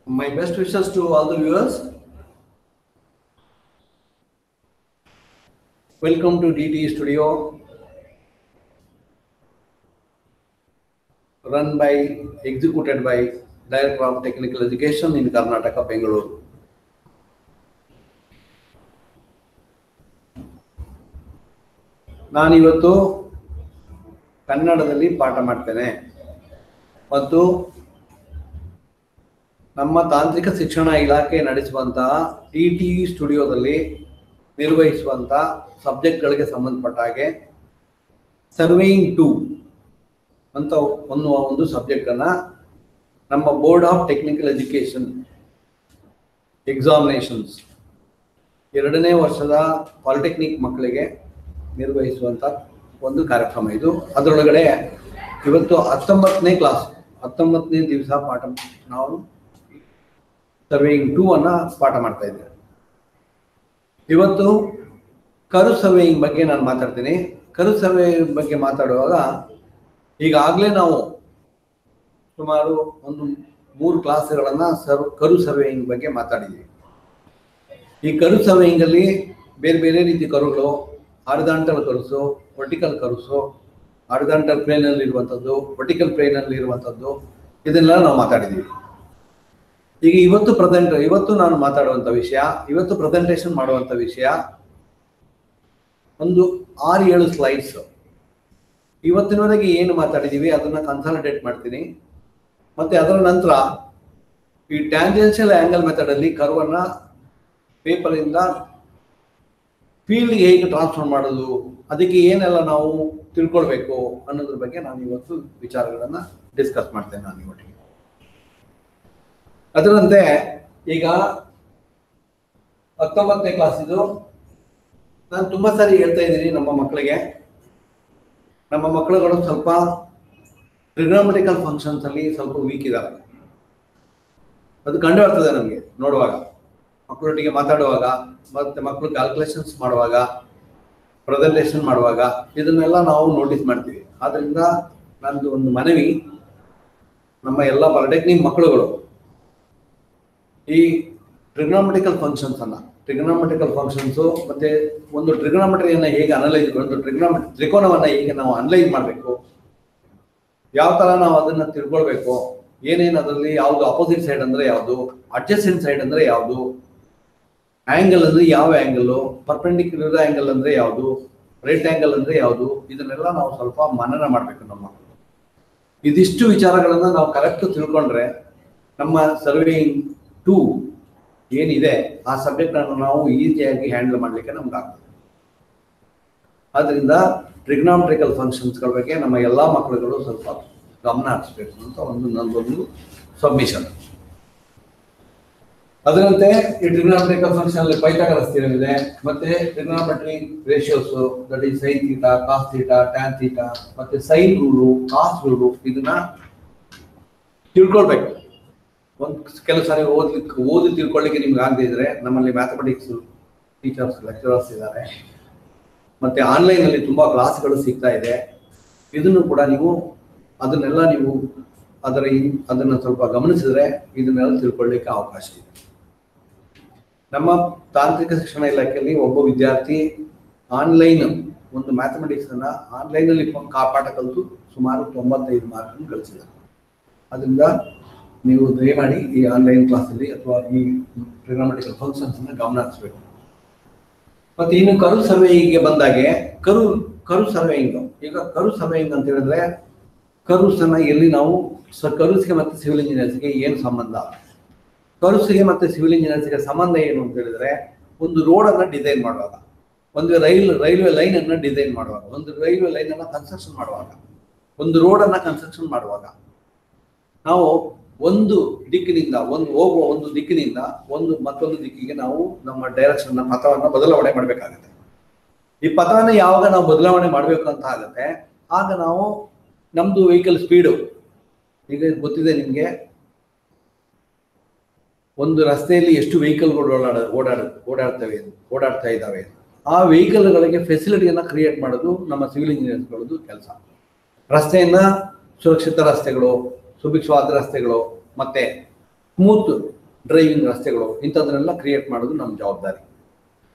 My best wishes to all the viewers. Welcome to DT Studio, run by, executed by Director of Technical Education in Karnataka, Bengaluru. ನಾನು ಇವತ್ತು ಕನ್ನಡದಲ್ಲಿ ಪಾಠ ಮಾಡ್ತೇನೆ ಮತ್ತು ನಮ್ಮ ತಾಂತ್ರಿಕ ಶಿಕ್ಷಣ ಇಲಾಖೆ ನಡೆಸುವಂತಹ ಟಿಟಿ ಸ್ಟುಡಿಯೋದಲ್ಲಿ ನಿರ್ವಹಿಸುವಂತಹ ಸಬ್ಜೆಕ್ಟ್ಗಳಿಗೆ ಸಂಬಂಧಪಟ್ಟ ಹಾಗೆ ಸರ್ವೇಯಿಂಗ್ 2 ಅಂತ ಒಂದು ಸಬ್ಜೆಕ್ಟ್ ಅನ್ನ ನಮ್ಮ board of technical education examinations 2ನೇ ವರ್ಷದ ಪಾಲಿಟೆಕ್ನಿಕ್ ಮಕ್ಕಳಿಗೆ ನಿರ್ವಹಿಸುವಂತ ಒಂದು ಕಾರ್ಯಕ್ರಮ ಇದು. ಅದರೊಳಗಡೆ ಇವತ್ತು 19ನೇ ಕ್ಲಾಸ್ 19ನೇ ದಿವಸ ಪಾಠ ನಾವು ಸರ್ವೇಯಿಂಗ್ 2 ಅನ್ನ ಪಾಠ ಮಾಡ್ತಾ ಇದ್ದೇವೆ. ಇವತ್ತು ಕರು ಸರ್ವೇಯಿಂಗ್ ಬಗ್ಗೆ ನಾನು ಮಾತಾಡ್ತೀನಿ. ಕರು ಸರ್ವೇಯಿಂಗ್ ಬಗ್ಗೆ ಮಾತಾಡುವಾಗ ಈಗಾಗಲೇ ನಾವು ಸುಮಾರು ಒಂದು 3 ಕ್ಲಾಸ್ಗಳನ್ನ ಕರು ಸರ್ವೇಯಿಂಗ್ ಬಗ್ಗೆ ಮಾತಾಡಿದ್ದೀವಿ. ಈ ಕರು ಸರ್ವೇಯಿಂಗ್ ಅಲ್ಲಿ ಬೇರೆ ಬೇರೆ ರೀತಿ ಕರುಗಳು, ಹಾರಿಜಾಂಟಲ್ ಕರುಸು, ವರ್ಟಿಕಲ್ ಕರುಸು, ಹಾರಿಜಾಂಟಲ್ ಪ್ಲೇನ್ ಅಲ್ಲಿ ಇರುವಂಥದ್ದು, ವರ್ಟಿಕಲ್ ಪ್ಲೇನ್ ಅಲ್ಲಿ ಇರುವಂಥದ್ದು, ಇದನ್ನೆಲ್ಲ ನಾವು ಮಾತಾಡಿದ್ದೀವಿ. ಈಗ ಇವತ್ತು ನಾನು ಮಾತಾಡುವಂಥ ವಿಷಯ, ಇವತ್ತು ಪ್ರೆಸೆಂಟೇಷನ್ ಮಾಡುವಂಥ ವಿಷಯ ಒಂದು 6-7 ಸ್ಲೈಡ್ಸ್. ಇವತ್ತಿನವರೆಗೆ ಏನು ಮಾತಾಡಿದ್ದೀವಿ ಅದನ್ನ ಕನ್ಸಾಲಿಡೇಟ್ ಮಾಡ್ತೀನಿ. ಮತ್ತೆ ಅದರ ನಂತರ ಈ ಟ್ಯಾಂಜೆನ್ಷಿಯಲ್ ಆಂಗಲ್ ಮೆಥಡ್ ಅಲ್ಲಿ ಕರ್ವನ್ನ ಪೇಪರ್ ಇಂದ ಫೀಲ್ಡ್ಗೆ ಹೇಗೆ ಟ್ರಾನ್ಸ್ಫರ್ ಮಾಡೋದು, ಅದಕ್ಕೆ ಏನೆಲ್ಲ ನಾವು ತಿಳ್ಕೊಳ್ಬೇಕು ಅನ್ನೋದ್ರ ಬಗ್ಗೆ ನಾನು ಇವತ್ತು ವಿಚಾರಗಳನ್ನ ಡಿಸ್ಕಸ್ ಮಾಡ್ತೇನೆ ನಾನು ಇವತ್ತಿಗೆ. ಅದರಂತೆ ಈಗ 19ನೇ ಕ್ಲಾಸ್ ಇದು. ನಾನು ತುಂಬಾ ಸಾರಿ ಹೇಳ್ತಾ ಇದ್ದೀನಿ ನಮ್ಮ ಮಕ್ಕಳುಗಳು ಸ್ವಲ್ಪ ಟ್ರಿಗ್ನೋಮೆಟ್ರಿಕಲ್ ಫಂಕ್ಷನ್ಸ್ ಅಲ್ಲಿ ಸ್ವಲ್ಪ ವೀಕ್ ಇದ್ದಾರೆ. ಅದು ಕಂಡು ಬರ್ತದೆ ನಮಗೆ ನೋಡುವಾಗ, ಮಕ್ಕಳೊಟ್ಟಿಗೆ ಮಾತಾಡುವಾಗ, ಮತ್ತೆ ಮಕ್ಕಳು ಕ್ಯಾಲ್ಕುಲೇಷನ್ಸ್ ಮಾಡುವಾಗ, ಪ್ರೆಸೆಂಟೇಷನ್ ಮಾಡುವಾಗ ಇದನ್ನೆಲ್ಲ ನಾವು ನೋಟಿಸ್ ಮಾಡ್ತೀವಿ. ಆದ್ರಿಂದ ನಂದು ಒಂದು ಮನವಿ, ನಮ್ಮ ಎಲ್ಲ ಪಾಲಿಟೆಕ್ನಿಕ್ ಮಕ್ಕಳುಗಳು ಈ ಟ್ರಿಗ್ನೋಮೆಟ್ರಿಕಲ್ ಫಂಕ್ಷನ್ಸ್ ಮತ್ತೆ ಒಂದು ಟ್ರಿಗ್ನೋಮೆಟ್ರಿಯನ್ನ ಹೇಗೆ ಅನಲೈಸ್, ಒಂದು ತ್ರಿಕೋನವನ್ನ ಹೇಗೆ ನಾವು ಅನಲೈಸ್ ಮಾಡಬೇಕು, ಯಾವ ತರ ನಾವು ಅದನ್ನ ತಿಳ್ಕೊಳ್ಬೇಕು, ಏನೇನು ಅದರಲ್ಲಿ ಯಾವುದು ಅಪೋಸಿಟ್ ಸೈಡ್ ಅಂದ್ರೆ ಯಾವುದು, ಅಡ್ಜಸೆಂಟ್ ಸೈಡ್ ಅಂದ್ರೆ ಯಾವುದು, ಆಂಗಲ್ ಅಂದ್ರೆ ಯಾವ ಆಂಗಲ್, ಪರ್ಪೆಂಡಿಕ್ಯುಲರ್ ಆಂಗಲ್ ಅಂದ್ರೆ ಯಾವುದು, ರೈಟ್ ಆಂಗಲ್ ಅಂದ್ರೆ ಯಾವುದು, ಇದನ್ನೆಲ್ಲ ನಾವು ಸ್ವಲ್ಪ ಮನನ ಮಾಡಬೇಕು. ಇದಿಷ್ಟು ವಿಚಾರಗಳನ್ನ ನಾವು ಕರೆಕ್ಟ್ ತಿಳ್ಕೊಂಡ್ರೆ ನಮ್ಮ ಸರ್ವೇಯಿಂಗ್ 2 ಏನಿದೆ ಆ ಸಬ್ಜೆಕ್ಟ್ ಅನ್ನು ನಾವು ಈಸಿಯಾಗಿ ಹ್ಯಾಂಡಲ್ ಮಾಡ್ಲಿಕ್ಕೆ ನಮ್ಗೆ ಆಗ್ತದೆ. ಆದ್ರಿಂದ ಟ್ರಿಗ್ನೋಮೆಟ್ರಿಕಲ್ ಫಂಕ್ಷನ್ಸ್ಗಳ ಬಗ್ಗೆ ನಮ್ಮ ಎಲ್ಲಾ ಮಕ್ಕಳುಗಳು ಸ್ವಲ್ಪ ಗಮನ ಹರಿಸಬೇಕು ಅಂತ ನಂದೊಂದು ಸಬ್ಮಿಷನ್. ಅದರಂತೆ ಈ ಟ್ರಿಗ್ನೋಮೆಟ್ರಿಕಲ್ ಫಂಕ್ಷನ್ ಅಲ್ಲಿ ಪೈಥಾಗರಸ್ ಥಿಯರಂ ಇದೆ, ಮತ್ತೆ trigonometry ratios, that is sine theta, cos theta, tan theta, ಮತ್ತೆ ಸೈನ್ ರೂಲು, ಕಾಸ್ ರೂಲು, ಇದನ್ನ ತಿಳ್ಕೊಳ್ಬೇಕು. ಕೆಲವು ಸಾರಿ ಓದಿ ತಿಳ್ಕೊಳ್ಳಿಕ್ಕೆ ನಿಮ್ಗೆ ಆಗದೆ ಇದ್ರೆ ನಮ್ಮಲ್ಲಿ ಮ್ಯಾಥಮೆಟಿಕ್ಸ್ ಟೀಚರ್ಸ್, ಲೆಕ್ಚರರ್ಸ್ ಇದ್ದಾರೆ, ಮತ್ತೆ ಆನ್ಲೈನ್ ಅಲ್ಲಿ ತುಂಬಾ ಕ್ಲಾಸ್ಗಳು ಸಿಗ್ತಾ ಇದೆ. ಇದನ್ನು ಕೂಡ ಅದನ್ನೆಲ್ಲ ಅದನ್ನ ಸ್ವಲ್ಪ ಗಮನಿಸಿದ್ರೆ ಇದನ್ನೆಲ್ಲ ತಿಳ್ಕೊಳ್ಳಿಕ್ಕೆ ಅವಕಾಶ ಇದೆ. ನಮ್ಮ ತಾಂತ್ರಿಕ ಶಿಕ್ಷಣ ಇಲಾಖೆಯಲ್ಲಿ ಒಬ್ಬ ವಿದ್ಯಾರ್ಥಿ ಆನ್ಲೈನ್ ಒಂದು ಮ್ಯಾಥಮೆಟಿಕ್ಸ್ ಅನ್ನ ಆನ್ಲೈನ್ ಅಲ್ಲಿ ಪಾಠ ಕಲಿತು ಸುಮಾರು 95 ಮಾರ್ಕ್ ಗಳಿಸಿದ್ದಾರೆ. ಅದರಿಂದ ನೀವು ದಯಮಾಡಿ ಈ ಆನ್ಲೈನ್ ಕ್ಲಾಸಲ್ಲಿ ಅಥವಾ ಈ ಟ್ರಿಗ್ನೋಮೆಟ್ರಿಕಲ್ ಫಂಕ್ಷನ್ಸ್ ಅನ್ನ ಗಮನ ಹರಿಸಬೇಕು. ಮತ್ತೆ ಇನ್ನು ಕರು ಸರ್ವೇಯಿಂಗ್ಗೆ ಬಂದಾಗೆ ಕರು ಸರ್ವೇಯಿಂಗ್, ಈಗ ಕರು ಸರ್ವೇಯಿಂಗ್ ಅಂತ ಹೇಳಿದ್ರೆ ಕರುಸನ್ನ ಎಲ್ಲಿ ನಾವು ಕರುಸ್ಗೆ ಮತ್ತೆ ಸಿವಿಲ್ ಇಂಜಿನಿಯರ್ಸ್ಗೆ ಏನು ಸಂಬಂಧ, ಕರುಸ್ಗೆ ಮತ್ತೆ ಸಿವಿಲ್ ಇಂಜಿನಿಯರ್ಸ್ಗೆ ಸಂಬಂಧ ಏನು ಅಂತ ಹೇಳಿದ್ರೆ, ಒಂದು ರೋಡ್ ಅನ್ನ ಡಿಸೈನ್ ಮಾಡುವಾಗ, ಒಂದು ರೈಲ್ವೆ ಲೈನ್ ಅನ್ನ ಡಿಸೈನ್ ಮಾಡುವಾಗ, ಒಂದು ರೈಲ್ವೆ ಲೈನ್ ಅನ್ನ ಕನ್ಸ್ಟ್ರಕ್ಷನ್ ಮಾಡುವಾಗ, ಒಂದು ರೋಡ್ ಅನ್ನ ಕನ್ಸ್ಟ್ರಕ್ಷನ್ ಮಾಡುವಾಗ ನಾವು ಒಂದು ದಿಕ್ಕಿನಿಂದ ಹೋಗುವ ಒಂದು ದಿಕ್ಕಿನಿಂದ ಮತ್ತೊಂದು ದಿಕ್ಕಿಗೆ ನಾವು ನಮ್ಮ ಡೈರೆಕ್ಷನ್ ಪಥವನ್ನ ಬದಲಾವಣೆ ಮಾಡಬೇಕಾಗುತ್ತೆ. ಈ ಪಥವನ್ನ ಯಾವಾಗ ನಾವು ಬದಲಾವಣೆ ಮಾಡಬೇಕು ಅಂತ ಆಗುತ್ತೆ, ಆಗ ನಾವು ನಮ್ದು ವೆಹಿಕಲ್ ಸ್ಪೀಡು, ಈಗ ಗೊತ್ತಿದೆ ನಿಮ್ಗೆ, ಒಂದು ರಸ್ತೆಯಲ್ಲಿ ಎಷ್ಟು ವೆಹಿಕಲ್ಗಳು ಓಡಾಡ್ತಾ ಇದ್ದಾವೆ. ಆ ವೆಹಿಕಲ್ಗಳಿಗೆ ಫೆಸಿಲಿಟಿಯನ್ನ ಕ್ರಿಯೇಟ್ ಮಾಡೋದು ನಮ್ಮ ಸಿವಿಲ್ ಇಂಜಿನಿಯರ್ಸ್ಗಳದ್ದು ಕೆಲಸ. ರಸ್ತೆಯನ್ನ ಸುರಕ್ಷಿತ ರಸ್ತೆಗಳು, ಸುಭಿಕ್ಷವಾದ ರಸ್ತೆಗಳು, ಮತ್ತೆ ಸ್ಮೂತ್ ಡ್ರೈವಿಂಗ್ ರಸ್ತೆಗಳು ಇಂಥದನ್ನೆಲ್ಲ ಕ್ರಿಯೇಟ್ ಮಾಡೋದು ನಮ್ಮ ಜವಾಬ್ದಾರಿ.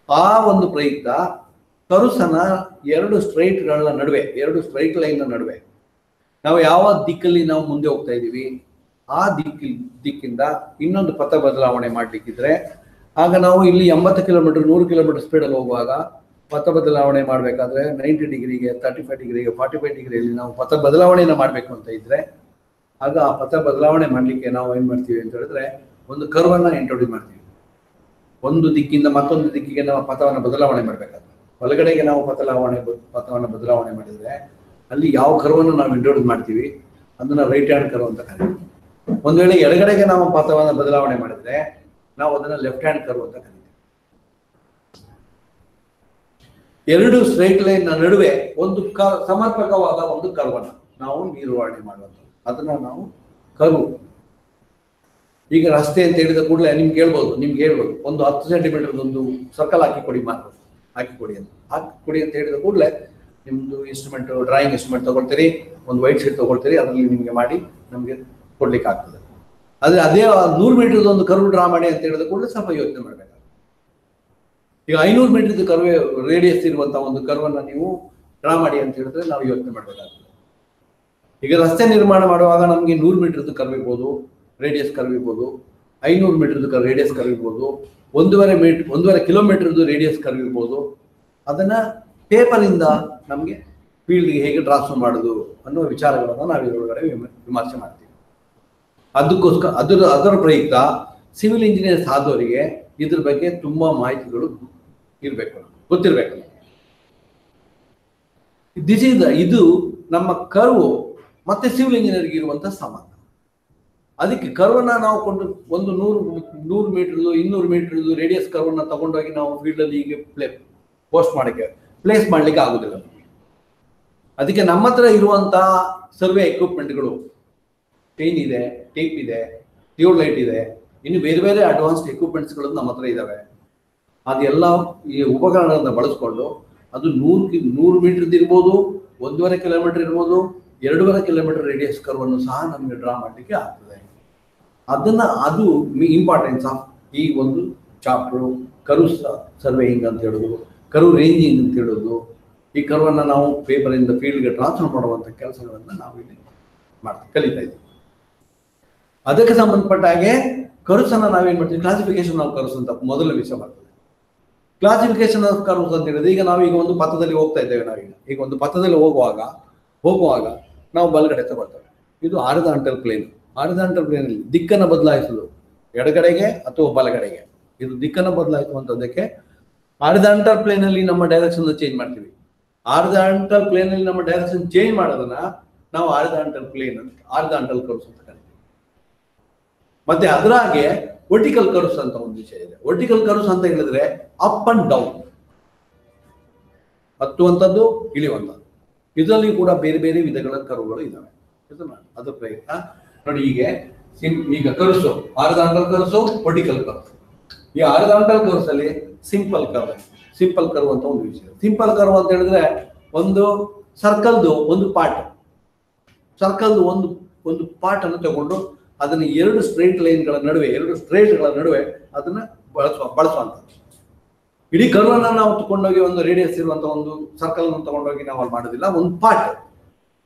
ಆ ಒಂದು ಪ್ರಯುಕ್ತ ಕರುಸನ ಎರಡು ಸ್ಟ್ರೈಟ್ಗಳ ನಡುವೆ, ಎರಡು ಸ್ಟ್ರೈಟ್ ಲೈನ್ ನಡುವೆ ನಾವು ಯಾವ ದಿಕ್ಕಲ್ಲಿ ನಾವು ಮುಂದೆ ಹೋಗ್ತಾ ಇದ್ದೀವಿ ಆ ದಿಕ್ಕಿಂದ ಇನ್ನೊಂದು ಪಥ ಬದಲಾವಣೆ ಮಾಡ್ಲಿಕ್ಕಿದ್ರೆ, ಆಗ ನಾವು ಇಲ್ಲಿ 80 ಕಿಲೋಮೀಟರ್ 100 ಕಿಲೋಮೀಟರ್ ಸ್ಪೀಡಲ್ಲಿ ಹೋಗುವಾಗ ಪಥ ಬದಲಾವಣೆ ಮಾಡಬೇಕಾದ್ರೆ 90 ಡಿಗ್ರಿಗೆ 35 ಡಿಗ್ರಿಗೆ 45 ಡಿಗ್ರಿಯಲ್ಲಿ ನಾವು ಪಥ ಬದಲಾವಣೆಯನ್ನು ಮಾಡಬೇಕು ಅಂತ ಇದ್ರೆ, ಆಗ ಆ ಪಥ ಬದಲಾವಣೆ ಮಾಡಲಿಕ್ಕೆ ನಾವು ಏನು ಮಾಡ್ತೀವಿ ಅಂತ ಹೇಳಿದ್ರೆ ಒಂದು ಕರ್ವನ್ನ ಇಂಟ್ರೊಡ್ಯೂಸ್ ಮಾಡ್ತೀವಿ. ಒಂದು ದಿಕ್ಕಿಂದ ಮತ್ತೊಂದು ದಿಕ್ಕಿಗೆ ನಾವು ಪಥವನ್ನು ಬದಲಾವಣೆ ಮಾಡಬೇಕಾದ್ರೆ, ಒಳಗಡೆಗೆ ನಾವು ಪಥವನ್ನು ಬದಲಾವಣೆ ಮಾಡಿದ್ರೆ ಅಲ್ಲಿ ಯಾವ ಕರ್ವನ್ನು ನಾವು ಇಂಟ್ರೊಡ್ಯೂಸ್ ಮಾಡ್ತೀವಿ ಅದನ್ನ ರೈಟ್ ಹ್ಯಾಂಡ್ ಕರ್ವ್ ಅಂತ ಕರೀತೀವಿ. ಒಂದು ವೇಳೆ ಎಡಗಡೆಗೆ ನಾವು ಪಥವನ್ನು ಬದಲಾವಣೆ ಮಾಡಿದ್ರೆ ನಾವು ಅದನ್ನ ಲೆಫ್ಟ್ ಹ್ಯಾಂಡ್ ಕರ್ವ್ ಅಂತ ಕರೀತೀವಿ. ಎರಡು ಸ್ಟ್ರೈಟ್ ಲೈನ್ ನಡುವೆ ಒಂದು ಸಮರ್ಪಕವಾದ ಒಂದು ಕರ್ವನ್ನ ನಾವು ನಿರ್ವಹಣೆ ಮಾಡುವಂಥದ್ದು, ಅದನ್ನ ನಾವು ಕರ್ವ್. ಈಗ ರಸ್ತೆ ಅಂತ ಹೇಳಿದ ಕೂಡಲೇ ನಿಮ್ಗೆ ಹೇಳ್ಬೋದು ಒಂದು 10 ಸೆಂಟಿಮೀಟರ್ ಒಂದು ಸರ್ಕಲ್ ಹಾಕಿಕೊಡಿ ಹಾಕಿಕೊಡಿ ಅಂತ ಹೇಳಿದ ಕೂಡಲೇ ನಿಮ್ದು ಇನ್ಸ್ಟ್ರೂಮೆಂಟ್, ಡ್ರಾಯಿಂಗ್ ಇನ್ಸ್ಟ್ರೂಮೆಂಟ್ ತಗೊಳ್ತೀರಿ, ಒಂದು ವೈಟ್ ಶೀಟ್ ತಗೊಳ್ತೀರಿ, ಅದರಲ್ಲಿ ನಿಮಗೆ ಮಾಡಿ ನಮಗೆ ಕೊಡ್ಲಿಕ್ಕೆ ಆಗ್ತದೆ. ಆದ್ರೆ ಅದೇ 100 ಮೀಟರ್ದು ಒಂದು ಕರ್ವ್ ಡ್ರಾ ಮಾಡಿ ಅಂತ ಹೇಳಿದ ಕೂಡಲೇ ಸ್ವಲ್ಪ ಯೋಚನೆ ಮಾಡಬೇಕಾಗ್ತದೆ. ಈಗ 500 ಮೀಟರ್ದು ಕರ್ವ್ ರೇಡಿಯಸ್ ಇರುವಂತಹ ಒಂದು ಕರ್ವನ್ನ ನೀವು ಡ್ರಾ ಮಾಡಿ ಅಂತ ಹೇಳಿದ್ರೆ ನಾವು ಯೋಚನೆ ಮಾಡಬೇಕಾಗ್ತದೆ. ಈಗ ರಸ್ತೆ ನಿರ್ಮಾಣ ಮಾಡುವಾಗ ನಮಗೆ 100 ಮೀಟರ್ದು ಕರ್ವ್ ಇರ್ಬೋದು, ರೇಡಿಯಸ್ ಕರ್ವ್ ಇರ್ಬೋದು, 500 ಮೀಟರ್ದು ರೇಡಿಯಸ್ ಕರ್ವ್ ಇರ್ಬೋದು, 1.5 ಕಿಲೋಮೀಟರ್ದು ರೇಡಿಯಸ್ ಕರ್ವ್ ಇರ್ಬೋದು. ಅದನ್ನ ಪೇಪರ್ ಇಂದ ನಮಗೆ ಫೀಲ್ಡ್ಗೆ ಹೇಗೆ ಟ್ರಾನ್ಸ್ಫರ್ ಮಾಡೋದು ಅನ್ನುವ ವಿಚಾರಗಳನ್ನು ನಾವು ಇದರೊಳಗಡೆ ವಿಮರ್ಶೆ ಮಾಡ್ತೀವಿ. ಅದಕ್ಕೋಸ್ಕರ ಅದರ ಪ್ರಯುಕ್ತ ಸಿವಿಲ್ ಇಂಜಿನಿಯರ್ಸ್ ಆದವರಿಗೆ ಇದ್ರ ಬಗ್ಗೆ ತುಂಬಾ ಮಾಹಿತಿಗಳು ಗೊತ್ತಿರಬೇಕು. ಇದು ನಮ್ಮ ಕರ್ವ್ ಮತ್ತೆ ಸಿವಿಲ್ ಇಂಜಿನಿಯರ್ಗೆ ಇರುವಂತಹ ಸಂಬಂಧ. ಅದಕ್ಕೆ ಕರ್ವನ್ನ ನಾವು ಒಂದು 100 ಮೀಟರ್ದು 200 ಮೀಟರ್ದು ರೇಡಿಯಸ್ ಕರ್ವನ್ನ ತಗೊಂಡೋಗಿ ನಾವು ಫೀಲ್ಡಲ್ಲಿ ಹೀಗೆ ಪ್ಲೇಸ್ ಮಾಡ್ಲಿಕ್ಕೆ ಆಗುದಿಲ್ಲ. ಅದಕ್ಕೆ ನಮ್ಮ ಹತ್ರ ಇರುವಂತಹ ಸರ್ವೆ ಎಕ್ವಿಪ್ಮೆಂಟ್ಗಳು, ಪೇನ್ ಇದೆ, ಟೇಪ್ ಇದೆ, ಟ್ಯೂಬ್ಲೈಟ್ ಇದೆ, ಇನ್ನು ಬೇರೆ ಬೇರೆ ಅಡ್ವಾನ್ಸ್ಡ್ ಎಕ್ವಿಪ್ಮೆಂಟ್ಸ್ಗಳು ನಮ್ಮ ಹತ್ರ ಇದಾವೆ. ಅದೆಲ್ಲ ಈ ಉಪಕರಣಗಳನ್ನ ಬಳಸ್ಕೊಂಡು ಅದು 100 ಮೀಟರ್ದು ಇರ್ಬೋದು, 1.5 ಕಿಲೋಮೀಟರ್ ಇರ್ಬೋದು, 2.5 ಕಿಲೋಮೀಟರ್ ರೇಡಿಯಸ್ ಕರ್ವನ್ನು ಸಹ ನಮಗೆ ಡ್ರಾ ಮಾಡಲಿಕ್ಕೆ ಆಗ್ತದೆ. ಅದು ಇಂಪಾರ್ಟೆನ್ಸ್ ಆಫ್ ಈ ಒಂದು ಚಾಪ್ಟರ್ ಕರ್ವ್ ಸರ್ವೇಯಿಂಗ್ ಅಂತ ಹೇಳೋದು, ಕರ್ವ್ ರೇಂಜಿಂಗ್ ಅಂತ ಹೇಳೋದು. ಈ ಕರ್ವನ್ನ ನಾವು ಪೇಪರ್ ಇಂದ ಫೀಲ್ಡ್ಗೆ ಟ್ರಾನ್ಸ್ಫರ್ ಮಾಡುವಂಥ ಕೆಲಸಗಳನ್ನ ನಾವು ಇಲ್ಲಿ ಕಲಿತಾ ಇದ್ದೀವಿ. ಅದಕ್ಕೆ ಸಂಬಂಧಪಟ್ಟ ಹಾಗೆ ಕರ್ವ್ಸ್ ಅನ್ನ ನಾವೇನ್ ಮಾಡ್ತೀವಿ, ಕ್ಲಾಸಿಫಿಕೇಶನ್ ಆಫ್ ಕರ್ವ್ಸ್ ಅಂತ ಮೊದಲ ವಿಷಯ ಬರ್ತದೆ. ಕ್ಲಾಸಿಫಿಕೇಶನ್ ಆಫ್ ಕರ್ವ್ಸ್ ಅಂತ ಹೇಳಿದ್ರೆ, ಈಗ ನಾವೀಗ ಒಂದು ಪಥದಲ್ಲಿ ಹೋಗ್ತಾ ಇದ್ದೇವೆ. ಈಗ ಒಂದು ಪಥದಲ್ಲಿ ಹೋಗುವಾಗ ನಾವು ಬಲಗಡೆ ತಗೊಳ್ತೇವೆ. ಇದು ಹಾರಿಜಾಂಟಲ್ ಪ್ಲೇನ್. ಹಾರಿಜಾಂಟಲ್ ಪ್ಲೇನ್ ಅಲ್ಲಿ ದಿಕ್ಕನ್ನು ಬದಲಾಯಿಸಲು ಎಡಗಡೆಗೆ ಅಥವಾ ಬಲಗಡೆಗೆ, ಇದು ದಿಕ್ಕನ್ನು ಬದಲಾಯಿಸುವಂತದ್ದಕ್ಕೆ ಹಾರಿಜಾಂಟಲ್ ಪ್ಲೇನ್ ಅಲ್ಲಿ ನಮ್ಮ ಡೈರೆಕ್ಷನ್ ಚೇಂಜ್ ಮಾಡ್ತೀವಿ. ಹಾರಿಜಾಂಟಲ್ ಪ್ಲೇನ್ ಅಲ್ಲಿ ನಮ್ಮ ಡೈರೆಕ್ಷನ್ ಚೇಂಜ್ ಮಾಡೋದನ್ನ ನಾವು ಹಾರಿಜಾಂಟಲ್ ಕರ್ವ್ಸ್ ಅಂತ ಕರಿತೀವಿ. ಮತ್ತೆ ಅದರಾಗೆ ವರ್ಟಿಕಲ್ ಕರ್ವ್ಸ್ ಅಂತ ಒಂದು ವಿಷಯ ಇದೆ. ವರ್ಟಿಕಲ್ ಕರ್ವ್ಸ್ ಅಂತ ಹೇಳಿದ್ರೆ ಅಪ್ ಅಂಡ್ ಡೌನ್, ಹತ್ತುವಂಥದ್ದು ಇಳಿಯುವಂಥದ್ದು. ಇದರಲ್ಲಿ ಕೂಡ ಬೇರೆ ಬೇರೆ ವಿಧಗಳ ಕರ್ವ್ಗಳು ಇದಾವೆ. ಅದು ಪ್ರಯುಕ್ತ ನೋಡಿ, ಈಗ curves horizontal curves, vertical curves. ಈ ಹಾರಿಜಾಂಟಲ್ ಕರ್ವ್ಸ್ ಅಲ್ಲಿ ಸಿಂಪಲ್ ಕರ್ವ್ ಅಂತ ಒಂದು ವಿಷಯ. ಸಿಂಪಲ್ ಕರ್ವ್ ಅಂತ ಹೇಳಿದ್ರೆ ಒಂದು ಸರ್ಕಲ್ದು ಒಂದು ಪಾರ್ಟ್ ಅನ್ನು ತಗೊಂಡು ಅದನ್ನ 2 ಸ್ಟ್ರೈಟ್ ಲೈನ್ಗಳ ನಡುವೆ, 2 ಸ್ಟ್ರೈಟ್ಗಳ ನಡುವೆ ಅದನ್ನ ಬಳಸುವಂಥದ್ದು. ಇಡೀ ಕರ್ವನ್ನ ನಾವು ತಗೊಂಡೋಗಿ ಒಂದು ರೇಡಿಯಸ್ ಇರುವಂತಹ ಒಂದು ಸರ್ಕಲ್ ಅನ್ನು ತಗೊಂಡೋಗಿ ನಾವು ಅಲ್ಲಿ ಮಾಡೋದಿಲ್ಲ. ಒಂದು ಪಾರ್ಟ್,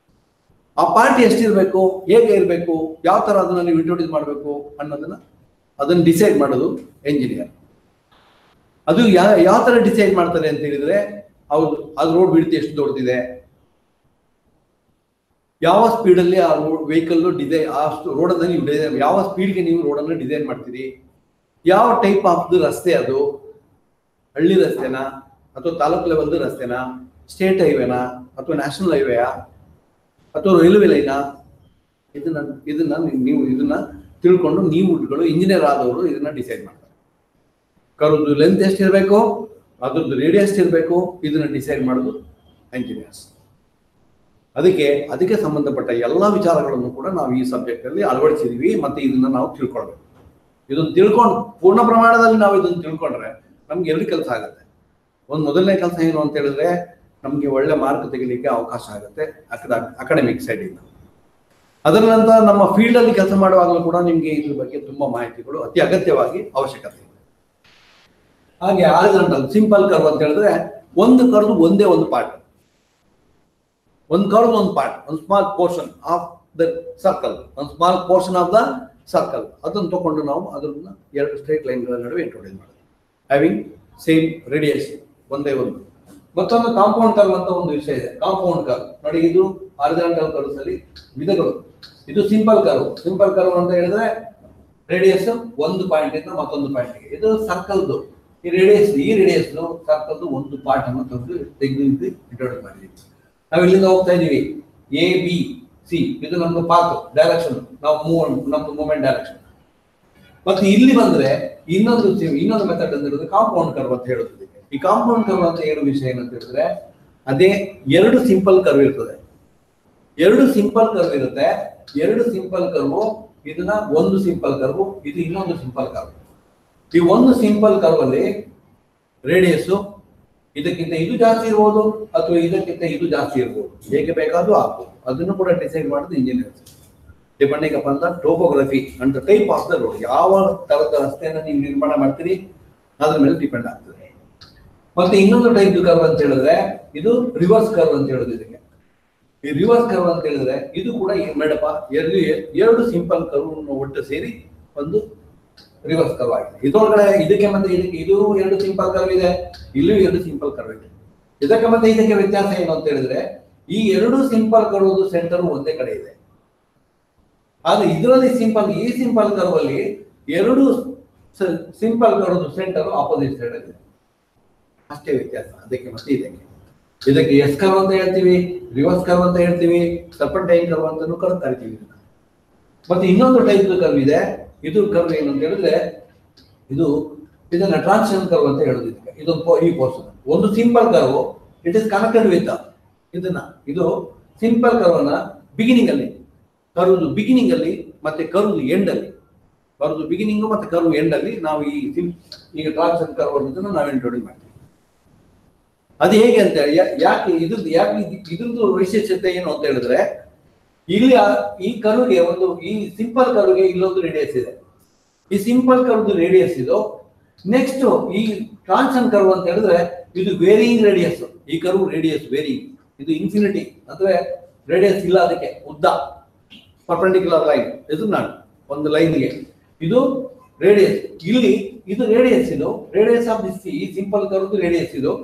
ಆ ಪಾರ್ಟ್ ಎಷ್ಟಿರ್ಬೇಕು, ಹೇಗೆ ಇರಬೇಕು, ಯಾವ ತರ ಅದನ್ನ ನೀವು ಇಂಟ್ರೊಡ್ಯೂಸ್ ಮಾಡಬೇಕು ಅದನ್ನ ಡಿಸೈಡ್ ಮಾಡೋದು ಎಂಜಿನಿಯರ್. ಅದು ಯಾವ ತರ ಡಿಸೈಡ್ ಮಾಡ್ತಾರೆ ಅಂತ ಹೇಳಿದ್ರೆ, ಅದು ರೋಡ್ ಬಿಡ್ತಿ ಎಷ್ಟು ದೊಡ್ಡದಿದೆ, ಯಾವ ಸ್ಪೀಡಲ್ಲಿ ಆ ವೆಹಿಕಲ್ ಡಿಸೈನ್, ಆ ರೋಡನ್ನು ನೀವು ಯಾವ ಸ್ಪೀಡ್ಗೆ ನೀವು ರೋಡನ್ನು ಡಿಸೈನ್ ಮಾಡ್ತೀರಿ, ಯಾವ ಟೈಪ್ ಆಫ್ ರಸ್ತೆ, ಅದು ಹಳ್ಳಿ ರಸ್ತೆನಾ ಅಥವಾ ತಾಲೂಕು ಲೆವೆಲ್ದು ರಸ್ತೆನಾ, ಸ್ಟೇಟ್ ಹೈವೇನಾ ಅಥವಾ ನ್ಯಾಷನಲ್ ಹೈವೇಯಾ ಅಥವಾ ರೈಲ್ವೆ ಲೈನಾ, ಇದನ್ನ ತಿಳ್ಕೊಂಡು ನೀವುಗಳು ಇಂಜಿನಿಯರ್ ಆದವರು ಇದನ್ನ ಡಿಸೈಡ್ ಮಾಡ್ತಾರೆ. ಕರ್ವ್ದು ಲೆಂತ್ ಎಷ್ಟಿರಬೇಕು, ಅದ್ರದ್ದು ರೇಡಿಯಸ್ ಇರಬೇಕು, ಇದನ್ನ ಡಿಸೈಡ್ ಮಾಡೋದು ಎಂಜಿನಿಯರ್ಸ್. ಅದಕ್ಕೆ ಸಂಬಂಧಪಟ್ಟ ಎಲ್ಲ ವಿಚಾರಗಳನ್ನು ಕೂಡ ನಾವು ಈ ಸಬ್ಜೆಕ್ಟ್ ಅಲ್ಲಿ ಅಳವಡಿಸಿದೀವಿ. ಮತ್ತೆ ಇದನ್ನ ನಾವು ತಿಳ್ಕೊಳ್ಬೇಕು. ಇದನ್ನು ತಿಳ್ಕೊಂಡು ಪೂರ್ಣ ಪ್ರಮಾಣದಲ್ಲಿ ನಾವು ಇದನ್ನು ತಿಳ್ಕೊಂಡ್ರೆ ನಮ್ಗೆ 2 ಕೆಲಸ ಆಗುತ್ತೆ. ಮೊದಲನೇ ಕೆಲಸ ಏನು ಅಂತ ಹೇಳಿದ್ರೆ, ನಮ್ಗೆ ಒಳ್ಳೆ ಮಾರ್ಕ್ ತೆಗಿಲಿಕ್ಕೆ ಅವಕಾಶ ಆಗುತ್ತೆ ಅಕಾಡೆಮಿಕ್ ಸೈಡ್ ಇಂದ. ಅದರ ನಂತರ ನಮ್ಮ ಫೀಲ್ಡ್ ಅಲ್ಲಿ ಕೆಲಸ ಮಾಡುವಾಗಲೂ ಕೂಡ ನಿಮ್ಗೆ ಇದ್ರ ಬಗ್ಗೆ ತುಂಬಾ ಮಾಹಿತಿಗಳು ಅತಿ ಅಗತ್ಯವಾಗಿ ಅವಶ್ಯಕತೆ ಇದೆ. ಹಾಗೆ ಹಾರಿಜಾಂಟಲ್ ಸಿಂಪಲ್ ಕರ್ವ್ ಅಂತ ಹೇಳಿದ್ರೆ ಒಂದು ಕರ್ವ್ ಒಂದೇ ಒಂದು ಪಾರ್ಟ್, ಒಂದು ಕರ್ವ್ ಒಂದು ಪಾರ್ಟ್, ಒಂದು small portion of the circle, ಒಂದು small portion of the circle, ಅದನ್ನು ತಗೊಂಡು ನಾವು ಅದನ್ನ ಎರಡು ಸ್ಟ್ರೈಟ್ ಲೈನ್ಗಳ ನಡುವೆ ಇಂಟ್ರೊಡ್ಯೂಸ್ ಮಾಡೋದು, ಹ್ಯಾವಿಂಗ್ ಸೇಮ್ ರೇಡಿಯಸ್ ಒಂದೇ ಒಂದು. ಮತ್ತೊಂದು ಕಾಂಪೌಂಡ್ ಕರ್ವ್ ಅಂತ ಒಂದು ವಿಷಯ ಇದೆ. ಕಾಂಪೌಂಡ್ ಕರ್ವ್ ನೋಡಿ, ಇದು ಹಾರಿಜಾಂಟಲ್ ಕರ್ವ್ಸ್ ಅಲ್ಲಿ ವಿಧಗಳು. ಇದು ಸಿಂಪಲ್ ಕರ್ವ್. ಸಿಂಪಲ್ ಕರ್ವ್ ಅಂತ ಹೇಳಿದ್ರೆ ರೇಡಿಯಸ್ ಒಂದು ಪಾಯಿಂಟ್ ಇಂದ ಮತ್ತೊಂದು ಪಾಯಿಂಟ್ಗೆ. ಇದು ಸರ್ಕಲ್ದು ಈ ರೇಡಿಯಸ್ ಸರ್ಕಲ್ದು ಒಂದು ಪಾರ್ಟ್ ಅನ್ನು ತೆಗೆದು ಇಂಟ್ರೊಡ್ಯೂಸ್ ಮಾಡಿದ್ದೀವಿ. ನಾವು ಇಲ್ಲಿಂದ ಹೋಗ್ತಾ ಇದೀವಿ ABC, ಇದು ನಮ್ದು ಪಾತ್ ಡೈರೆಕ್ಷನ್, ನಾವು ನಮ್ದು ಮೂವ್ಮೆಂಟ್ ಡೈರೆಕ್ಷನ್. ಮತ್ತೆ ಇಲ್ಲಿ ಬಂದ್ರೆ ಇನ್ನೊಂದು ಮೆಥಡ್ ಅಂತ ಹೇಳಿದ್ರೆ ಕಾಂಪೌಂಡ್ ಕರ್ವ್ ಅಂತ ಹೇಳುತ್ತದೆ. ಈ ಕಾಂಪೌಂಡ್ ಕರ್ವ್ ಅಂತ ಹೇಳುವ ವಿಷಯ ಏನಂತ ಹೇಳಿದ್ರೆ ಅದೇ ಎರಡು ಸಿಂಪಲ್ ಕರ್ವ್ ಇರ್ತದೆ. ಎರಡು ಸಿಂಪಲ್ ಕರ್ವ್ ಇರುತ್ತೆ. ಎರಡು ಸಿಂಪಲ್ ಕರ್ವ್, ಇದನ್ನ ಒಂದು ಸಿಂಪಲ್ ಕರ್ವ್, ಇದು ಇನ್ನೊಂದು ಸಿಂಪಲ್ ಕರ್ವ್. ಈ ಒಂದು ಸಿಂಪಲ್ ಕರ್ವ್ ಅಲ್ಲಿ ರೇಡಿಯಸ್ ಇದಕ್ಕಿಂತ ಇದು ಜಾಸ್ತಿ ಇರ್ಬೋದು ಅಥವಾ ಇದಕ್ಕಿಂತ ಇದು ಜಾಸ್ತಿ ಇರ್ಬೋದು, ಹೇಗೆ ಬೇಕಾದ್ರೂ ಆಗ್ಬೋದು. ಅದನ್ನು ಕೂಡ ಡಿಸೈಡ್ ಮಾಡೋದು engineers, depending upon the topography and the type of the road. ಯಾವ ತರದ ರಸ್ತೆಯನ್ನು ನೀವು ನಿರ್ಮಾಣ ಮಾಡ್ತೀರಿ ಅದ್ರ ಮೇಲೆ ಡಿಪೆಂಡ್ ಆಗ್ತದೆ. ಮತ್ತೆ ಇನ್ನೊಂದು ಟೈಪ್ ಕರ್ವ್ ಅಂತ ಹೇಳಿದ್ರೆ ಇದು ರಿವರ್ಸ್ ಕರ್ವ್ ಅಂತ ಹೇಳೋದು. ಇದಕ್ಕೆ ಈ ರಿವರ್ಸ್ ಕರ್ವ್ ಅಂತ ಹೇಳಿದ್ರೆ ಇದು ಕೂಡ ಮೇಡಪ್ಪ ಎರಡು ಸಿಂಪಲ್ ಕರ್ವ್ ಒಟ್ಟು ಸೇರಿ ಒಂದು ರಿವರ್ಸ್ ಕರ್ವ್ ಆಗಿದೆ. ಇದರೊಳಗಡೆ ಇದಕ್ಕೆ ಮತ್ತೆ ಇದಕ್ಕೆ ಇದು ಎರಡು ಸಿಂಪಲ್ ಕರ್ವ್ ಇದೆ, ಇಲ್ಲೂ ಎರಡು ಸಿಂಪಲ್ ಕರ್ವ್ ಇದೆ. ಇದಕ್ಕೆ ಮತ್ತೆ ಇದಕ್ಕೆ ವ್ಯತ್ಯಾಸ ಏನು ಅಂತ ಹೇಳಿದ್ರೆ ಈ ಎರಡು ಸಿಂಪಲ್ ಕರ್ವ್ ಸೆಂಟರ್ ಒಂದೇ ಕಡೆ ಇದೆ. ಆದ್ರೆ ಇದರಲ್ಲಿ ಈ ಸಿಂಪಲ್ ಕರ್ವ್ ಅಲ್ಲಿ ಎರಡು simple curve centre opposite side ಇದೆ, ಅಷ್ಟೇ ವ್ಯತ್ಯಾಸ. ಅದಕ್ಕೆ ಮತ್ತೆ ಇದಕ್ಕೆ ಎಸ್ ಕರ್ವ್ ಅಂತ ಹೇಳ್ತೀವಿ, ರಿವರ್ಸ್ ಕರ್ವ್ ಅಂತ ಹೇಳ್ತೀವಿ, ಸರ್ಪಂಟೈನ್ ಕರ್ವ್ ಅಂತಾನೂ ಕರಿತೀವಿ. ಮತ್ತೆ ಇನ್ನೊಂದು ಟೈಪ್ ಕರ್ವ್ ಇದೆ. ಇದು ಕರ್ವ್ ಏನು ಅಂತ ಹೇಳಿದ್ರೆ ಇದನ್ನ ಟ್ರಾನ್ಸಿಷನ್ ಕರ್ವ್ ಅಂತ ಹೇಳೋದು. ಈ ಪೋರ್ಷನ್ ಒಂದು simple curve, it is connected with ಇದು ಸಿಂಪಲ್ ಕರ್ವ್ ಅನ್ನ ಬಿಗಿನಿಂಗ್ ಅಲ್ಲಿ, ಕರ್ವ್ ಬಿಗಿನಿಂಗ್ ಅಲ್ಲಿ ಮತ್ತೆ ಕರ್ವ್ ಎಂಡ್ ಅಲ್ಲಿ, ಕರ್ವ್ ಬಿಗಿನಿಂಗ್ ಮತ್ತೆ ಕರ್ವ್ ಎಂಡ್ ಅಲ್ಲಿ ನಾವು ಈಗ ಟ್ರಾನ್ಸಿಷನ್ ಕರ್ವ್ ಅನ್ನೋದನ್ನ ನಾವು ಇಂಟ್ರೊಡ್ಯೂಸ್ ಮಾಡ್ತೀವಿ. ಅದು ಹೇಗೆ ಅಂತ ಹೇಳಿ ಯಾಕೆ ಇದ್ರದ್ದು ವಿಶೇಷತೆ ಏನು ಅಂತ ಹೇಳಿದ್ರೆ ಇಲ್ಲಿ ಈ ಕರ್ವ್ಗೆ ಈ ಸಿಂಪಲ್ ಕರ್ವ್ಗೆ ಇಲ್ಲೊಂದು ರೇಡಿಯಸ್ ಇದೆ. ಈ ಸಿಂಪಲ್ ಕರ್ವ್ ರೇಡಿಯಸ್ ಇದು. ನೆಕ್ಸ್ಟ್ ಈ ಟ್ರಾನ್ಸಿಷನ್ ಕರ್ವ್ ಅಂತ ಹೇಳಿದ್ರೆ ಇದು ವೇರಿಯಿಂಗ್ ರೇಡಿಯಸ್. ಈ ಕರ್ವ್ ರೇಡಿಯಸ್ ವೇರಿಯಿಂಗ್, ಇದು ಇನ್ಫಿನಿಟಿ ಅಂದ್ರೆ ರೇಡಿಯಸ್ ಇಲ್ಲ, ಅದಕ್ಕೆ ಉದ್ದ ಪರ್ಪೆಂಡಿಕ್ಯುಲರ್ ಲೈನ್. ಇದು ನಾನು ಒಂದು ಲೈನ್ಗೆ ಇದು ರೇಡಿಯಸ್. ಇಲ್ಲಿ ಇದು ರೇಡಿಯಸ್, ಇದು ರೇಡಿಯಸ್ ಆಫ್ ದಿಸ್ ಈ ಸಿಂಪಲ್ ಕರ್ವ್ ರೇಡಿಯಸ್ ಇದು.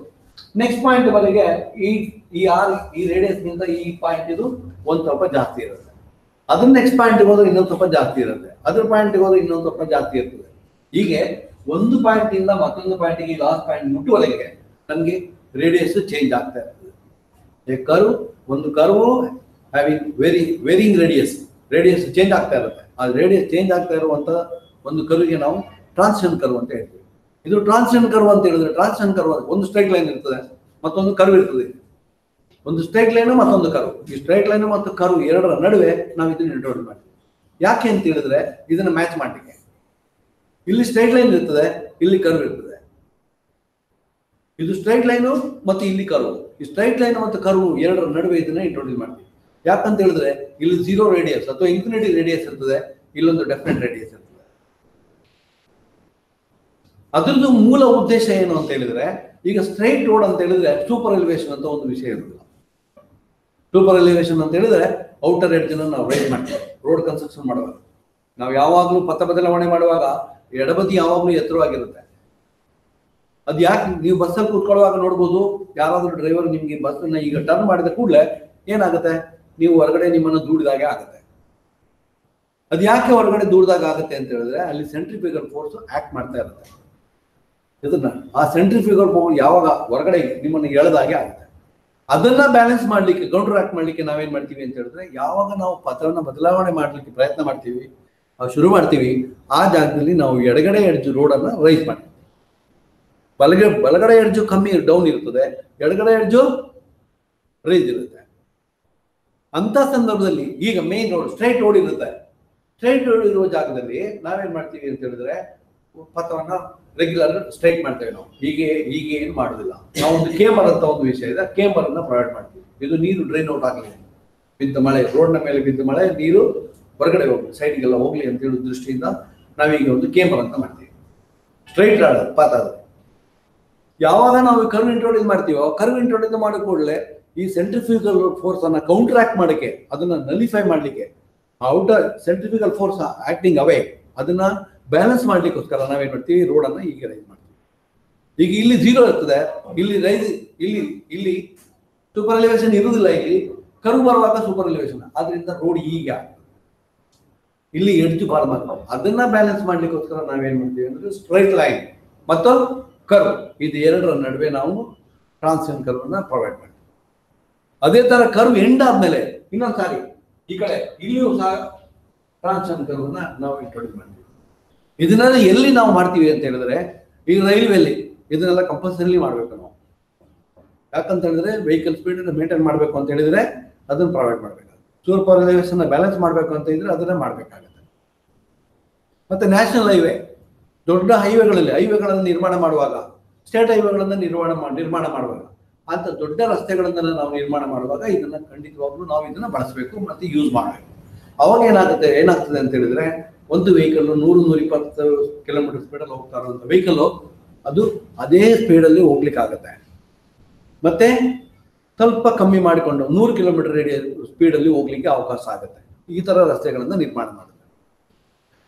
ನೆಕ್ಸ್ಟ್ ಪಾಯಿಂಟ್ ವರೆಗೆ ಈ ರೇಡಿಯಸ್ ಗಿಂತ ಈ ಪಾಯಿಂಟ್ ಇದು ಒಂದು ಸ್ವಲ್ಪ ಜಾಸ್ತಿ ಇರುತ್ತೆ. ಅದನ್ನ ನೆಕ್ಸ್ಟ್ ಪಾಯಿಂಟ್ ಹೋದ್ರೆ ಇನ್ನೊಂದು ಸ್ವಲ್ಪ ಜಾಸ್ತಿ ಇರುತ್ತೆ, ಅದ್ರ ಪಾಯಿಂಟ್ ಹೋದ್ರೆ ಇನ್ನೊಂದು ಸ್ವಲ್ಪ ಜಾಸ್ತಿ ಇರ್ತದೆ. ಹೀಗೆ ಒಂದು ಪಾಯಿಂಟ್ ಇಂದ ಮತ್ತೊಂದು ಪಾಯಿಂಟ್ಗೆ ಲಾಸ್ಟ್ ಪಾಯಿಂಟ್ ಮುಟ್ಟುವರೆಗೆ ನಮಗೆ ರೇಡಿಯಸ್ ಚೇಂಜ್ ಆಗ್ತಾ ಇರ್ತದೆ. ಒಂದು curve having varying radius change ಆಗ್ತಾ ಇರುತ್ತೆ. ಆ ರೇಡಿಯಸ್ ಚೇಂಜ್ ಆಗ್ತಾ ಇರುವಂತ ಒಂದು ಕರ್ವ್ಗೆ ನಾವು ಟ್ರಾನ್ಸಿಷನ್ ಕರ್ವ್ ಅಂತ ಹೇಳ್ತೀವಿ. ಇದು ಟ್ರಾನ್ಸಿಷನ್ ಕರ್ವ್ ಅಂತ ಹೇಳಿದ್ರೆ ಟ್ರಾನ್ಸಿಷನ್ ಕರ್ವ್ ಒಂದು ಸ್ಟ್ರೈಟ್ ಲೈನ್ ಇರ್ತದೆ, ಮತ್ತೊಂದು ಕರ್ವ್ ಇರ್ತದೆ. ಒಂದು ಸ್ಟ್ರೈಟ್ ಲೈನ್ ಮತ್ತೊಂದು ಕರ್ವ್. ಈ ಸ್ಟ್ರೈಟ್ ಲೈನ್ ಮತ್ತು ಕರ್ವ್ ಎರಡರ ನಡುವೆ ನಾವು ಇದನ್ನ ಇಂಟ್ರೊಡ್ಯೂಸ್ ಮಾಡ್ತೀವಿ. ಯಾಕೆ ಅಂತ ಹೇಳಿದ್ರೆ ಇದನ್ನ ಮ್ಯಾಚ್ ಮಾಡಲಿಕ್ಕೆ. ಇಲ್ಲಿ ಸ್ಟ್ರೈಟ್ ಲೈನ್ ಇರ್ತದೆ, ಇಲ್ಲಿ ಕರ್ವ್ ಇರ್ತದೆ. ಇದು ಸ್ಟ್ರೈಟ್ ಲೈನು ಮತ್ತು ಇಲ್ಲಿ ಕರ್ವ್. ಈ ಸ್ಟ್ರೈಟ್ ಲೈನ್ ಮತ್ತು ಕರ್ವ್ ಎರಡರ ನಡುವೆ ಇದನ್ನ ಇಂಟ್ರೊಡ್ಯೂಸ್ ಮಾಡ್ತೀವಿ. ಯಾಕಂತ ಹೇಳಿದ್ರೆ ಇಲ್ಲಿ 0 ರೇಡಿಯಸ್ ಅಥವಾ ಇನ್ಫಿನಿಟಿ ರೇಡಿಯಸ್ ಇರ್ತದೆ, ಇಲ್ಲೊಂದು ಡೆಫಿನೆಟ್ ರೇಡಿಯಸ್ ಇರ್ತದೆ. ಅದ್ರದ್ದು ಮೂಲ ಉದ್ದೇಶ ಏನು ಅಂತ ಹೇಳಿದ್ರೆ ಈಗ ಸ್ಟ್ರೈಟ್ ರೋಡ್ ಅಂತ ಹೇಳಿದ್ರೆ ಸೂಪರ್ ಎಲಿವೇಶನ್ ಅಂತ ಒಂದು ವಿಷಯ ಇರುತ್ತದೆ. ಸೂಪರ್ ಎಲಿವೇಶನ್ ಅಂತ ಹೇಳಿದ್ರೆ ಔಟರ್ ಎಡ್ಜ್ ನಾವು ರೈಸ್ ಮಾಡ್ತೀವಿ ರೋಡ್ ಕನ್ಸ್ಟ್ರಕ್ಷನ್ ಮಾಡುವಾಗ. ನಾವು ಯಾವಾಗಲೂ ಪಥ ಬದಲಾವಣೆ ಮಾಡುವಾಗ ಎಡಬದಿ ಯಾವಾಗಲೂ ಎತ್ತರವಾಗಿರುತ್ತೆ. ಅದು ಯಾಕೆ ನೀವು ಬಸ್ಸಲ್ಲಿ ಕೂತ್ಕೊಳ್ಳುವಾಗ ನೋಡ್ಬೋದು, ಯಾರಾದ್ರೂ ಡ್ರೈವರ್ ನಿಮ್ಗೆ ಬಸ್ಸನ್ನ ಈಗ ಟರ್ನ್ ಮಾಡಿದ ಕೂಡಲೇ ಏನಾಗುತ್ತೆ, ನೀವು ಹೊರಗಡೆ ನಿಮ್ಮನ್ನು ದೂಡಿದಾಗೆ ಆಗುತ್ತೆ. ಅದು ಯಾಕೆ ಹೊರಗಡೆ ದೂಡಿದಾಗ ಆಗುತ್ತೆ ಅಂತ ಹೇಳಿದ್ರೆ ಅಲ್ಲಿ ಸೆಂಟ್ರಿಫ್ಯೂಗಲ್ ಫೋರ್ಸ್ ಆಕ್ಟ್ ಮಾಡ್ತಾ ಇರುತ್ತೆ. ಇದನ್ನ ಆ ಸೆಂಟ್ರಿಫ್ಯೂಗಲ್ ಫೋರ್ಸ್ ಯಾವಾಗ ಹೊರಗಡೆ ನಿಮ್ಮನ್ನು ಎಳೆದಾಗೆ ಆಗುತ್ತೆ. ಅದನ್ನ ಬ್ಯಾಲೆನ್ಸ್ ಮಾಡ್ಲಿಕ್ಕೆ, ಕೌಂಟರ್ ಆಕ್ಟ್ ಮಾಡ್ಲಿಕ್ಕೆ ನಾವೇನ್ ಮಾಡ್ತೀವಿ ಅಂತ ಹೇಳಿದ್ರೆ ಯಾವಾಗ ನಾವು ಪಥವನ್ನ ಬದಲಾವಣೆ ಮಾಡ್ಲಿಕ್ಕೆ ಪ್ರಯತ್ನ ಮಾಡ್ತೀವಿ, ಶುರು ಮಾಡ್ತೀವಿ, ಆ ಜಾಗದಲ್ಲಿ ನಾವು ಎಡಗಡೆ ಎಡ್ಜ್ ರೋಡ್ ಅನ್ನ ರೈಸ್ ಮಾಡ್ತೀವಿ. ಬಲಗಡೆ ಎಡ್ಜು ಕಮ್ಮಿ ಡೌನ್ ಇರ್ತದೆ, ಎಡಗಡೆ ಎಡ್ಜು ರೈಸ್ ಇರುತ್ತೆ. ಅಂತ ಸಂದರ್ಭದಲ್ಲಿ ಈಗ ಮೇನ್ ರೋಡ್ ಸ್ಟ್ರೈಟ್ ರೋಡ್ ಇರುತ್ತೆ. ಸ್ಟ್ರೈಟ್ ರೋಡ್ ಇರುವ ಜಾಗದಲ್ಲಿ ನಾವೇನ್ ಮಾಡ್ತೀವಿ ಅಂತ ಹೇಳಿದ್ರೆ ಪಥವನ್ನ ರೆಗ್ಯುಲರ್ ಸ್ಟ್ರೈಟ್ ಮಾಡ್ತೇವೆ. ನಾವು ಹೀಗೆ ಏನು ಮಾಡೋದಿಲ್ಲ. ನಾವು ಒಂದು ಕೇಮರ್ ಅಂತ ಒಂದು ವಿಷಯ ಇದೆ, ಕೇಮರ್ ಅನ್ನ ಪ್ರೊವೈಡ್ ಮಾಡ್ತೀವಿ. ಇದು ನೀರು ಡ್ರೈನ್ ಔಟ್ ಆಗಲಿ, ಬಿದ್ದ ಮಳೆ, ರೋಡ್ನ ಮೇಲೆ ಬಿದ್ದ ಮಳೆ ನೀರು ಹೊರಗಡೆ ಹೋಗ್ಲಿ, ಸೈಡ್ಗೆಲ್ಲ ಹೋಗ್ಲಿ ಅಂತ ಹೇಳೋ ದೃಷ್ಟಿಯಿಂದ ನಾವೀಗ ಒಂದು ಕೇಬಲ್ ಅಂತ ಮಾಡ್ತೀವಿ. ಸ್ಟ್ರೈಟ್ ರಾಡ್ ಪಾತ್ ಆದ್ರೆ ಯಾವಾಗ ನಾವು ಕರ್ವ್ ಇಂಟ್ರೊಡ್ಯೂಸ್ ಮಾಡ್ತೀವೋ, ಕರ್ವ್ ಇಂಟ್ರೊಡ್ಯೂಸ್ ಮಾಡೋ ಕೂಡಲೇ ಈ ಸೆಂಟ್ರಿಫ್ಯೂಗಲ್ ಫೋರ್ಸ್ ಅನ್ನ ಕೌಂಟರಾಕ್ಟ್ ಮಾಡಕ್ಕೆ, ಅದನ್ನ ನಲಿಫೈ ಮಾಡ್ಲಿಕ್ಕೆ, ಔಟರ್ ಸೆಂಟ್ರಿಫ್ಯೂಗಲ್ ಫೋರ್ಸ್ ಆಕ್ಟಿಂಗ್ ಅವೇ ಅದನ್ನ ಬ್ಯಾಲೆನ್ಸ್ ಮಾಡ್ಲಿಕ್ಕೋಸ್ಕರ ನಾವೇನ್ ಮಾಡ್ತೀವಿ, ರೋಡ್ ಅನ್ನ ಈಗ ರೈಸ್ ಮಾಡ್ತೀವಿ. ಈಗ ಇಲ್ಲಿ 0 ಇರ್ತದೆ, ಇಲ್ಲಿ ರೈಸ್, ಇಲ್ಲಿ ಸೂಪರ್ ಎಲಿವೇಶನ್ ಇರುವುದಿಲ್ಲ, ಇಲ್ಲಿ ಕರ್ವ್ ಬರುವಾಗ ಸೂಪರ್ ಎಲಿವೇಶನ್, ಆದ್ರಿಂದ ರೋಡ್ ಈಗ ಇಲ್ಲಿ ಎಡ್ಜ್ ಫಾರ್ಮ್ ಆಗ್ತವೆ. ಅದನ್ನ ಬ್ಯಾಲೆನ್ಸ್ ಮಾಡ್ಲಿಕ್ಕೋಸ್ಕರ ನಾವೇನ್ ಮಾಡ್ತೀವಿ ಅಂದ್ರೆ ಸ್ಟ್ರೈಟ್ ಲೈನ್ ಮತ್ತು ಕರ್ವ್, ಇದು ಎರಡರ ನಡುವೆ ನಾವು ಟ್ರಾನ್ಸಿಷನ್ ಕರ್ವ್ ಅನ್ನ ಪ್ರೊವೈಡ್ ಮಾಡ್ತೀವಿ. ಅದೇ ತರ ಕರ್ವ್ ಎಂಡ್ ಆದ್ಮೇಲೆ ಇನ್ನೊಂದ್ ಸಾರಿ ಈ ಕಡೆ ಇಲ್ಲಿಯೂ ಸಹ ಟ್ರಾನ್ಸಿಷನ್ ಕರ್ವ್ ಅನ್ನ ನಾವು ಇಂಟ್ರೊಡ್ಯೂಸ್ ಮಾಡ್ತೀವಿ. ಇದನ್ನೆಲ್ಲ ಎಲ್ಲಿ ನಾವು ಮಾಡ್ತೀವಿ ಅಂತ ಹೇಳಿದ್ರೆ, ಈಗ ರೈಲ್ವೆಲ್ಲಿ ಇದನ್ನೆಲ್ಲ ಕಂಪಲ್ಸರಿ ಮಾಡ್ಬೇಕು ನಾವು. ಯಾಕಂತ ಹೇಳಿದ್ರೆ ವೆಹಿಕಲ್ ಸ್ಪೀಡ್ ಮೇಂಟೈನ್ ಮಾಡ್ಬೇಕು ಅಂತ ಹೇಳಿದ್ರೆ ಅದನ್ನ ಪ್ರೊವೈಡ್ ಮಾಡ್ಬೇಕು. ಸೂಪರ್ ಎಲಿವೇಶನ್ ಬ್ಯಾಲೆನ್ಸ್ ಮಾಡ್ಬೇಕು ಅಂತ ಇದ್ರೆ ಅದನ್ನ ಮಾಡ್ಬೇಕಾಗುತ್ತೆ. ಮತ್ತೆ ನ್ಯಾಷನಲ್ ಹೈವೇ, ದೊಡ್ಡ ಹೈವೇಗಳನ್ನು ನಿರ್ಮಾಣ ಮಾಡುವಾಗ, ಸ್ಟೇಟ್ ಹೈವೇಗಳನ್ನ ನಿರ್ಮಾಣ ಮಾಡುವಾಗ, ಅಂತ ದೊಡ್ಡ ರಸ್ತೆಗಳನ್ನ ನಾವು ನಿರ್ಮಾಣ ಮಾಡುವಾಗ ಇದನ್ನ ಖಂಡಿತವಾಗ್ಲೂ ನಾವು ಇದನ್ನ ಬಳಸಬೇಕು ಮತ್ತೆ ಯೂಸ್ ಮಾಡಬೇಕು. ಅವಾಗ ಏನಾಗ್ತದೆ ಅಂತ ಹೇಳಿದ್ರೆ, ಒಂದು ವೆಹಿಕಲ್ 100-120 ಕಿಲೋಮೀಟರ್ ಸ್ಪೀಡಲ್ಲಿ ಹೋಗ್ತಾ ಇರುವಂತ ವೆಹಿಕಲ್ ಅದು ಅದೇ ಸ್ಪೀಡಲ್ಲಿ ಹೋಗ್ಲಿಕ್ಕಾಗತ್ತೆ. ಮತ್ತೆ ಸ್ವಲ್ಪ ಕಮ್ಮಿ ಮಾಡಿಕೊಂಡು 100 ಕಿಲೋಮೀಟರ್ ಸ್ಪೀಡಲ್ಲಿ ಹೋಗ್ಲಿಕ್ಕೆ ಅವಕಾಶ ಆಗುತ್ತೆ. ಈ ತರ ರಸ್ತೆಗಳನ್ನ ನಿರ್ಮಾಣ ಮಾಡುತ್ತೆ.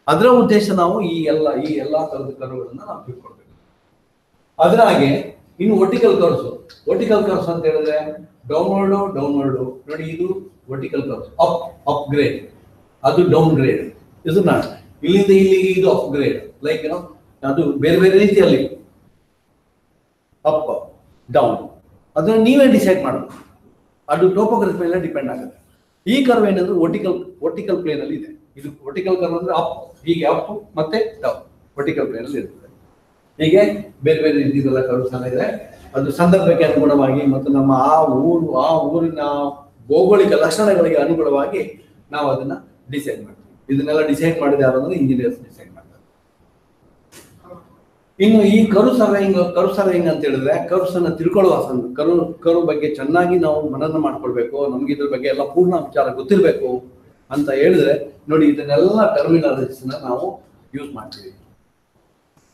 ಅದರ ಉದ್ದೇಶ ನಾವು ಈ ಎಲ್ಲಾ ತರದ ಕರ್ವ್ಗಳನ್ನ ನಾವು ತಿಳ್ಕೊಳ್ಬೇಕು. ಅದರ ಹಾಗೆ ಇನ್ನು ವರ್ಟಿಕಲ್ ಕರ್ವ್ಸ್ ಅಂತ ಹೇಳಿದ್ರೆ ಡೌನ್ವರ್ಡ್ ನೋಡಿ, ಇದು ವರ್ಟಿಕಲ್ ಕರ್ವ್ಸ್, ಅಪ್ ಗ್ರೇಡ್, ಅದು ಡೌನ್ ಗ್ರೇಡ್. ಇದನ್ನ ಇಲ್ಲಿಂದ ಇಲ್ಲಿಗೆ ಇದು ಅಪ್ ಗ್ರೇಡ್, ಲೈಕ್ ಅದು ಬೇರೆ ಬೇರೆ ರೀತಿಯಲ್ಲಿ ಅಪ್ ಡೌನ್, ಅದನ್ನ ನೀವೇ ಡಿಸೈಡ್ ಮಾಡೋದು. ಅದು ಟೋಪೋಗ್ರಫಿ ಮೇಲೆ ಡಿಪೆಂಡ್ ಆಗುತ್ತೆ. ಈ ಕರ್ವ್ ಏನಂದ್ರೆ ವರ್ಟಿಕಲ್ ಪ್ಲೇನ್ ಅಲ್ಲಿ ಇದೆ. ಇದು ವರ್ಟಿಕಲ್ ಕರ್ವ್ ಅಂದ್ರೆ ಅಪ್, ಹೀಗೆ ಅಪ್ ಮತ್ತೆ ಡೌನ್ ವರ್ಟಿಕಲ್ ಪ್ಲೇನ್ ಅಲ್ಲಿ ಇರ್ತದೆ. ಹೀಗೆ ಬೇರೆ ಬೇರೆ ರೀತಿಯಲ್ಲ ಕರ್ವ್ಸ್ ಇದೆ. ಅದು ಸಂದರ್ಭಕ್ಕೆ ಅನುಗುಣವಾಗಿ ಮತ್ತು ನಮ್ಮ ಆ ಊರಿನ ಭೌಗೋಳಿಕ ಲಕ್ಷಣಗಳಿಗೆ ಅನುಗುಣವಾಗಿ ನಾವು ಅದನ್ನ ಡಿಸೈಡ್ ಮಾಡ್ತೀವಿ. ಇದನ್ನೆಲ್ಲ ಡಿಸೈಡ್ ಮಾಡಿದ ಯಾರು ಅಂದ್ರೆ ಇಂಜಿನಿಯರ್ಸ್ ಡಿಸೈಡ್ ಮಾಡ್ತಾರೆ. ಇನ್ನು ಈ ಕರ್ವ್ ಸರ್ವೇಯಿಂಗ್ ಅಂತ ಹೇಳಿದ್ರೆ, ಕರ್ವ್ಸ್ ಅನ್ನ ತಿಳ್ಕೊಳ್ಳುವ ಕರ್ವ್ ಬಗ್ಗೆ ಚೆನ್ನಾಗಿ ನಾವು ಮನನ ಮಾಡ್ಕೊಳ್ಬೇಕು. ನಮ್ಗೆ ಇದ್ರ ಬಗ್ಗೆ ಎಲ್ಲ ಪೂರ್ಣ ವಿಚಾರ ಗೊತ್ತಿರ್ಬೇಕು ಅಂತ ಹೇಳಿದ್ರೆ ನೋಡಿ, ಇದನ್ನೆಲ್ಲ ಟರ್ಮಿನಾಲಜೀಸ್ ನಾವು ಯೂಸ್ ಮಾಡ್ತೀವಿ.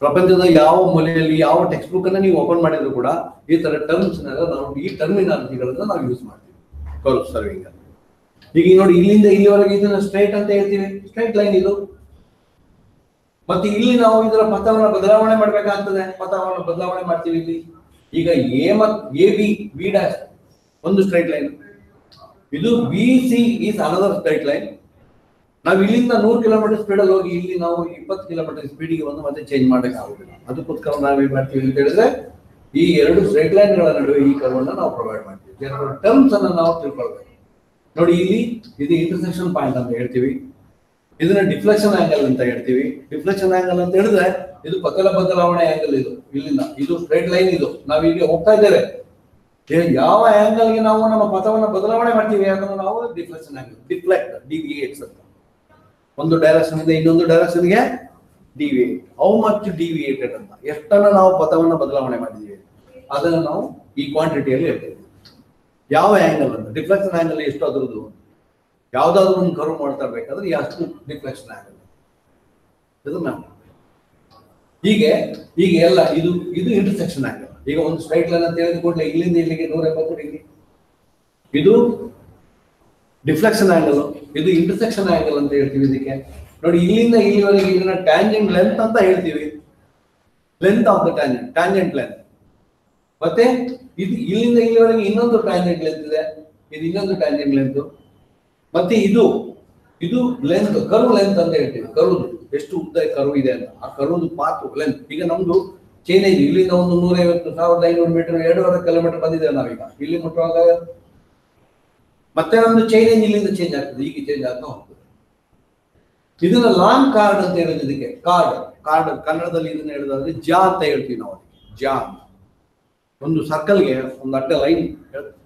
ಪ್ರಪಂಚದ ಯಾವ ಮೂಲೆಯಲ್ಲಿ ಯಾವ ಟೆಕ್ಸ್ಟ್ ಬುಕ್ ಅನ್ನ ನೀವು ಓಪನ್ ಮಾಡಿದ್ರು ಕೂಡ ಈ ತರ ಟರ್ಮ್ಸ್ ನಾವು ಈ ಟರ್ಮಿನಾಲಜಿಗಳನ್ನ ನಾವು ಯೂಸ್ ಮಾಡ್ತೀವಿ ಕರ್ವ್ ಸರ್ವಿಂಗ್. ಈಗ ನೋಡಿ, ಇಲ್ಲಿಂದ ಇಲ್ಲಿವರೆಗೆ ಇದನ್ನ ಸ್ಟ್ರೈಟ್ ಅಂತ ಹೇಳ್ತೀವಿ, ಸ್ಟ್ರೈಟ್ ಲೈನ್ ಇದು. ಮತ್ತೆ ಇಲ್ಲಿ ನಾವು ಇದರ ಪಥವನ್ನು ಬದಲಾವಣೆ ಮಾಡ್ಬೇಕಾಗ್ತದೆ, ಪಥವನ್ನು ಬದಲಾವಣೆ ಮಾಡ್ತೀವಿ. ಇಲ್ಲಿ ಈಗ ಎ ಡ್ಯಾಶ್ ಒಂದು ಸ್ಟ್ರೈಟ್ ಲೈನ್, ಇದು BC is another straight line. ನಾವು ಇಲ್ಲಿಂದ 100 ಕಿಲೋಮೀಟರ್ ಸ್ಪೀಡಲ್ಲಿ ಹೋಗಿ ಇಲ್ಲಿ ನಾವು 20 ಕಿಲೋಮೀಟರ್ ಸ್ಪೀಡಿಗೆ ಬಂದು ಮತ್ತೆ ಚೇಂಜ್ ಮಾಡೋಕ್ಕಾಗುದಿಲ್ಲ. ಅದಕ್ಕೋಸ್ಕರ ನಾವೇನ್ ಮಾಡ್ತೀವಿ ಅಂತ ಹೇಳಿದ್ರೆ, ಈ ಎರಡು ಸ್ಟ್ರೈಟ್ ಲೈನ್ಗಳ ನಡುವೆ ಈ ಕರ್ವ್ ಅನ್ನ ನಾವು ಪ್ರೊವೈಡ್ ಮಾಡ್ತೀವಿ. ಟರ್ಮ್ಸ್ ಅನ್ನ ನಾವು ತಿಳ್ಕೊಳ್ಬೇಕು. ನೋಡಿ, ಇಲ್ಲಿ ಇದು ಇಂಟರ್ಸೆಕ್ಷನ್ ಪಾಯಿಂಟ್ ಅಂತ ಹೇಳ್ತೀವಿ, ಇದನ್ನ ಡಿಫ್ಲೆಕ್ಷನ್ ಆಂಗಲ್ ಅಂತ ಹೇಳ್ತೀವಿ. ಡಿಫ್ಲೆಕ್ಷನ್ ಆಂಗಲ್ ಅಂತ ಹೇಳಿದ್ರೆ ಇದು ಪಥದ ಬದಲಾವಣೆ ಆಂಗಲ್. ಇಲ್ಲಿಂದ ಇದು ಸ್ಟ್ರೈಟ್ ಲೈನ್, ಇದು ನಾವೀಗ ಹೋಗ್ತಾ ಇದ್ದೇವೆ, ಯಾವ ಆಂಗಲ್ಗೆ ನಾವು ನಮ್ಮ ಪಥವನ್ನು ಬದಲಾವಣೆ ಮಾಡ್ತೀವಿ ಅದನ್ನು ನಾವು ಡಿಫ್ಲೆಕ್ಷನ್ ಆಂಗಲ್, ಡಿವಿಯೇಟ್ಸ್ ಅಂತ. ಒಂದು ಡೈರೆಕ್ಷನ್ ಇಂದ ಇನ್ನೊಂದು ಡೈರೆಕ್ಷನ್ಗೆ ಡಿವಿಯೇಟ್, ಹೌ ಮಚ್ ಡಿವಿಯೇಟೆಡ್ ಅಂತ, ಎಷ್ಟನ್ನ ನಾವು ಪಥವನ್ನು ಬದಲಾವಣೆ ಮಾಡಿದ್ದೀವಿ ಅದನ್ನು ನಾವು ಈ ಕ್ವಾಂಟಿಟಿಯಲ್ಲಿ ಹೇಳ್ತೇವೆ. ಯಾವ ಆಂಗಲ್ ಅಂತ, ಡಿಫ್ಲೆಕ್ಷನ್ ಆಂಗಲ್ ಎಷ್ಟು ಅದ್ರದ್ದು, ಯಾವ್ದಾದ್ರು ಒಂದು ಕರ್ವ್ ಮಾಡ್ತಾ ಇರ್ಬೇಕಾದ್ರೆ ಎಷ್ಟು ಡಿಫ್ಲೆಕ್ಷನ್ ಆಂಗಲ್ ಇದನ್ನ ಹೀಗೆ ಎಲ್ಲ ಇದು ಇಂಟರ್ಸೆಕ್ಷನ್ ಆಂಗಲ್. ಈಗ ಒಂದು ಸ್ಟ್ರೈಟ್ ಲೈನ್ ಅಂತ ಹೇಳಿದ ಕೂಡಲೇ ಇಲ್ಲಿಂದ ಇಲ್ಲಿಗೆ 180 ಡಿಗ್ರಿ, ಇದು ಡಿಫ್ಲೆಕ್ಷನ್ ಆಂಗಲ್, ಇದು ಇಂಟರ್ಸೆಕ್ಷನ್ ಆಂಗಲ್ ಅಂತ ಹೇಳ್ತೀವಿ. ಇದಕ್ಕೆ ನೋಡಿ, ಇಲ್ಲಿಂದ ಇಲ್ಲಿವರೆಗೆ ಇದನ್ನ ಟ್ಯಾಂಜೆಂಟ್ ಲೆಂತ್ ಅಂತ ಹೇಳ್ತೀವಿ, length of the tangent length. ಮತ್ತೆ ಇದು ಇಲ್ಲಿಂದ ಇಲ್ಲಿವರೆಗೆ ಇನ್ನೊಂದು ಟ್ಯಾಂಜೆಂಟ್ ಲೆಂತ್ ಇದೆ, ಇದು ಇನ್ನೊಂದು ಟ್ಯಾಂಜೆಂಟ್ ಲೆಂತ್. ಮತ್ತೆ ಇದು ಲೆಂತ್, ಕರ್ವ್ ಲೆಂತ್ ಅಂತ ಹೇಳ್ತೀವಿ. ಕರ್ವ್ ಎಷ್ಟು ಉದ್ದ ಕರ್ವ್ ಇದೆ ಅಂತ, ಆ ಕರ್ವ್ ಪಾತ್ ಲೆಂತ್. ಈಗ ನಮ್ದು ಚೈನ್ ಇದೆ, ಇಲ್ಲಿಂದ ಒಂದು 150,500 ಮೀಟರ್ 2.5 ಕಿಲೋಮೀಟರ್ ಬಂದಿದ್ದೇವೆ ನಾವೀಗ ಇಲ್ಲಿ ಮುಟ್ಟುವಾಗ. ಮತ್ತೆ ನಮ್ದು ಚೈನ್ ಇಲ್ಲಿಂದ ಚೇಂಜ್ ಆಗ್ತದೆ, ಈಗ ಚೇಂಜ್ ಆಗ್ತಾ ಹೋಗ್ತದೆ. ಇದನ್ನ ಲಾಂಗ್ ಕಾರ್ಡ್ ಅಂತ ಹೇಳೋದು. ಇದಕ್ಕೆ ಕಾರ್ಡ್ ಕನ್ನಡದಲ್ಲಿ ಇದನ್ನ ಹೇಳೋದಾದ್ರೆ ಜಾ ಅಂತ ಹೇಳ್ತೀವಿ ನಾವು. ಜಾ ಒಂದು ಸರ್ಕಲ್ಗೆ ಒಂದು ಅಡ್ಡ ಲೈನ್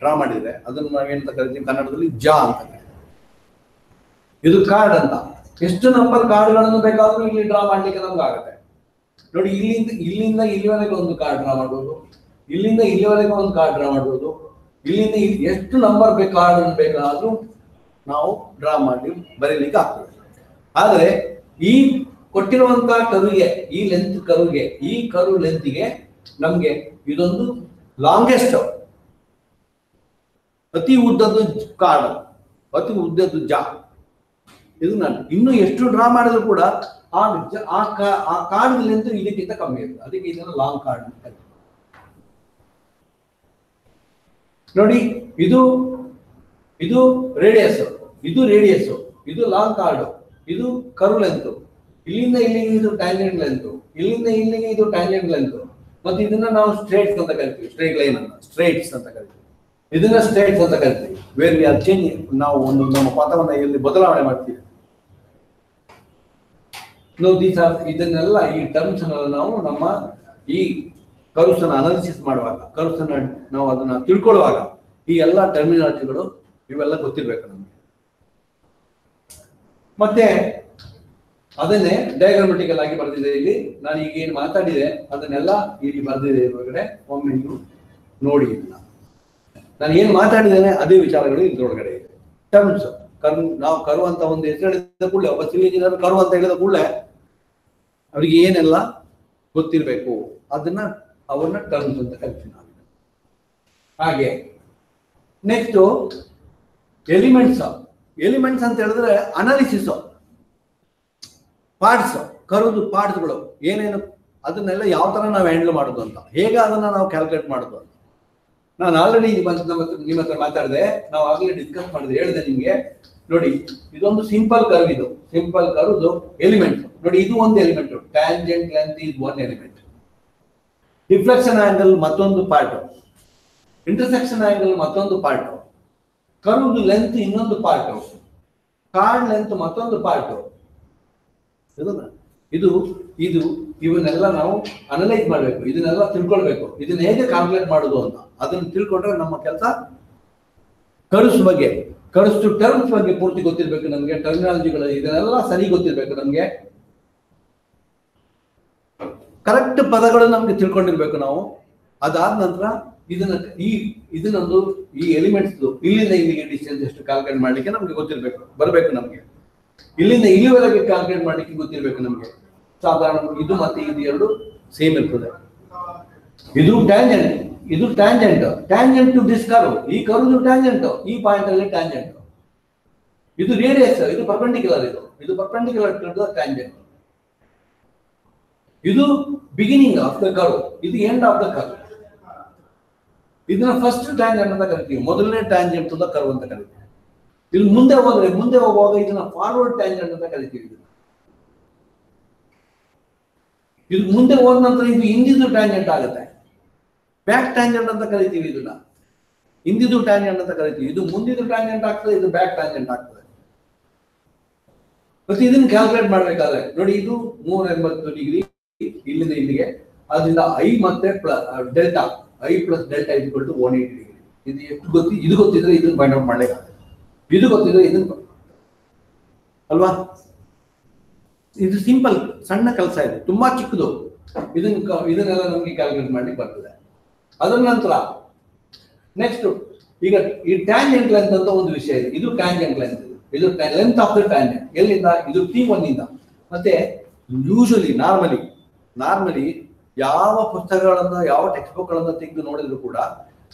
ಡ್ರಾ ಮಾಡಿದ್ರೆ ಅದನ್ನು ನಾವೇನಂತ ಕರಿತೀವಿ ಕನ್ನಡದಲ್ಲಿ ಜಾ ಅಂತ. ಇದು ಕಾರ್ಡ್ ಅಂತ. ಎಷ್ಟು ನಂಬರ್ ಕಾರ್ಡ್ಗಳನ್ನು ಬೇಕಾದ್ರೂ ಇಲ್ಲಿ ಡ್ರಾ ಮಾಡ್ಲಿಕ್ಕೆ ನಮ್ಗೆ ಆಗುತ್ತೆ. ನೋಡಿ, ಇಲ್ಲಿಂದ ಇಲ್ಲಿವರೆಗೆ ಒಂದು ಕಾರ್ಡ್ ಡ್ರಾ ಮಾಡ್ಬೋದು, ಇಲ್ಲಿಂದ ಇಲ್ಲಿವರೆಗೆ ಒಂದು ಕಾರ್ಡ್ ಡ್ರಾ ಮಾಡ್ಬೋದು, ಇಲ್ಲಿಂದ ಎಷ್ಟು ನಂಬರ್ ಕಾರ್ಡ್ ಬೇಕಾದ್ರೂ ನಾವು ಡ್ರಾ ಮಾಡಿ ಬರೀಲಿಕ್ಕೆ ಆಗ್ತದೆ. ಆದರೆ ಈ ಕೊಟ್ಟಿರುವಂತಹ ಕರುಗೆ, ಈ ಲೆಂತ್ ಕರುಗೆ, ಈ ಕರು ಲೆಂತ್ಗೆ ನಮ್ಗೆ ಇದೊಂದು ಲಾಂಗೆಸ್ಟ್, ಅತಿ ಉದ್ದದ್ದು ಕಾರ್ಡ್, ಅತಿ ಉದ್ದದ್ದು ಜಾ. ಇದು ನಾನು ಇನ್ನು ಎಷ್ಟು ಡ್ರಾ ಮಾಡಿದ್ರು ಕೂಡ ಆ ಕಾರ್ಡ್ ಲೆಂತ್ ಇದಕ್ಕಿಂತ ಕಮ್ಮಿ ಇರ್ತದೆ. ಅದಕ್ಕೆ ಇದನ್ನ ಲಾಂಗ್ ಕಾರ್ಡ್ ಅಂತ ಕರೀತಾರೆ. ನೋಡಿ, ಇದು ರೇಡಿಯಸ್, ಇದು ಲಾಂಗ್ ಕಾರ್ಡ್, ಇದು ಕರು ಲೆಂತ್. ಇಲ್ಲಿಂದ ಇಲ್ಲಿಗೆ ಇದು ಟ್ಯಾಂಜೆಂಟ್ ಲೆಂತ್, ಇಲ್ಲಿಂದ ಇಲ್ಲಿಗೆ ಇದು ಟ್ಯಾಂಜೆಂಟ್ ಲೆಂತ್. ಮತ್ತೆ ಇದನ್ನ ನಾವು ಸ್ಟ್ರೇಟ್ಸ್ ಅಂತ ಕರಿತೀವಿ, ಸ್ಟ್ರೇಟ್ ಲೈನ್ ಅನ್ನ ಸ್ಟ್ರೇಟ್ಸ್ ಅಂತ ಕರಿತೀವಿ. ಇದನ್ನ ಸ್ಟ್ರೇಟ್ಸ್ ಅಂತ ಕರಿತೀವಿ. ವೇರ್ ವಿ ಆರ್ ಚೇಂಜ್, ನಾವು ಒಂದು ನಮ್ಮ ಪಥವನ್ನ ಇಲ್ಲಿ ಬದಲಾವಣೆ ಮಾಡ್ತೀವಿ. ಇದನ್ನೆಲ್ಲ ಈ ಟರ್ಮ್ಸ್ ನಾವು ನಮ್ಮ ಈ ಕರ್ವ್ಸ್ ಅನ್ನ ಅನಾಲಿಸಿಸ್ ಮಾಡುವಾಗ, ಕರ್ವ್ಸ್ ಅನ್ನ ನಾವು ಅದನ್ನ ತಿಳ್ಕೊಳ್ಳುವಾಗ ಈ ಎಲ್ಲ ಟರ್ಮಿನಾಲಜಿಗಳು ಇವೆಲ್ಲ ಗೊತ್ತಿರ್ಬೇಕು ನಮ್ಗೆ. ಮತ್ತೆ ಅದನ್ನೇ ಡಯಾಗ್ರಾಮೆಟಿಕಲ್ ಆಗಿ ಬರೆದಿದೆ. ಇಲ್ಲಿ ನಾನು ಈಗ ಏನು ಮಾತಾಡಿದೆ ಅದನ್ನೆಲ್ಲ ಇಲ್ಲಿ ಬರೆದಿದೆ ಹೊರಗಡೆ. ಒಮ್ಮೆ ನೀವು ನೋಡಿ, ನಾನು ಏನ್ ಮಾತಾಡಿದ್ದೇನೆ ಅದೇ ವಿಚಾರಗಳು ಇದ್ರೊಳಗಡೆ ಇದೆ. ಟರ್ಮ್ಸ್, ನಾವು ಕರು ಅಂತ ಒಂದು ಹೆಸರು ಹೇಳಿದ ಕೂಡಲೇ, ಒಬ್ಬ ಸಿವಿಲ್ ಇಂಜಿನಿಯರ್ ಕರು ಅಂತ ಹೇಳಿದ ಕೂಡಲೇ ಅವ್ರಿಗೆ ಏನೆಲ್ಲ ಗೊತ್ತಿರ್ಬೇಕು ಅವ್ರನ್ನ ಟರ್ಮ್ಸ್ ಅಂತ ಕರಿತೀವಿ ನಾವು. ಹಾಗೆ ನೆಕ್ಸ್ಟ್ ಎಲಿಮೆಂಟ್ಸ್ ಅಂತ ಹೇಳಿದ್ರೆ ಅನಾಲಿಸಿಸ್, ಪಾರ್ಟ್ಸ್, ಕರುದು ಪಾರ್ಟ್ಸ್ಗಳು ಏನೇನು, ಅದನ್ನೆಲ್ಲ ಯಾವ ತರ ನಾವು ಹ್ಯಾಂಡಲ್ ಮಾಡೋದು ಅಂತ, ಹೇಗೆ ಅದನ್ನ ನಾವು ಕ್ಯಾಲ್ಕುಲೇಟ್ ಮಾಡೋದು ಅಂತ ನಾನು ಆಲ್ರೆಡಿ ನಿಮ್ಮ ಹತ್ರ ಮಾತಾಡಿದೆ. ನಾವು ಆಗಲೇ ಡಿಸ್ಕಸ್ ಮಾಡಿದೆ, ಹೇಳಿದೆ ನಿಮ್ಗೆ. ನೋಡಿ, ಇದೊಂದು ಸಿಂಪಲ್ ಕರ್ವ್, ಇದು ಸಿಂಪಲ್ ಕರ್ವ್ದು ಎಲಿಮೆಂಟ್. ನೋಡಿ, ಇದು ಒಂದು element, tangent length is one element, deflection angle ಮತ್ತೊಂದು ಪಾರ್ಟ್, ಇಂಟರ್ಸೆಕ್ಷನ್ ಆಂಗಲ್ ಮತ್ತೊಂದು ಪಾರ್ಟ್, ಕರ್ವ್ದು ಲೆಂತ್ ಇನ್ನೊಂದು ಪಾರ್ಟ್, ಕಾರ್ಡ್ ಲೆಂತ್ ಮತ್ತೊಂದು ಪಾರ್ಟ್. ಇದು ಇವನ್ನೆಲ್ಲ ನಾವು ಅನಲೈಸ್ ಮಾಡಬೇಕು, ಇದನ್ನೆಲ್ಲ ತಿಳ್ಕೊಳ್ಬೇಕು. ಇದನ್ನ ಹೇಗೆ ಕ್ಯಾಲ್ಕುಲೇಟ್ ಮಾಡೋದು ಅಂತ ಅದನ್ನು ತಿಳ್ಕೊಂಡ್ರೆ ನಮ್ಮ ಕೆಲಸ. ಕರ್ವ್ಸ್ ಬಗ್ಗೆ, ಕರ್ವ್ಸ್ ಟು ಟರ್ಮ್ಸ್ ಬಗ್ಗೆ ಪೂರ್ತಿ ಗೊತ್ತಿರ್ಬೇಕು ನಮ್ಗೆ. ಟರ್ಮಿನಾಲಜಿಗಳು ಇದನ್ನೆಲ್ಲ ಸರಿ ಗೊತ್ತಿರ್ಬೇಕು ನಮ್ಗೆ. ಕರೆಕ್ಟ್ ಪದಗಳು ನಮ್ಗೆ ತಿಳ್ಕೊಂಡಿರ್ಬೇಕು ನಾವು. ಅದಾದ ನಂತರ ಇದನ್ನೊಂದು ಈ ಎಲಿಮೆಂಟ್ಸ್ ಇಲ್ಲಿಂದ ಇಲ್ಲಿಗೆ ಡಿಸ್ಟೆನ್ಸ್ ಎಷ್ಟು ಕ್ಯಾಲ್ಕುಲೇಟ್ ಮಾಡ್ಲಿಕ್ಕೆ ನಮ್ಗೆ ಗೊತ್ತಿರ್ಬೇಕು, ಬರಬೇಕು ನಮ್ಗೆ. ಇಲ್ಲಿಂದ ಇಲ್ಲಿವರೆಗೆ ಕ್ಯಾಲ್ಕುಲೇಟ್ ಮಾಡ್ಲಿಕ್ಕೆ ಗೊತ್ತಿರ್ಬೇಕು ನಮ್ಗೆ. ಸಾಧಾರಣ ಇದು ಮತ್ತೆ ಇದು ಎರಡು ಸೇಮ್ ಇರ್ತದೆ. ಇದು ಟ್ಯಾಂಜೆಂಟ್ ಟು ದಿಸ್ ಕರ್ವ್, ಈ ಕರ್ವ್ ಟ್ಯಾಂಜೆಂಟ್, ಈ ಪಾಯಿಂಟ್ ಅಲ್ಲಿ ಟ್ಯಾಂಜೆಂಟ್. ಇದು ರೇಡಿಯಸ್, ಇದು ಪರ್ಪೆಂಡಿಕ್ಯುಲರ್, ಇದು ಪರ್ಪೆಂಡಿಕ್ಯುಲರ್ ಟು ದ ಟ್ಯಾಂಜೆಂಟ್. ಇದು ಬಿಗಿನಿಂಗ್ ಆಫ್ ದ ಕರ್ವ್, ಇದು ಎಂಡ್ ಆಫ್ ದ ಕರ್ವ್. ಇದನ್ನ ಫಸ್ಟ್ ಟ್ಯಾಂಜೆಂಟ್ ಅಂತ ಕರಿತೀವಿ, ಮೊದಲನೇ ಟ್ಯಾಂಜೆಂಟ್ ಟು ದ ಕರ್ವ್ ಅಂತ ಕರಿತೀವಿ. ಇಲ್ಲಿ ಮುಂದೆ ಹೋಗುವಾಗ ಇದನ್ನ ಫಾರ್ವರ್ಡ್ ಟ್ಯಾಂಜೆಂಟ್ ಅಂತ ಕರಿತೀವಿ. ಇದು ಮುಂದೆ ಹೋದ ನಂತರ ಇದು ಹಿಂದಿದ್ದು ಟ್ಯಾಂಜೆಂಟ್ ಆಗುತ್ತೆ, ಬ್ಯಾಕ್ ಟ್ಯಾಂಜೆಂಟ್ ಅಂತ ಕರಿತೀವಿ. ಇದನ್ನ ಹಿಂದಿದ್ದು ಟ್ಯಾಂಜೆಂಟ್ ಅಂತ ಕರಿತೀವಿ. ಇದು ಮುಂದಿದ್ದು ಟ್ಯಾಂಜೆಂಟ್ ಆಗ್ತದೆ, ಇದು ಬ್ಯಾಕ್ ಟ್ಯಾಂಜೆಂಟ್ ಆಗ್ತದೆ. ಮತ್ತೆ ಇದನ್ನ ಕ್ಯಾಲ್ಕುಲೇಟ್ ಮಾಡ್ಬೇಕಾದ್ರೆ ನೋಡಿ, ಇದು 380 ಡಿಗ್ರಿ ಇಲ್ಲಿಂದ ಇಲ್ಲಿಗೆ. ಅದರಿಂದ ಐ ಮತ್ತೆ delta, I plus delta = 180 degree. ಇದು ಎಷ್ಟು ಇದು ಗೊತ್ತಿದ್ರೆ ಇದನ್ನ ಫೈಂಡ್ ಔಟ್ ಮಾಡ್ಲಿಕ್ಕೆ, ಇದು ಗೊತ್ತಿದ್ರೆ ಇದನ್ನ ಅಲ್ವಾ. ಇದು ಸಿಂಪಲ್ ಸಣ್ಣ ಕೆಲಸ, ಇದೆ ತುಂಬಾ ಚಿಕ್ಕದು. ಇದನ್ನೆಲ್ಲ ನಮ್ಗೆ ಕ್ಯಾಲ್ಕುಲೇಟ್ ಮಾಡ್ಲಿಕ್ಕೆ ಬರ್ತದೆ. ಅದರ ನಂತರ ನೆಕ್ಸ್ಟ್ ಈಗ ಈ ಟ್ಯಾಂಜೆಂಟ್ ಲೆಂತ್ ಅಂತ ಒಂದು ವಿಷಯ ಇದೆ. ಇದು ಟ್ಯಾಂಜೆಂಟ್ ಲೆಂತ್, ಇದು ಲೆಂತ್ ಆಫ್ ದ ಟ್ಯಾಂಜೆಂಟ್. ಎಲ್ಲಿಂದ? ಇದು T1 ಇಂದ. ಮತ್ತೆ ಯೂಶಲಿ ನಾರ್ಮಲಿ ಯಾವ ಪುಸ್ತಕಗಳನ್ನ, ಯಾವ ಟೆಕ್ಸ್ಟ್ ಬುಕ್ ಗಳನ್ನ ತೆಗೆದು ನೋಡಿದ್ರು ಕೂಡ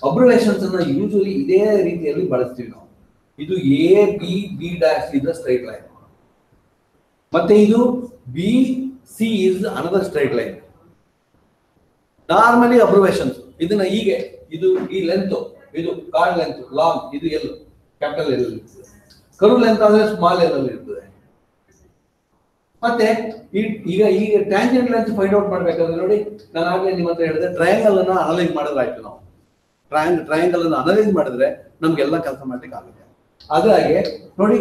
ಅಬ್ರಿವೇಷನ್ಸ್ ಅನ್ನ ಯೂಶಲಿ ಇದೇ ರೀತಿಯಲ್ಲಿ ಬಳಸ್ತೀವಿ ನಾವು. ಇದು AB' is the straight line, ಮತ್ತೆ ಇದು BC is another straight line. Normally abbreviations ಇದನ್ನ ಹೀಗೆ, ಇದು ಈ ಲೆಂತ್, ಇದು ಕಾರ್ಡ್ ಲೆಂತ್ ಲಾಂಗ್, ಇದು L, ಕ್ಯಾಪಿಟಲ್ L ಇರ್ತದೆ. ಕರ್ವ್ ಲೆಂತ್ ಆದ್ರೆ ಸ್ಮಾಲ್ L ಅಲ್ಲಿ ಇರ್ತದೆ. ಮತ್ತೆ ಈಗ ಟ್ಯಾಂಜೆಂಟ್ ಲೆಂತ್ ಫೈಂಡ್ ಔಟ್ ಮಾಡ್ಬೇಕಾದ್ರೆ ನೋಡಿ, ನಾನು ಆಗ್ಲೇ ನಿಮ್ಮ ಹತ್ರ ಹೇಳಿದೆ, ಟ್ರಯಾಂಗಲ್ ಅನ್ನ ಅನಲೈಸ್ ಮಾಡಿದ್ರಾಯ್ತು. ನಾವು ಟ್ರಯಾಂಗಲ್ ಅನ್ನು ಅನಲೈಸ್ ಮಾಡಿದ್ರೆ ನಮ್ಗೆಲ್ಲ ಕೆಲಸ ಮಾಡ್ಲಿಕ್ಕೆ ಆಗುತ್ತೆ. ಹಾಗಾಗಿ ನೋಡಿ,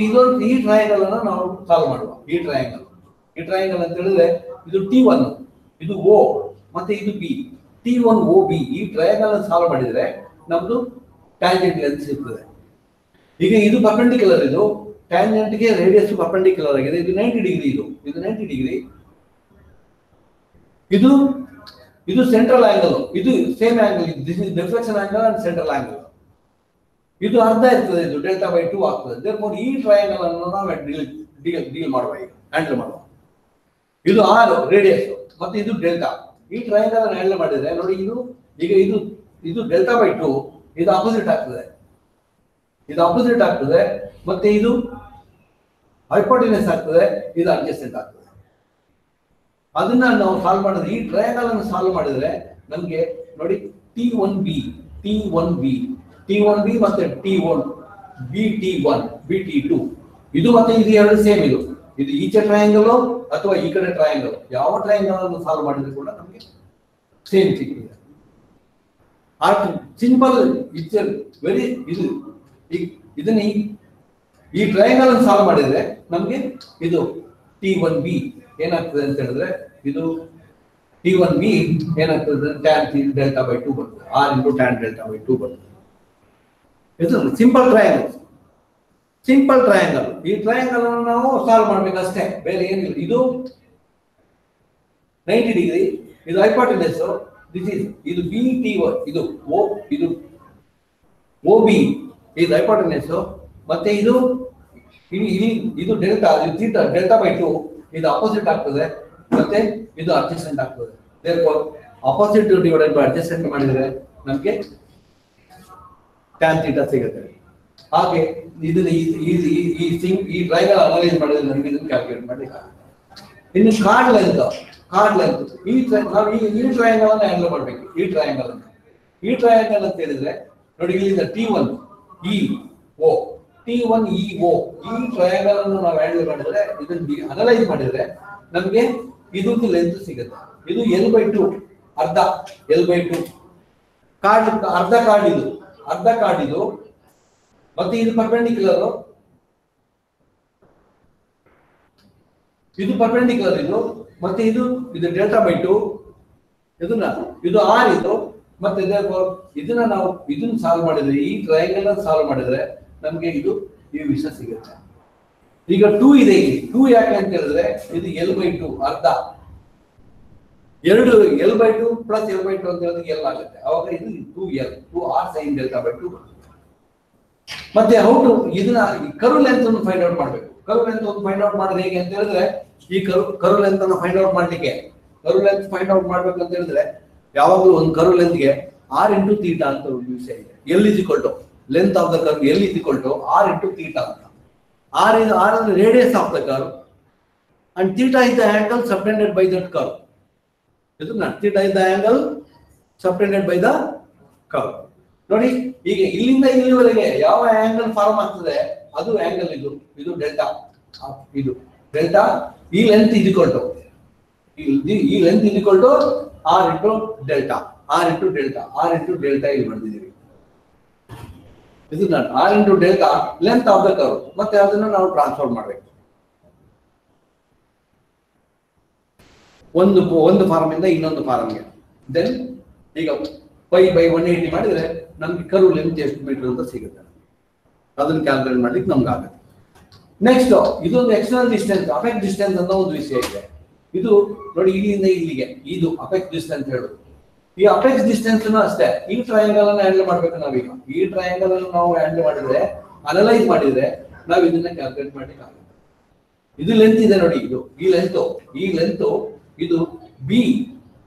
ಈಗ ಈ ಟ್ರಯಾಂಗಲ್ ಅನ್ನ ನಾವು ಸಾಲ್ವ್ ಮಾಡುವ. ಈ ಟ್ರಯಾಂಗಲ್ ಅಂತ ಹೇಳಿದ್ರೆ ಇದು T1, ಇದು O, ಮತ್ತೆ ಇದು B. T1 OB ಈ ಟ್ರಯಾಂಗಲ್ ಅನ್ನು ಸಾಲ್ವ್ ಮಾಡಿದ್ರೆ ನಮ್ದು ಟ್ಯಾಂಜೆಂಟ್ ಲೆಂತ್ ಸಿಗ್ತದೆ. ಈಗ ಇದು ಪರ್ಪೆಂಡಿಕ್ಯುಲರ್, ಇದು ಟ್ಯಾಂಜೆಂಟ್ಗೆ ರೇಡಿಯಸ್ ಪರ್ಪೆಂಡಿಕ್ಯುಲರ್ ಆಗಿದೆ. ಇದು 90 ಡಿಗ್ರಿ, ಇದು 90 ಡಿಗ್ರಿ. ಇದು ಸೆಂಟ್ರಲ್ ಆಂಗಲ್, ಇದು same angle. This is deflection angle and central angle. ಇದು ಅರ್ಧ ಇರ್ತದೆ, ಇದು ಡೆಲ್ಟಾ ಬೈ 2 ಆಗ್ತದೆ. therefore ಈ ಟ್ರಯಾಂಗಲ್ ಅನ್ನು ನಾವು ಡೀಲ್ ಮಾಡುವ, ಈಗ ಹ್ಯಾಂಡಲ್ ಮಾಡುವ. ಇದು ಆರ್ ರೇಡಿಯಸ್ ಮತ್ತೆ ಇದು ಡೆಲ್ಟಾ. ಈ ಟ್ರಯಾಂಗಲ್ ಅನ್ನು ಹ್ಯಾಂಡಲ್ ಮಾಡಿದ್ರೆ ನೋಡಿ, ಇದು ಈಗ ಇದು ಡೆಲ್ಟಾ ಬೈ 2, ಇದು ಅಪೋಸಿಟ್ ಆಗ್ತದೆ, ಇದು ಅಪೋಸಿಟ್ ಆಗ್ತದೆ, ಮತ್ತೆ ಇದು ಹೈಪೋಟೆನಸ್ ಆಗ್ತದೆ, ಇದು ಅಡ್ಜಸೆಂಟ್ ಆಗ್ತದೆ. ಅದನ್ನ ನಾವು ಸಾಲ್ವ್ ಮಾಡಿದ್ರೆ, ಈ ಟ್ರಯಾಂಗಲ್ ಅನ್ನು ಸಾಲ್ವ್ ಮಾಡಿದ್ರೆ ನಮ್ಗೆ ನೋಡಿ T1B ಮತ್ತೆ T1 BT1 ಇದು ಮತ್ತೆ ಇದು ಎರಡು ಸೇಮ್. ಇದು ಈಚೆ ಟ್ರಯಾಂಗಲ್ ಅಥವಾ ಈ ಕಡೆ ಟ್ರಯಾಂಗಲ್, ಯಾವ ಟ್ರಯಾಂಗಲ್ ಅನ್ನು ಸಾಲ್ವ್ ಮಾಡಿದ್ರೆ ಕೂಡ ನಮಗೆ ಸೇಮ್ ಸಿಗ್ತದೆ. ಸಿಂಪಲ್, ಇಟ್ಸ್ ವೆರಿ ಇದನ್ನ ಈ ಟ್ರಯಾಂಗಲ್ ಅನ್ನು ಸಾಲ್ವ್ ಮಾಡಿದ್ರೆ ನಮ್ಗೆ ಇದು T1B ಏನಾಗ್ತದೆ ಅಂತ ಹೇಳಿದ್ರೆ, ಇದು T1B ಏನಾಗ್ತದೆ tan ಡೆಲ್ಟಾ ಬೈ 2 ಬರ್ತದೆ, R into tan delta by 2 ಬರ್ತದೆ. ಇದು ಸಿಂಪಲ್ ಟ್ರಯಾಂಗಲ್. ಈ ಟ್ರಯಾಂಗಲ್ ಅನ್ನು ನಾವು ಸಾಲ್ವ್ ಮಾಡ್ಬೇಕಷ್ಟೇ, ಬೇರೆ ಏನಿಲ್ಲ. ಇದು 90 ಡಿಗ್ರಿ, ಇದು ಹೈಪೋಟೆನಸ್, ಇದು BT1, ಇದು OB, ಇದು ಹೈಪೋಟೆನಸ್, ಮತ್ತೆ ಇದು ಡೆಲ್ಟಾ, ಡೆಲ್ಟಾ ಬೈ 2, ಇದು ಅಪೋಸಿಟ್ ಆಗ್ತದೆ, ಮತ್ತೆ ಇದು ಅಡ್ಜಸೆಂಟ್ ಆಗ್ತದೆ. therefore opposite divided by adjacent ಮಾಡಿದ್ರೆ ನಮಗೆ tan ಥೀಟಾ ಸಿಗುತ್ತೆ. ಹಾಗೆ ಇದನ್ನ ಈ ಟ್ರಯಾಂಗಲ್ ಅನಲೈಸ್ ಮಾಡಿದ್ರೆ ನಮಗೆ ಇದನ್ನು ಕ್ಯಾಲ್ಕುಲೇಟ್ ಮಾಡಲಿಕ್ಕೆ ಆಗುತ್ತೆ. ಇನ್ನು ಕಾರ್ಡ್ ಲೆಂತ್ ನಾವು ಈ ಟ್ರಯಾಂಗಲ್ ಅನ್ನು ಹ್ಯಾಂಡಲ್ ಮಾಡಬೇಕು. ಈ ಟ್ರಯಾಂಗಲ್ ಅಂತ ಹೇಳಿದ್ರೆ ನೋಡಿ, ಇಲ್ಲಿಂದ T1EO ಈ ಟ್ರಯಾಂಗಲ್ ಅನ್ನು ನಾವು ಹ್ಯಾಂಡಲ್ ಮಾಡಿದ್ರೆ, ಇದನ್ನ ಅನಲೈಸ್ ಮಾಡಿದ್ರೆ ನಮಗೆ ಇದೊಂದು ಲೆಂತ್ ಸಿಗುತ್ತೆ. ಇದು L/2, ಅರ್ಧ L/2 ಕಾರ್ಡ್, ಅರ್ಧ ಕಾರ್ಡ್ ಇದು, ಮತ್ತೆ ಇದು ಪರ್ಪೆಂಡಿಕ್ಯುಲರ್, ಇದು ಮತ್ತೆ ಇದು ಡೆಲ್ಟಾ ಬೈ 2, ಇದು ಆರ್, ಇದು ಮತ್ತೆ ಇದನ್ನ ನಾವು ಸಾಲ್ವ್ ಮಾಡಿದ್ರೆ, ಈ ಟ್ರಯಾಂಗಲ್ ಅನ್ನು ಸಾಲ್ವ್ ಮಾಡಿದ್ರೆ ನಮ್ಗೆ ಈ ವಿಷಯ ಸಿಗುತ್ತೆ. ಈಗ 2 ಇದೆ ಇಲ್ಲಿ. 2 ಯಾಕೆ ಅಂತ ಹೇಳಿದ್ರೆ ಇದು L/2 ಅರ್ಧ, ಎರಡು L/2 ಪ್ಲಸ್ L/2 ಅಂತ ಹೇಳಿದ್ರೆ L ಆಗುತ್ತೆ. ಅವಾಗ ಇದು 2R sin ಡೆಲ್ಟಾ ಬೈ 2. ಮತ್ತೆ ಹೌದು ಇದನ್ನ ಕರ್ವ್ ಲೆಂತ್ ಅನ್ನು ಫೈಂಡ್ ಔಟ್ ಮಾಡಬೇಕು. ಕರ್ವ್ ಲೆಂತ್ ಅನ್ನು ಫೈಂಡ್ ಔಟ್ ಮಾಡೋದು ಹೇಗೆ ಅಂತ ಹೇಳಿದ್ರೆ, ಈ ಕರ್ವ್ ಲೆಂತ್ ಅನ್ನು ಫೈಂಡ್ ಔಟ್ ಮಾಡ್ಲಿಕ್ಕೆ, ಕರ್ವ್ ಲೆಂತ್ ಫೈಂಡ್ ಔಟ್ ಮಾಡ್ಬೇಕು ಅಂತ ಹೇಳಿದ್ರೆ ಯಾವಾಗಲೂ ಒಂದು ಕರ್ವ್ ಲೆಂತ್ಗೆ R ಇಂಟು ಥೀಟಾ ಅಂತ ಒಂದು ವಿಷಯ ಇದೆ. L is equal to length of the curve, L is equal to R into theta. R is the radius of the curve, and theta is the angle subtended by that curve. Isn't it? Theta is the angle subtended by the curve. ನೋಡಿ, ಈಗ ಇಲ್ಲಿಂದ ಇಲ್ಲಿವರೆಗೆ ಯಾವ angle form ಆಗ್ತದೆ ಅದು angle, ಇದು delta, ಇದು delta. ಈ length is equal to R into delta, R into delta ಇಲ್ಲಿ ಮಾಡಿದ್ದೀವಿ. ಇದು ನಾನು R into delta length of the curve. ಮತ್ತೆ ಅದನ್ನು ನಾವು ಟ್ರಾನ್ಸ್ಫಾರ್ಮ್ ಮಾಡಬೇಕು ಒಂದು ಫಾರ್ಮ್ ಇಂದ ಇನ್ನೊಂದು ಫಾರ್ಮ್ಗೆ. ದೆನ್ ಈಗ π/180 ಮಾಡಿದ್ರೆ ನಮ್ಗೆ ಕರ್ವ್ ಲೆಂತ್ ಎಷ್ಟು ಮೀಟರ್ ಅಂತ ಸಿಗುತ್ತೆ. ಅದನ್ನ ಕ್ಯಾಲ್ಕುಲೇಟ್ ಮಾಡ್ಲಿಕ್ಕೆ ನಮ್ಗೆ ಆಗುತ್ತೆ. ನೆಕ್ಸ್ಟ್ ಇದೊಂದು ಎಕ್ಸ್ಟರ್ನಲ್ ಡಿಸ್ಟೆನ್ಸ್, ಅಪೆಕ್ಸ್ ಡಿಸ್ಟೆನ್ಸ್ ಅಂತ ಒಂದು ವಿಷಯ ಇದೆ. ಇದು ನೋಡಿ, ಇಲ್ಲಿಂದ ಇಲ್ಲಿಗೆ ಇದು ಅಪೆಕ್ಸ್ ಡಿಸ್ಟೆನ್ಸ್ ಹೇಳೋದು. ಈ ಅಪೆಕ್ಸ್ ಡಿಸ್ಟೆನ್ಸ್ ಅಷ್ಟೇ ಈ ಟ್ರಯಾಂಗಲ್ ಅನ್ನು ಹ್ಯಾಂಡಲ್ ಮಾಡ್ಬೇಕು ನಾವೀಗ. ಈ ಟ್ರಯಾಂಗಲ್ ಅನ್ನು ನಾವು ಹ್ಯಾಂಡಲ್ ಮಾಡಿದ್ರೆ, ಅನಲೈಸ್ ಮಾಡಿದ್ರೆ ನಾವು ಇದನ್ನ ಕ್ಯಾಲ್ಕುಲೇಟ್ ಮಾಡ್ಲಿಕ್ಕೆ ಆಗುತ್ತೆ. ಇದು ಲೆಂತ್ ಇದೆ ನೋಡಿ, ಈ ಲೆಂತ್ ಇದು ಬಿ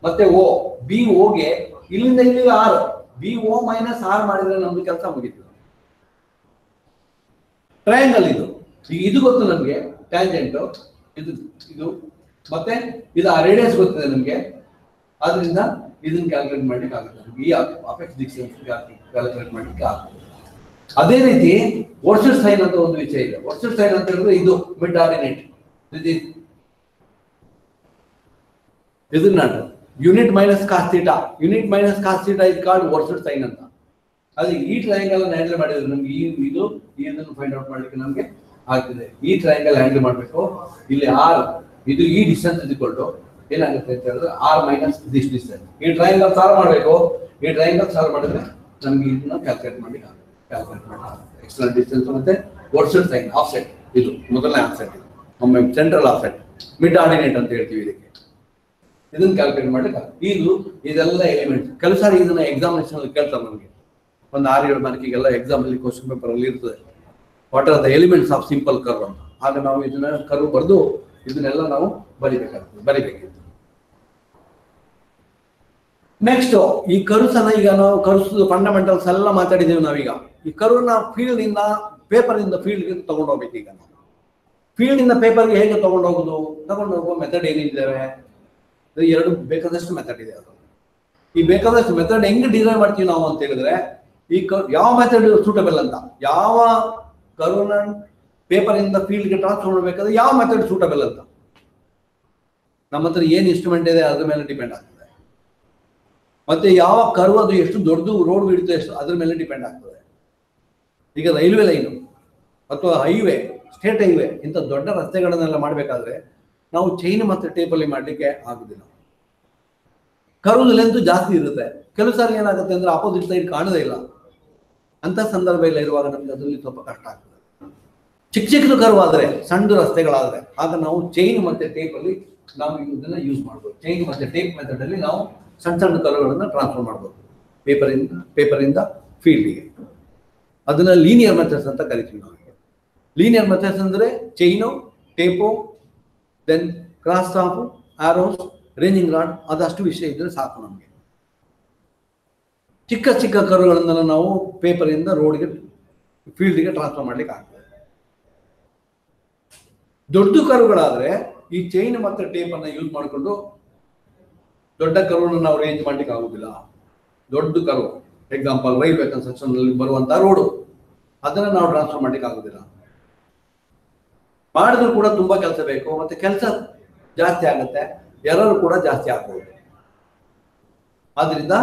ಮತ್ತೆ ಓ. ಬಿ ಓಗೆ ಇಲ್ಲಿಂದ ಇಲ್ಲಿಗೆ R, B O minus R ಮಾಡಿದ್ರೆ ನಮ್ದು ಕೆಲಸ ಮುಗಿತು. ಟ್ರಯಾಂಗಲ್ ಇದು ಗೊತ್ತು ನಮ್ಗೆ, ಟ್ಯಾಂಜೆಂಟ್ ಇದು ಮತ್ತೆ ಇದು ಆ ರೇಡಿಯಸ್ ಗೊತ್ತಿದೆ ನಮ್ಗೆ. ಆದ್ರಿಂದ ಇದನ್ನ ಕ್ಯಾಲ್ಕುಲೇಟ್ ಮಾಡ್ಲಿಕ್ಕೆ ಆಗುತ್ತೆ. ಈ ಅಪೆಕ್ಸ್ ಡಿಸ್ಟೆನ್ಸ್ ಕ್ಯಾಲ್ಕುಲೇಟ್ ಮಾಡ್ಲಿಕ್ಕೆ ಆಗುತ್ತೆ. ಅದೇ ರೀತಿ ವರ್ಸಸ್ ಸೈನ್ ಅಂತ ಒಂದು ವಿಷಯ ಇದೆ. ವರ್ಸಸ್ ಸೈನ್ ಅಂತ ಹೇಳಿದ್ರೆ ಇದು ಮಿಡ್ ಆರ್ಡಿನೇಟ್, ಇದನ್ನ unit minus cos theta is called versed sine ಅಂತ. ಅದು ಈ ಟ್ರಯಾಂಗಲ್ ಅನ್ನು ಹ್ಯಾಂಡಲ್ ಮಾಡಿದ್ರೆ ನಮ್ಗೆ ಇದನ್ನು ಫೈಂಡ್ ಔಟ್ ಮಾಡ್ಲಿಕ್ಕೆ ನಮ್ಗೆ ಆಗ್ತದೆ. ಈ ಟ್ರಯಾಂಗಲ್ ಹ್ಯಾಂಡಲ್ ಮಾಡಬೇಕು. ಇಲ್ಲಿ ಆರ್, ಇದು ಈ ಡಿಸ್ಟೆನ್ಸ್ ಇದ್ಕೊಂಡು ಏನಾಗುತ್ತೆ ಅಂತ ಹೇಳಿದ್ರೆ ಆರ್ ಮೈನಸ್ ದಿಸ್ ಡಿಸ್ಟೆನ್ಸ್. ಈ ಟ್ರಯಾಂಗಲ್ ಸಾಲ್ವ್ ಮಾಡಬೇಕು. ಈ ಟ್ರಯಾಂಗಲ್ ಸಾಲ್ವ್ ಮಾಡಿದ್ರೆ ನಮ್ಗೆ ಇದನ್ನ ಕ್ಯಾಲ್ಕುಲೇಟ್ ಮಾಡಿ ಎಕ್ಸ್ಟರ್ನಲ್ ಡಿಸ್ಟೆನ್ಸ್ ಮತ್ತೆ ವರ್ಸಸ್ ಸೈನ್ ಆಫ್ಸೆಟ್. ಇದು ಮೊದಲನೇ ಆಫ್ಸೆಟ್, ಒಮ್ಮೆ ಸೆಂಟ್ರಲ್ ಆಫ್ಸೆಟ್, ಮಿಡ್ ಆರ್ಡಿನೇಟ್ ಅಂತ ಹೇಳ್ತೀವಿ ಇದಕ್ಕೆ. ಇದನ್ನ ಕ್ಯಾಲ್ಕುಲೇಟ್ ಮಾಡ್ಲಿಕ್ಕೆ ಇದೆಲ್ಲ ಎಲಿಮೆಂಟ್ಸ್. ಕೆಲವು ಸಾರಿ ಇದನ್ನ ಎಕ್ಸಾಮಿನೇಷನ್ ಕೇಳ್ತಾರೆ ನಮಗೆ. ಒಂದು 6-7 ಮಾರ್ಕಿಗೆಲ್ಲ ಎಕ್ಸಾಮ್ ಅಲ್ಲಿ ಕ್ವಶನ್ ಪೇಪರ್ ಅಲ್ಲಿ ಇರ್ತದೆ. What are the elements of simple curve ಅಂತ. ಆಗ ನಾವು ಇದನ್ನ ಕರ್ವ್ ಬರೆದು ಇದನ್ನೆಲ್ಲ ನಾವು ಬರಿಬೇಕಿತ್ತು. ನೆಕ್ಸ್ಟ್ ಈ ಕರ್ವ್ಸ್ ಅನ್ನ ಈಗ ನಾವು ಕರ್ವ್ಸ್ ಫಂಡಮೆಂಟಲ್ಸ್ ಎಲ್ಲ ಮಾತಾಡಿದ್ದೇವೆ ನಾವೀಗ. ಈ ಕರ್ವ್ನ ಫೀಲ್ಡ್ ಇಂದ ಪೇಪರ್ ಇಂದ ಫೀಲ್ಡ್ಗೆ ತಗೊಂಡು ಹೋಗ್ಬೇಕು. ಈಗ ನಾವು ಫೀಲ್ಡ್ ಇಂದ ಪೇಪರ್ಗೆ ಹೇಗೆ ತಗೊಂಡು ಹೋಗುವ ಮೆಥಡ್ ಏನಿದ್ದೇವೆ, ಎರಡು ಬೇಕಾದಷ್ಟು ಮೆಥಡ್ ಇದೆ. ಅದು ಈ ಬೇಕಾದಷ್ಟು ಮೆಥಡ್ ಹೆಂಗೆ ಡಿಸೈನ್ ಮಾಡ್ತೀವಿ ನಾವು ಅಂತ ಹೇಳಿದ್ರೆ, ಈ ಯಾವ ಮೆಥಡ್ ಸೂಟಬಲ್ ಅಂತ, ಯಾವ ಕರ್ವ್ನ ಪೇಪರ್ ಇಂದ ಫೀಲ್ಡ್ಗೆ ಟ್ರಾನ್ಸ್ಫರ್ ಮಾಡಬೇಕಾದ್ರೆ ಯಾವ ಮೆಥಡ್ ಸೂಟಬಲ್ ಅಂತ ನಮ್ಮ ಹತ್ರ ಏನು ಇನ್ಸ್ಟ್ರೂಮೆಂಟ್ ಇದೆ ಅದ್ರ ಮೇಲೆ ಡಿಪೆಂಡ್ ಆಗ್ತದೆ. ಮತ್ತೆ ಯಾವ ಕರ್ವ್ ಅದು ಎಷ್ಟು ದೊಡ್ಡದು ರೋಡ್ ಇಡುತ್ತೆ ಎಷ್ಟು ಅದ್ರ ಮೇಲೆ ಡಿಪೆಂಡ್ ಆಗ್ತದೆ. ಈಗ ರೈಲ್ವೆ ಲೈನು ಅಥವಾ ಹೈವೇ, ಸ್ಟೇಟ್ ಹೈವೇ ಇಂಥ ದೊಡ್ಡ ರಸ್ತೆಗಳನ್ನೆಲ್ಲ ಮಾಡಬೇಕಾದ್ರೆ ನಾವು ಚೈನ್ ಮತ್ತು ಟೇಪಲ್ಲಿ ಮಾಡಲಿಕ್ಕೆ ಆಗುದಿಲ್ಲ. ಕರ್ವ್ ಲೆಂತ್ ಜಾಸ್ತಿ ಇರುತ್ತೆ. ಕೆಲವು ಸಾರಿ ಏನಾಗುತ್ತೆ ಅಂದ್ರೆ ಅಪೋಸಿಟ್ ಸೈಡ್ ಕಾಣೋದೇ ಇಲ್ಲ. ಅಂತ ಸಂದರ್ಭ ಎಲ್ಲ ಇರುವಾಗ ನಮ್ಗೆ ಅದರಲ್ಲಿ ಸ್ವಲ್ಪ ಕಷ್ಟ ಆಗ್ತದೆ. ಚಿಕ್ಕ ಕರ್ವ್ ಆದರೆ, ಸಣ್ಣ ರಸ್ತೆಗಳಾದ್ರೆ ಆಗ ನಾವು ಚೈನ್ ಮತ್ತೆ ಟೇಪಲ್ಲಿ ನಾವು ಇದನ್ನ ಯೂಸ್ ಮಾಡ್ಬೋದು. ಚೈನ್ ಮತ್ತೆ ಟೇಪ್ ಮೆಥಡ್ ಅಲ್ಲಿ ನಾವು ಸಣ್ಣ ಕರ್ವ್ಗಳನ್ನ ಟ್ರಾನ್ಸ್ಫರ್ ಮಾಡ್ಬೋದು ಪೇಪರಿಂದ ಫೀಲ್ಡಿಗೆ. ಅದನ್ನ ಲೀನಿಯರ್ ಮೆಥಡ್ಸ್ ಅಂತ ಕರಿತೀವಿ ನಾವು. ಲೀನಿಯರ್ ಮೆಥಡ್ಸ್ ಅಂದ್ರೆ chain, tape, then cross staff, arrows, ranging rod, ಅದಷ್ಟು ವಿಷಯ ಇದ್ರೆ ಸಾಕು ನಮಗೆ. ಚಿಕ್ಕ ಕರ್ವ್ಗಳನ್ನೆಲ್ಲ ನಾವು ಪೇಪರಿಂದ ರೋಡ್ಗೆ ಫೀಲ್ಡ್ಗೆ ಟ್ರಾನ್ಸ್ಫರ್ ಮಾಡ್ಲಿಕ್ಕೆ ಆಗ್ತದೆ. ದೊಡ್ಡ ಕರ್ವ್ಗಳಾದ್ರೆ ಈ ಚೈನ್ ಮತ್ತೆ ಟೇಪ್ ಅನ್ನ ಯೂಸ್ ಮಾಡಿಕೊಂಡು ದೊಡ್ಡ ಕರ್ವ್ನ ನಾವು ರೇಂಜ್ ಮಾಡ್ಲಿಕ್ಕೆ ಆಗುದಿಲ್ಲ. ದೊಡ್ಡ ಕರ್ವ್ ಎಕ್ಸಾಂಪಲ್ ರೈಲ್ವೆ ಕನ್ಸ್ಟ್ರಕ್ಷನ್ ಅಲ್ಲಿ ಬರುವಂತಹ ರೋಡು, ಅದನ್ನ ನಾವು ಟ್ರಾನ್ಸ್ಫರ್ ಮಾಡ್ಲಿಕ್ಕೆ ಆಗುದಿಲ್ಲ. ಮಾಡಿದ್ರು ಕೂಡ ತುಂಬಾ ಕೆಲಸ ಬೇಕು, ಮತ್ತೆ ಕೆಲಸ ಜಾಸ್ತಿ ಆಗುತ್ತೆ, ಎರರ್ ಕೂಡ ಜಾಸ್ತಿ ಆಗ್ಬೋದು. ಆದ್ರಿಂದ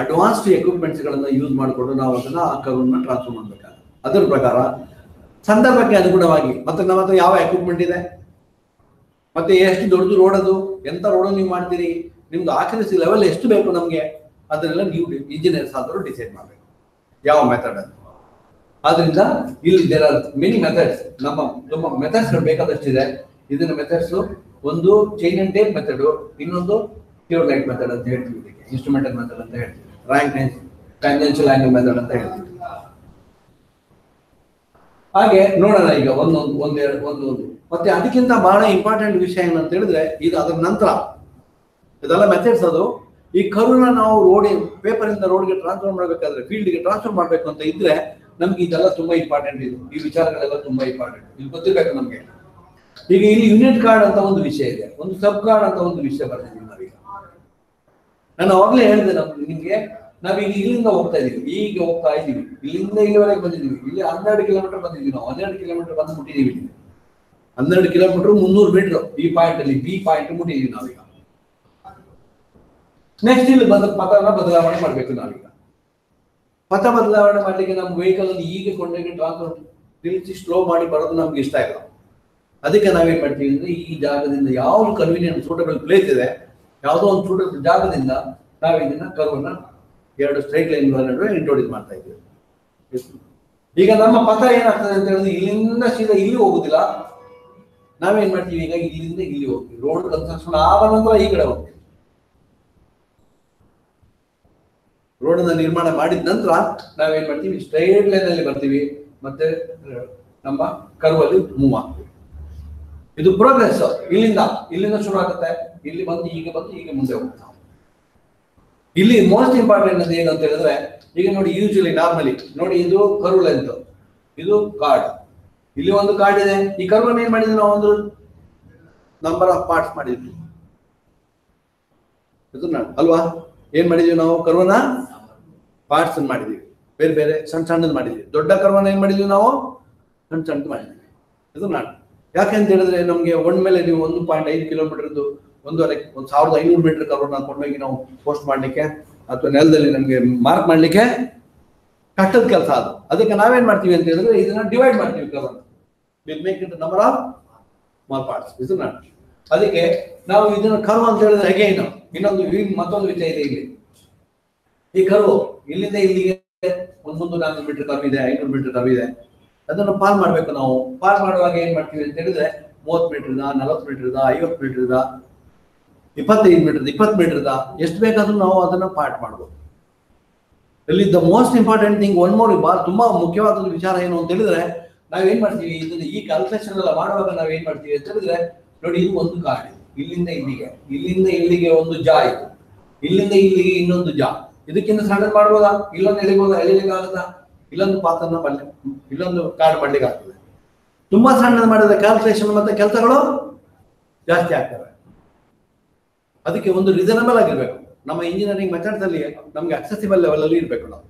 ಅಡ್ವಾನ್ಸ್ಡ್ ಎಕ್ವಿಪ್ಮೆಂಟ್ಸ್ ಗಳನ್ನ ಯೂಸ್ ಮಾಡಿಕೊಂಡು ನಾವು ಅದನ್ನ ಆ ಕರ್ವ್ನ ಟ್ರಾನ್ಸ್ಫರ್ ಮಾಡ್ಬೇಕಾಗುತ್ತೆ. ಅದರ ಪ್ರಕಾರ ಸಂದರ್ಭಕ್ಕೆ ಅನುಗುಣವಾಗಿ ಮತ್ತೆ ನಮ್ಮ ಹತ್ರ ಯಾವ ಎಕ್ವಿಪ್ಮೆಂಟ್ ಇದೆ, ಮತ್ತೆ ಎಷ್ಟು ದೊಡ್ಡದು ರೋಡ್, ಅದು ಎಂತ ರೋಡ್ ನೀವು ಮಾಡ್ತೀರಿ, ನಿಮ್ದು ಆಕ್ಯುರಸಿ ಲೆವೆಲ್ ಎಷ್ಟು ಬೇಕು ನಮ್ಗೆ, ಅದನ್ನೆಲ್ಲ ನೀವು ಇಂಜಿನಿಯರ್ಸ್ ಆದರೂ ಡಿಸೈಡ್ ಮಾಡಬೇಕು ಯಾವ ಮೆಥಡ್ ಅಂತ. ಆದ್ರಿಂದ ಇಲ್ಲಿ ದೇರ್ ಆರ್ ಮೆನಿ ಮೆಥಡ್ಸ್. ನಮ್ಮ ತುಂಬ ಮೆಥಡ್ಸ್ಗಳು ಬೇಕಾದಷ್ಟಿದೆ. ಇದನ್ನ ಮೆಥಡ್ಸ್ ಒಂದು ಚೈನ್ ಅಂಡ್ ಟೇಪ್ ಮೆಥಡ್, ಇನ್ನೊಂದು ಪ್ಯೂರ್ ಲೈಟ್ ಮೆಥಡ್ ಅಂತ ಹೇಳ್ತೀವಿ, ಇದಕ್ಕೆ ಇನ್ಸ್ಟ್ರೂಮೆಂಟಲ್ ಮೆಥಡ್ ಅಂತ ಹೇಳ್ತೀವಿ, ರ್ಯಾಂಕ್ ಟ್ಯಾಂಜೆನ್ಷಿಯಲ್ ಆಂಗಲ್ ಮೆಥಡ್ ಅಂತ ಹೇಳ್ತೀವಿ. ಹಾಗೆ ನೋಡೋಣ ಈಗ ಒಂದೊಂದು. ಮತ್ತೆ ಅದಕ್ಕಿಂತ ಬಹಳ ಇಂಪಾರ್ಟೆಂಟ್ ವಿಷಯ ಏನಂತ ಹೇಳಿದ್ರೆ, ಇದು ಅದರ ನಂತರ ಇದೆಲ್ಲ ಮೆಥಡ್ಸ್. ಅದು ಈ ಕರ್ವ್ನ ನಾವು ಪೇಪರ್ ಇಂದ ರೋಡ್ಗೆ ಟ್ರಾನ್ಸ್ಫರ್ ಮಾಡಬೇಕಾದ್ರೆ, ಫೀಲ್ಡ್ಗೆ ಟ್ರಾನ್ಸ್ಫರ್ ಮಾಡಬೇಕು ಅಂತ ಇದ್ರೆ ನಮ್ಗೆ ಇದೆಲ್ಲ ತುಂಬಾ ಇಂಪಾರ್ಟೆಂಟ್. ಈ ವಿಚಾರಗಳೆಲ್ಲ ತುಂಬಾ ಇಂಪಾರ್ಟೆಂಟ್, ಇಲ್ಲಿ ಗೊತ್ತಿರ್ಬೇಕು ನಮ್ಗೆ. ಈಗ ಇಲ್ಲಿ ಯೂನಿಟ್ ಕಾರ್ಡ್ ಅಂತ ಒಂದು ವಿಷಯ ಇದೆ, ಒಂದು ಸಬ್ ಕಾರ್ಡ್ ಅಂತ ಒಂದು ವಿಷಯ ಬರ್ತಿದ್ದೀವಿ ನಾವೀಗ. ನಾನು ಅವಾಗಲೇ ಹೇಳಿದೆ ನಿಮ್ಗೆ, ನಾವೀಗ ಇಲ್ಲಿಂದ ಹೋಗ್ತಾ ಇದೀವಿ, ಈಗ ಹೋಗ್ತಾ ಇದೀವಿ, ಇಲ್ಲಿಂದ ಇಲ್ಲಿವರೆಗೆ ಬಂದಿದ್ದೀವಿ. ಇಲ್ಲಿ 12 ಕಿಲೋಮೀಟರ್ ಬಂದಿದ್ದೀವಿ ನಾವು, 12 ಕಿಲೋಮೀಟರ್ ಬಂದು ಮುಟ್ಟಿದ್ದೀವಿ. 12 ಕಿಲೋಮೀಟರ್ 300 ಮೀಟರ್ ಈ ಪಾಯಿಂಟ್ ಅಲ್ಲಿ, ಬಿ ಪಾಯಿಂಟ್ ಮುಟ್ಟಿದ್ದೀವಿ ನಾವೀಗ. ನೆಕ್ಸ್ಟ್ ಇಲ್ಲಿ ಪಥನ ಬದಲಾವಣೆ ಮಾಡ್ಬೇಕು ನಾವೀಗ. ಪಥ ಬದಲಾವಣೆ ಮಾಡ್ಲಿಕ್ಕೆ ನಮ್ಮ ವೆಹಿಕಲ್ ಅಲ್ಲಿ ಈಗ ಕೊಂಡೋಗಿ ಟ್ರಾನ್ಸ್ಫರ್ ನಿಲ್ಲಿಸಿ ಸ್ಲೋ ಮಾಡಿ ಬರೋದು ನಮ್ಗೆ ಇಷ್ಟ ಇಲ್ಲ. ಅದಕ್ಕೆ ನಾವೇನ್ ಮಾಡ್ತೀವಿ ಅಂದ್ರೆ, ಈ ಜಾಗದಿಂದ ಯಾವ್ದು ಕನ್ವೀನಿಯಂಟ್ ಸೂಟಬಲ್ ಪ್ಲೇಸ್ ಇದೆ, ಯಾವುದೋ ಒಂದು ಸೂಟಬಲ್ ಜಾಗದಿಂದ ನಾವು ಇದನ್ನ ಕರ್ವ್ನ 2 ಸ್ಟ್ರೈಟ್ ಲೈನ್ ನಡುವೆ ಇಂಟ್ರೊಡ್ಯೂಸ್ ಮಾಡ್ತಾ ಇದ್ದೀವಿ. ಈಗ ನಮ್ಮ ಪಥ ಏನಾಗ್ತದೆ ಅಂತ ಹೇಳಿದ್ರೆ, ಇಲ್ಲಿಂದ ಸೀದಾ ಇಲ್ಲಿ ಹೋಗುದಿಲ್ಲ. ನಾವೇನ್ ಮಾಡ್ತೀವಿ, ಈಗ ಇಲ್ಲಿಂದ ಇಲ್ಲಿ ಹೋಗ್ತೀವಿ. ರೋಡ್ ಕನ್ಸ್ಟ್ರಕ್ಷನ್ ಆದ ನಂತರ ಈ ಕಡೆ ಹೋಗ್ತೀವಿ. ರೋಡನ್ನ ನಿರ್ಮಾಣ ಮಾಡಿದ ನಂತರ ನಾವೇನ್ ಮಾಡ್ತೀವಿ, ಸ್ಟ್ರೈಟ್ ಲೈನ್ ಅಲ್ಲಿ ಬರ್ತೀವಿ, ಮತ್ತೆ ನಮ್ಮ ಕರ್ವ್ ಅಲ್ಲಿ ಮೂವ್ ಆಗ್ತೀವಿ. ಇದು ಪ್ರೋಗ್ರೆಸ್. ಇಲ್ಲಿಂದ ಶುರು ಆಗುತ್ತೆ, ಇಲ್ಲಿ ಬಂದು ಈಗ ಮುಂದೆ ಹೋಗ್ತಾವೆ. ಇಲ್ಲಿ ಮೋಸ್ಟ್ ಇಂಪಾರ್ಟೆಂಟ್ ಏನು ಅಂತ ಹೇಳಿದ್ರೆ, ಈಗ ನೋಡಿ, ಯೂಶಲಿ ನಾರ್ಮಲಿ ನೋಡಿ, ಇದು ಕರ್ವ್ ಲೆಂತ್, ಇದು ಕಾರ್ಡ್, ಇಲ್ಲಿ ಒಂದು ಕಾರ್ಡ್ ಇದೆ. ಈ ಕರ್ವ್ ಅನ್ನು ಏನ್ ಮಾಡಿದ್ವಿ ನಾವು, ಒಂದು ನಂಬರ್ ಆಫ್ ಪಾರ್ಟ್ಸ್ ಮಾಡಿದ್ವಿ, ಅಲ್ವಾ? ಏನ್ ಮಾಡಿದ್ವಿ ನಾವು, ಕರ್ವನ ಪಾರ್ಟ್ಸ್ ಮಾಡಿದ್ವಿ, ಬೇರೆ ಬೇರೆ ಸಣ್ಣದು ಮಾಡಿದ್ವಿ. ದೊಡ್ಡ ಕರ್ವನ ಏನ್ ಮಾಡಿದ್ವಿ ನಾವು, ಸಣ್ಣದು ಮಾಡಿದ್ವಿ. ಇದು ಯಾಕೆ ಅಂತ ಹೇಳಿದ್ರೆ, ನಮ್ಗೆ ಒಂದ್ಮೇಲೆ ನೀವು 1.5 ಕಿಲೋಮೀಟರ್ದು 1500 ಮೀಟರ್ ಕರ್ವನ್ನ ಕೊಂಡೋಗಿ ನಾವು ಪೋಸ್ಟ್ ಮಾಡ್ಲಿಕ್ಕೆ ಅಥವಾ ನೆಲದಲ್ಲಿ ನಮ್ಗೆ ಮಾರ್ಕ್ ಮಾಡ್ಲಿಕ್ಕೆ ಕಷ್ಟದ ಕೆಲಸ ಅದು. ಅದಕ್ಕೆ ನಾವೇನ್ ಮಾಡ್ತೀವಿ ಅಂತ ಹೇಳಿದ್ರೆ, ಇದನ್ನ ಡಿವೈಡ್ ಮಾಡ್ತೀವಿ ಕರ್ವನ್ನ, will make it number of small parts. ಇದು ಅದಕ್ಕೆ ನಾವು ಇದನ್ನ ಕರ್ವ್ ಅಂತ ಹೇಳಿದ್ರೆ, ಅಗೈನ್ ಮತ್ತೊಂದು ವಿಷಯ ಇದೆ. ಇಲ್ಲಿ ಈ ಕರ್ವ್ ಇಲ್ಲಿಂದ ಇಲ್ಲಿಗೆ 300-400 ಮೀಟರ್ ಕರ್ವ್ ಇದೆ, 500 ಮೀಟರ್ ಕರ್ವ್ ಇದೆ. ಅದನ್ನು ಪಾಲ್ ಮಾಡ್ಬೇಕು ನಾವು. ಪಾಲ್ ಮಾಡುವಾಗ ಏನ್ ಮಾಡ್ತೀವಿ ಅಂತ ಹೇಳಿದ್ರೆ, 30 ಮೀಟರ್ದ, 40 ಮೀಟರ್ದ, 50 ಮೀಟರ್ದ, 25 ಮೀಟರ್ದ, 20 ಮೀಟರ್ದ, ಎಷ್ಟು ಬೇಕಾದ್ರೂ ನಾವು ಅದನ್ನ ಪಾರ್ಟ್ ಮಾಡ್ಬೋದು. ಇಲ್ಲಿ the most important thing one more ತುಂಬಾ ಮುಖ್ಯವಾದ ವಿಚಾರ ಏನು ಅಂತ ಹೇಳಿದ್ರೆ, ನಾವೇನ್ ಮಾಡ್ತೀವಿ ಇದನ್ನ ಈ ಕ್ಯಾಲ್ಕುಲೇಷನ್ ಎಲ್ಲ ಮಾಡುವಾಗ ನಾವೇನ್ ಮಾಡ್ತೀವಿ ಅಂತ ಹೇಳಿದ್ರೆ, ನೋಡಿ ಇದು ಒಂದು ಕಾರ್ಡ್, ಇಲ್ಲಿಂದ ಇಲ್ಲಿಗೆ ಒಂದು ಜಾ ಇದು, ಇಲ್ಲಿಂದ ಇಲ್ಲಿಗೆ ಇನ್ನೊಂದು ಜಾ, ಇದಕ್ಕಿಂತ ಸಣ್ಣದ್ ಮಾಡ್ಬೋದಾ? ಇಲ್ಲೊಂದು ಎಳಿಲಿಕ್ಕಾಗತ್ತಾ? ಇಲ್ಲೊಂದು ಪಾತ್ರನ ಇಲ್ಲೊಂದು ಕಾರ್ಡ್ ಮಾಡ್ಲಿಕ್ಕೆ ಆಗ್ತದೆ. ತುಂಬಾ ಸಣ್ಣದ್ ಮಾಡಿದ್ರೆ ಕ್ಯಾಲ್ಕುಲೇಷನ್ ಮತ್ತೆ ಕೆಲಸಗಳು ಜಾಸ್ತಿ ಆಗ್ತವೆ. ಅದಕ್ಕೆ ಒಂದು ರೀಸನಬಲ್ ಆಗಿರ್ಬೇಕು. ನಮ್ಮ ಇಂಜಿನಿಯರಿಂಗ್ ಮೆಥಡ್ಸ್ ಅಲ್ಲಿ ನಮ್ಗೆ ಅಕ್ಸೆಸಿಬಲ್ ಲೆವೆಲ್ ಅಲ್ಲಿ ಇರ್ಬೇಕು ನಾವು.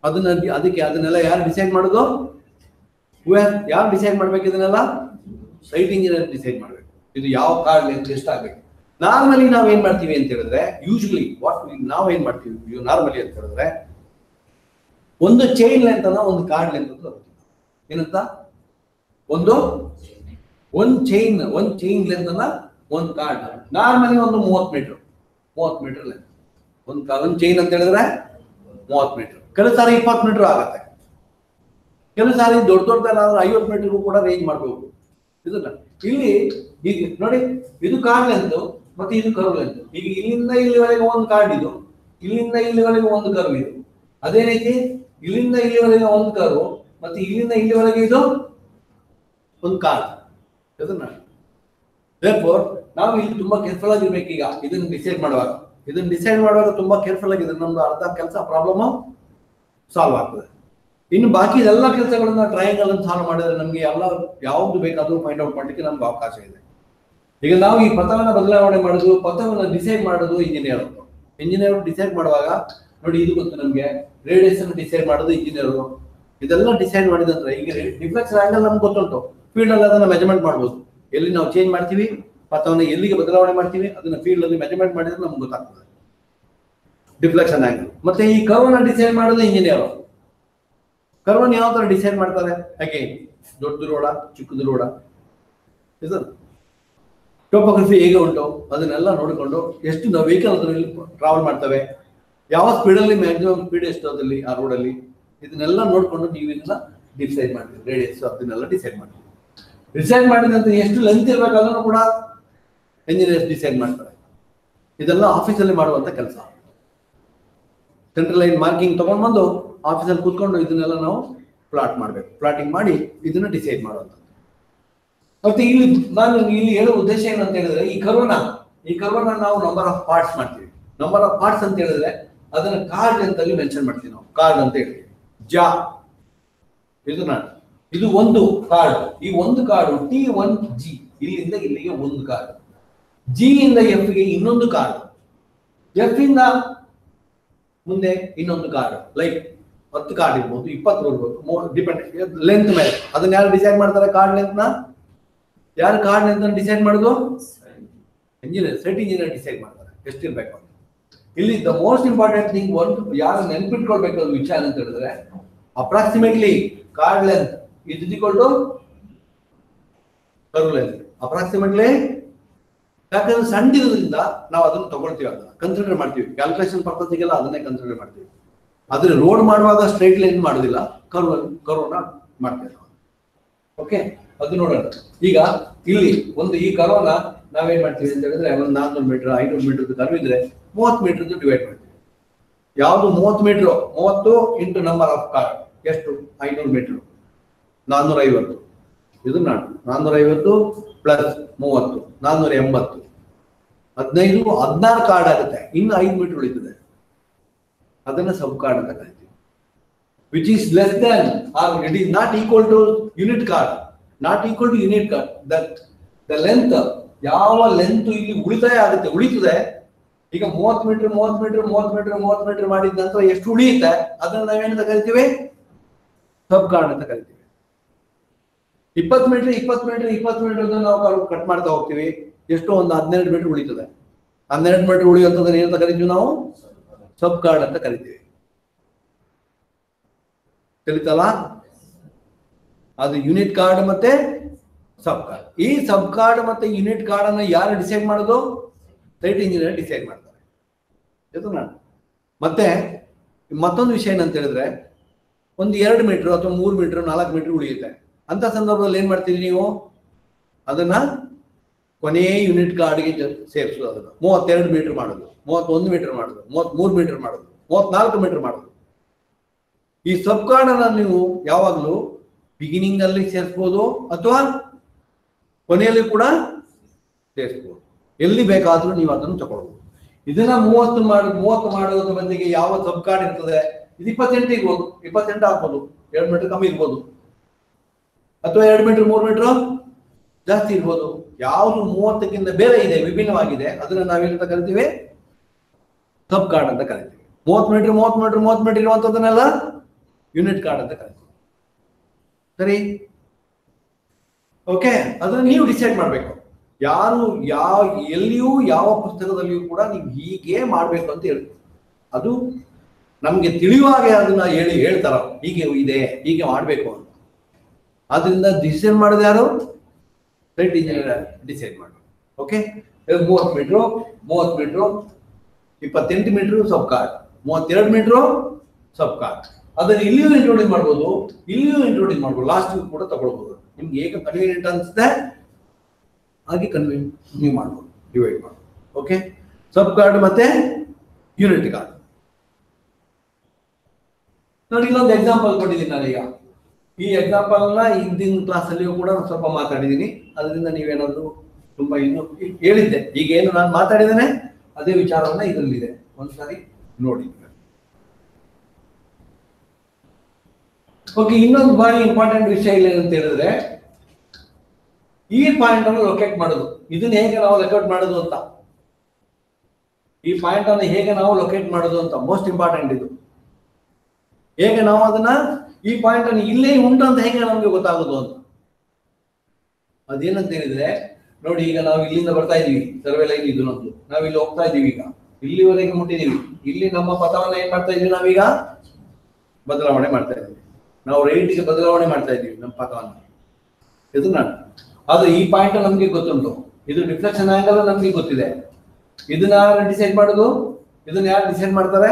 ಅದನ್ನೆಲ್ಲ ಯಾರು ಡಿಸೈಡ್ ಮಾಡೋದು? ಯಾರು ಡಿಸೈಡ್ ಮಾಡ್ಬೇಕು? ಇದನ್ನೆಲ್ಲ ಸೈಟ್ ಇಂಜಿನಿಯರ್ ಡಿಸೈಡ್ ಮಾಡ್ಬೇಕು. ಇದು ಯಾವ ಕಾರ್ಡ್ ಲೆಂತ್ ಎಷ್ಟಾಗಬೇಕು. ನಾರ್ಮಲಿ ನಾವ್ ಏನ್ ಮಾಡ್ತೀವಿ ಅಂತ ಹೇಳಿದ್ರೆ, ಯೂಶಲಿ ನಾವ್ ಏನ್ ಮಾಡ್ತೀವಿ ನಾರ್ಮಲಿ ಅಂತ ಹೇಳಿದ್ರೆ, ಒಂದು ಚೈನ್ ಲೆಂತ್ ಅನ್ನ ಒಂದು ಕಾರ್ಡ್ ಲೆಂತ್ ಅಂತ ಏನಂತ, ಒಂದು ಚೈನ್ ಲೆಂತ್ ಅನ್ನ ಒಂದು ಕಾರ್ಡ್ ನಾರ್ಮಲಿ ಒಂದು 30 ಮೀಟರ್ ಲೆಂತ್. ಒಂದು ಚೈನ್ ಅಂತ ಹೇಳಿದ್ರೆ 30 ಮೀಟರ್, ಕೆಲವು ಸಾರಿ 20 ಮೀಟರ್ ಆಗತ್ತೆ, ಕೆಲವು ಸಾರಿ ದೊಡ್ಡದಾದ್ರೆ 50 ಮೀಟರ್ಗೂ ಕೂಡ ರೇಂಜ್ ಮಾಡಬೇಕು. ಇದನ್ನ ಇಲ್ಲಿ ಈಗ ನೋಡಿ, ಇದು ಕಾರ್ಡ್ ಲೆಂತ್ ಮತ್ತೆ ಇದು ಕರ್ವ್ ಲೆಂತ್. ಈಗ ಇಲ್ಲಿಂದ ಇಲ್ಲಿವರೆಗೆ ಒಂದು ಕಾರ್ಡ್ ಇದು, ಇಲ್ಲಿಂದ ಇಲ್ಲಿವರೆಗೆ ಒಂದು ಕರ್ವ್ ಇದು. ಅದೇ ರೀತಿ ಇಲ್ಲಿಂದ ಇಲ್ಲಿವರೆಗೆ ಒಂದು ಕರ್ವ್ ಮತ್ತೆ ಇಲ್ಲಿಂದ ಇಲ್ಲಿವರೆಗೆ ಇದು ಒಂದು ಕಾರ್ಡ್. ಇದನ್ನ ನಾವು ಇಲ್ಲಿ ತುಂಬಾ ಕೇರ್ಫುಲ್ ಆಗಿರ್ಬೇಕು. ಈಗ ಇದನ್ನ ಡಿಸೈಡ್ ಮಾಡುವಾಗ ತುಂಬಾ ಕೇರ್ಫುಲ್ ಆಗಿದ್ರೆ ನಮ್ದು ಅರ್ಧ ಕೆಲಸ ಪ್ರಾಬ್ಲಮ್ ಸಾಲ್ವ್ ಆಗ್ತದೆ. ಇನ್ನು ಬಾಕಿ ಎಲ್ಲ ಕೆಲಸಗಳನ್ನ ಟ್ರಯಾಂಗಲ್ ಅನ್ನು ಸಾಲ್ವ್ ಮಾಡಿದ್ರೆ ನಮ್ಗೆ ಯಾವ್ದು ಬೇಕಾದ್ರೂ ಫೈಂಡ್ ಔಟ್ ಮಾಡ್ಲಿಕ್ಕೆ ನಮ್ಗೆ ಅವಕಾಶ ಇದೆ. ಈಗ ನಾವು ಈ ಪಥವನ್ನ ಬದಲಾವಣೆ ಮಾಡೋದು, ಪಥವನ್ನ ಡಿಸೈಡ್ ಮಾಡೋದು ಇಂಜಿನಿಯರ್ ಡಿಸೈಡ್ ಮಾಡುವಾಗ ನೋಡಿ, ಇದು ಗೊತ್ತು ನಮ್ಗೆ, ರೇಡಿಯಸ್ ಅನ್ನು ಡಿಸೈಡ್ ಮಾಡೋದು ಇಂಜಿನಿಯರ್. ಇದೆಲ್ಲ ಡಿಸೈಡ್ ಮಾಡಿದಂದ್ರೆ ಈಗ ಡಿಫ್ಲೆಕ್ಷನ್ ಆಂಗಲ್ ನಮ್ಗೆ ಗೊತ್ತುಂಟು, ಫೀಲ್ಡ್ ಅಲ್ಲಿ ಅದನ್ನ ಮೆಜರ್ಮೆಂಟ್ ಮಾಡ್ಬೋದು. ಎಲ್ಲಿ ನಾವು ಚೇಂಜ್ ಮಾಡ್ತೀವಿ, ಪಥವನ್ನು ಎಲ್ಲಿಗೆ ಬದಲಾವಣೆ ಮಾಡ್ತೀವಿ, ಅದನ್ನ ಫೀಲ್ಡ್ ಅಲ್ಲಿ ಮೆಜರ್ಮೆಂಟ್ ಮಾಡಿದ್ರೆ ನಮ್ಗೆ ಗೊತ್ತಾಗ್ತದೆ ಡಿಫ್ಲೆಕ್ಷನ್ ಆಂಗಲ್. ಮತ್ತೆ ಈ ಕರ್ವ್ ಅನ್ನ ಡಿಸೈಡ್ ಮಾಡೋದು ಇಂಜಿನಿಯರ್. ಕರ್ವ್ ಯಾವ ತರ ಡಿಸೈಡ್ ಮಾಡ್ತಾರೆ? ಅಗೇನ್ ದೊಡ್ಡದು ರೋಡ, ಚಿಕ್ಕದು ರೋಡ, ಟೋಪೋಗ್ರಫಿ ಹೇಗೆ ಉಂಟು ಅದನ್ನೆಲ್ಲ ನೋಡಿಕೊಂಡು ಎಷ್ಟು ನಾವು ವೆಹಿಕಲ್ ಅದರಲ್ಲಿ ಟ್ರಾವೆಲ್ ಮಾಡ್ತವೆ, ಯಾವ ಸ್ಪೀಡಲ್ಲಿ ಮ್ಯಾಕ್ಸಿಮಮ್ ಸ್ಪೀಡ್ ಎಷ್ಟು ಅದರಲ್ಲಿ ಆ ರೋಡಲ್ಲಿ, ಇದನ್ನೆಲ್ಲ ನೋಡ್ಕೊಂಡು ನೀವು ಇದನ್ನ ಡಿಸೈಡ್ ಮಾಡ್ತೀವಿ. ರೇಡಿಯಸ್ ಅದನ್ನೆಲ್ಲ ಡಿಸೈಡ್ ಮಾಡ್ತೀವಿ. ಡಿಸೈಡ್ ಮಾಡಿದ ನಂತರ ಎಷ್ಟು ಲೆಂತ್ ಇರಬೇಕು ಅದನ್ನು ಕೂಡ ಇಂಜಿನಿಯರ್ಸ್ ಡಿಸೈಡ್ ಮಾಡ್ತಾರೆ. ಇದೆಲ್ಲ ಆಫೀಸಲ್ಲಿ ಮಾಡುವಂತ ಕೆಲಸ. ಸೆಂಟ್ರಲ್ ಲೈನ್ ಮಾರ್ಕಿಂಗ್ ತಗೊಂಡ್ಬಂದು ಆಫೀಸಲ್ಲಿ ಕೂತ್ಕೊಂಡು ಇದನ್ನೆಲ್ಲ ನಾವು ಪ್ಲಾಟ್ ಮಾಡಬೇಕು. ಪ್ಲಾಟಿಂಗ್ ಮಾಡಿ ಇದನ್ನ ಡಿಸೈಡ್ ಮಾಡುವಂಥದ್ದು. ಮತ್ತೆ ನಾನು ಇಲ್ಲಿ ಹೇಳೋ ಉದ್ದೇಶ ಏನಂತ ಹೇಳಿದ್ರೆ, ಈ ಕರ್ವನ ನಾವು ನಂಬರ್ ಆಫ್ ಪಾರ್ಟ್ಸ್ ಮಾಡ್ತೀವಿ. ನಂಬರ್ ಆಫ್ ಪಾರ್ಟ್ಸ್ ಅಂತ ಹೇಳಿದ್ರೆ ಅದನ್ನ ಕಾರ್ಡ್ ಅಂತಲ್ಲಿ ಮೆನ್ಷನ್ ಮಾಡ್ತೀವಿ ನಾವು. ಕಾರ್ಡ್ ಅಂತ ಹೇಳ್ತೀವಿ. ಜಾ ಇದು ಒಂದು ಕಾರ್ಡ್. ಈ ಒಂದು ಕಾರ್ಡ್ T1G, ಇಲ್ಲಿಂದ ಇಲ್ಲಿಗೆ ಒಂದು ಕಾರ್ಡ್. G ಇಂದ F ಗೆ ಇನ್ನೊಂದು ಕಾರ್ಡ್, F ಇಂದ ಮುಂದೆ ಇನ್ನೊಂದು ಕಾರ್ಡ್. ಲೈಕ್ 10 ಕಾರ್ಡ್ ಇರ್ಬೋದು, 20 ಇರ್ಬೋದು, ಡಿಪೆಂಡ್ ಲೆಂತ್ ಮೇಲೆ. ಅದನ್ನ ಯಾರು ಡಿಸೈಡ್ ಮಾಡ್ತಾರೆ? ಕಾರ್ಡ್ ಲೆಂತ್ ನ ಯಾರು ಕಾರ್ಡ್ ಲೆಂತ್ ಡಿಸೈಡ್ ಮಾಡೋದು? ಇಂಜಿನಿಯರ್, ಸೈಟ್ ಇಂಜಿನಿಯರ್ ಡಿಸೈಡ್ ಮಾಡ್ತಾರೆ ಎಷ್ಟಿರ್ಬೇಕು ಅಂತ. ಇಲ್ಲಿ ದ ಮೋಸ್ಟ್ ಇಂಪಾರ್ಟೆಂಟ್ ಥಿಂಗ್ ಯಾರು ನೆನ್ಪಿಟ್ಕೊಳ್ಬೇಕಾದ ವಿಚಾರ ಅಂತ ಹೇಳಿದ್ರೆ, approximately card length is equal to curve length. Approximately, ಯಾಕಂದ್ರೆ ಸಣ್ಣಿರೋದ್ರಿಂದ ನಾವು ಅದನ್ನು ತಗೊಳ್ತೀವಿ, ಅದನ್ನ ಕನ್ಸಿಡರ್ ಮಾಡ್ತೀವಿ. ಕ್ಯಾಲ್ಕುಲೇಷನ್ ಪರ್ಪಸ್ಗೆಲ್ಲ ಅದನ್ನೇ ಕನ್ಸಿಡರ್ ಮಾಡ್ತೀವಿ. ಆದ್ರೆ ರೋಡ್ ಮಾಡುವಾಗ ಸ್ಟ್ರೈಟ್ ಲೈನ್ ಮಾಡೋದಿಲ್ಲ, ಕರ್ವ್ನ ಮಾಡ್ತೀವಿ. ಓಕೆ, ಅದು ನೋಡೋಣ. ಈಗ ಇಲ್ಲಿ ಈ ಕರ್ವ್ನ ನಾವೇನ್ ಮಾಡ್ತೀವಿ ಅಂತ ಹೇಳಿದ್ರೆ, ಒಂದು 400 ಮೀಟರ್ 500 ಮೀಟರ್ ಕರ್ವ್ ಇದ್ರೆ 30 ಮೀಟರ್ ಡಿವೈಡ್ ಮಾಡ್ತೀವಿ. ಯಾವುದು 30 metre? 30 into number of chord ಎಷ್ಟು? 500 ಮೀಟರ್ 450. ಇದು 450 ಪ್ಲಸ್ 30 480, 15 16 ಕಾರ್ಡ್ ಆಗುತ್ತೆ. ಇನ್ನು 5 ಮೀಟರ್ ಉಳಿತದೆ. ಅದನ್ನ ಸಬ್ ಕಾರ್ಡ್ ಅಂತ ಕರಿತೀವಿ. Which is less than or it is not equal to unit chord. The length, ಯಾವ ಲೆಂತ್ ಇಲ್ಲಿ ಉಳಿತದೆ. ಈಗ 30 ಮೀಟರ್ ಮಾಡಿದ ನಂತರ ಎಷ್ಟು ಉಳಿಯುತ್ತೆ ಅದನ್ನ ನಾವೇನಂತ ಕರಿತೀವಿ? ಸಬ್ ಕಾರ್ಡ್ ಅಂತ ಕರಿತೀವಿ. 20 ಮೀಟರ್ ನಾವು ಕಟ್ ಮಾಡ್ತಾ ಹೋಗ್ತೀವಿ. ಎಷ್ಟು? ಒಂದು 12 ಮೀಟರ್ ಉಳಿತದೆ. 12 ಮೀಟರ್ ಉಳಿಯುವಂಥದ್ದನ್ನ ಏನಂತ ಕರಿತೀವಿ ನಾವು? ಸಬ್ ಕಾರ್ಡ್ ಅಂತ ಕರಿತೀವಿ. ತಿಳಿತಲ್ಲ? ಅದು ಯೂನಿಟ್ ಕಾರ್ಡ್ ಮತ್ತೆ ಸಬ್ ಕಾರ್ಡ್. ಈ ಸಬ್ ಕಾರ್ಡ್ ಮತ್ತೆ ಯೂನಿಟ್ ಕಾರ್ಡ್ ಅನ್ನ ಯಾರು ಡಿಸೈಡ್ ಮಾಡೋದು? ಸೈಟ್ ಇಂಜಿನಿಯರ್ ಡಿಸೈಡ್ ಮಾಡ್ತಾರೆ. ಮತ್ತೆ ಮತ್ತೊಂದು ವಿಷಯ ಏನಂತ ಹೇಳಿದ್ರೆ, ಒಂದು 2 ಮೀಟರ್ ಅಥವಾ 3 ಮೀಟರ್ 4 ಮೀಟರ್ ಉಳಿಯುತ್ತೆ. ಅಂತ ಸಂದರ್ಭದಲ್ಲಿ ಏನ್ ಮಾಡ್ತೀರಿ ನೀವು? ಅದನ್ನ ಕೊನೆಯ ಯೂನಿಟ್ ಕಾರ್ಡ್ಗೆ ಸೇರಿಸೋದು. ಅದನ್ನ 32 ಮೀಟರ್ ಮಾಡೋದು, 31 ಮೀಟರ್ ಮಾಡೋದು, 33 ಮೀಟರ್ ಮಾಡೋದು. 34 ಮೀಟರ್ ಮಾಡೋದು. ಈ ಸಬ್ ಕಾರ್ಡ್ ಅನ್ನ ನೀವು ಯಾವಾಗಲೂ ಬಿಗಿನಿಂಗ್ ಅಲ್ಲಿ ಸೇರಿಸಬಹುದು ಅಥವಾ ಕೊನೆಯಲ್ಲಿ ಕೂಡ ಸೇರಿಸಬಹುದು. ಎಲ್ಲಿ ಬೇಕಾದ್ರೂ ನೀವು ಅದನ್ನು ತಗೊಳ್ಬಹುದು. ಇದನ್ನ 30 ಮಾಡೋದ್ರ ಬದಲಿಗೆ ಯಾವ ಸಬ್ ಕಾರ್ಡ್ ಇರ್ತದೆ, ಇದು 28 ಇರ್ಬೋದು, 28 ಆಗ್ಬೋದು, 2 ಮೀಟರ್ ಕಮ್ಮಿ ಇರ್ಬೋದು, ಅಥವಾ 2 ಮೀಟರ್ 3 ಮೀಟರ್ ಜಾಸ್ತಿ ಇರ್ಬೋದು. ಯಾವುದು 30ಕ್ಕಿಂತ ಬೇರೆ ಇದೆ, ವಿಭಿನ್ನವಾಗಿದೆ, ಅದನ್ನ ನಾವೇನಂತ ಕರಿತೀವಿ, ಸಬ್ ಕಾರ್ಡ್ ಅಂತ ಕರಿತೀವಿ. 30 ಮೀಟರ್ ಇರುವಂತದನ್ನೆಲ್ಲ ಯೂನಿಟ್ ಕಾರ್ಡ್ ಅಂತ ಕರಿತೀವಿ. ಸರಿ, ಓಕೆ. ಅದನ್ನ ನೀವು ಡಿಸೈಡ್ ಮಾಡ್ಬೇಕು. ಎಲ್ಲಿಯೂ ಯಾವ ಪುಸ್ತಕದಲ್ಲಿಯೂ ಕೂಡ ನೀವು ಹೀಗೆ ಮಾಡ್ಬೇಕು ಅಂತ ಹೇಳಿ ಅದು ನಮ್ಗೆ ತಿಳಿಯುವಾಗ ಅದನ್ನ ಹೇಳ್ತಾರ, ಹೀಗೆ ಇದೆ, ಹೀಗೆ ಮಾಡ್ಬೇಕು ಅಂತ. ಆದ್ರಿಂದ ಡಿಸೈಡ್ ಮಾಡೋದು ಯಾರು? ಸೈಟ್ ಇಂಜಿನಿಯರ್ ಡಿಸೈಡ್ ಮಾಡಿ. ಓಕೆ, 30 ಮೀಟರ್ 28 ಮೀಟರ್ ಸಬ್ ಕಾರ್ಡ್, 32 ಮೀಟರ್ ಸಬ್ ಕಾರ್ಡ್. ಅದನ್ನ ಇಲ್ಲಿಯೂ ಇಂಟ್ರೊಡ್ಯೂಸ್ ಮಾಡ್ಬೋದು, ಇಲ್ಲಿಯೂ ಇಂಟ್ರೊಡ್ಯೂಸ್ ಮಾಡ್ಬೋದು, ಲಾಸ್ಟ್ ಕೂಡ ತಗೊಳ್ಬಹುದು. ನಿಮ್ಗೆ ಹೇಗೆ ಕನ್ವೀನಿಯಂಟ್ ಅನ್ಸುತ್ತೆ ಹಾಗೆ ನೀವು ಮಾಡ್ಬೋದು, ಡಿವೈಡ್ ಮಾಡ್ಬೋದು. ಓಕೆ, ಸಬ್ ಕಾರ್ಡ್ ಮತ್ತೆ ಯೂನಿಟ್ ಕಾರ್ಡ್. ನೋಡಿ, ಇಲ್ಲೊಂದು ಎಕ್ಸಾಂಪಲ್ ಕೊಟ್ಟಿದ್ದೀನಿ ನಾನೀಗ. ಈ ಎಕ್ಸಾಂಪಲ್ ನ ಹಿಂದಿನ ಕ್ಲಾಸ್ ಅಲ್ಲಿಯೂ ಕೂಡ ಸ್ವಲ್ಪ ಮಾತಾಡಿದ್ದೀನಿ. ಅದರಿಂದ ನೀವೇನಾದ್ರು ತುಂಬಾ ಇನ್ನು ಹೇಳಿದ್ದೆ, ಈಗ ಏನು ನಾನು ಮಾತಾಡಿದ್ದೇನೆ ಅದೇ ವಿಚಾರವನ್ನ ಇದರಲ್ಲಿದೆ, ಒಂದ್ಸಾರಿ ನೋಡಿ. ಓಕೆ, ಇನ್ನೊಂದು ಬಾರಿ ಇಂಪಾರ್ಟೆಂಟ್ ವಿಷಯ ಇಲ್ಲ ಅಂತ ಹೇಳಿದ್ರೆ, ಈ ಪಾಯಿಂಟ್ ಅನ್ನು ಲೊಕೇಟ್ ಮಾಡೋದು. ಇದನ್ನ ಹೇಗೆ ನಾವು ಲೊಕೇಟ್ ಮಾಡೋದು ಅಂತ, ಈ ಪಾಯಿಂಟ್ ಅನ್ನು ಹೇಗೆ ನಾವು ಲೊಕೇಟ್ ಮಾಡೋದು ಅಂತ ಮೋಸ್ಟ್ ಇಂಪಾರ್ಟೆಂಟ್ ಇದು. ಹೇಗೆ ನಾವು ಅದನ್ನ, ಈ ಪಾಯಿಂಟ್ ಅನ್ನು ಇಲ್ಲೇ ಉಂಟು ಅಂತ ಹೇಗೆ ನಮ್ಗೆ ಗೊತ್ತಾಗೋದು ಅಂತ. ಅದೇನಂತ ಹೇಳಿದ್ರೆ, ನೋಡಿ, ಈಗ ನಾವು ಇಲ್ಲಿಂದ ಬರ್ತಾ ಇದೀವಿ, ಸರ್ವೆ ಲೈನ್ ಇದು ನಮ್ದು, ನಾವ್ ಇಲ್ಲಿ ಹೋಗ್ತಾ ಇದೀವಿ, ಈಗ ಇಲ್ಲಿವರೆಗೆ ಮುಟ್ಟಿದೀವಿ. ಇಲ್ಲಿ ನಮ್ಮ ಪಥವನ್ನ ಏನ್ ಮಾಡ್ತಾ ಇದೀವಿ, ನಾವೀಗ ಬದಲಾವಣೆ ಮಾಡ್ತಾ ಇದೀವಿ. ನಾವು ರೈಟ್ಗೆ ಬದಲಾವಣೆ ಮಾಡ್ತಾ ಇದೀವಿ ನಮ್ಮ ಪಥವನ್ನ. ಇದನ್ನ ಆದ್ರೆ ಈ ಪಾಯಿಂಟ್ ನಮ್ಗೆ ಗೊತ್ತುಂಟು, ಇದು ಡಿಫ್ಲೆಕ್ಷನ್ ಆಂಗಲ್ ನಮ್ಗೆ ಗೊತ್ತಿದೆ. ಇದನ್ನ ಯಾರು ಡಿಸೈಡ್ ಮಾಡೋದು? ಇದನ್ನ ಯಾರು ಡಿಸೈಡ್ ಮಾಡ್ತಾರೆ?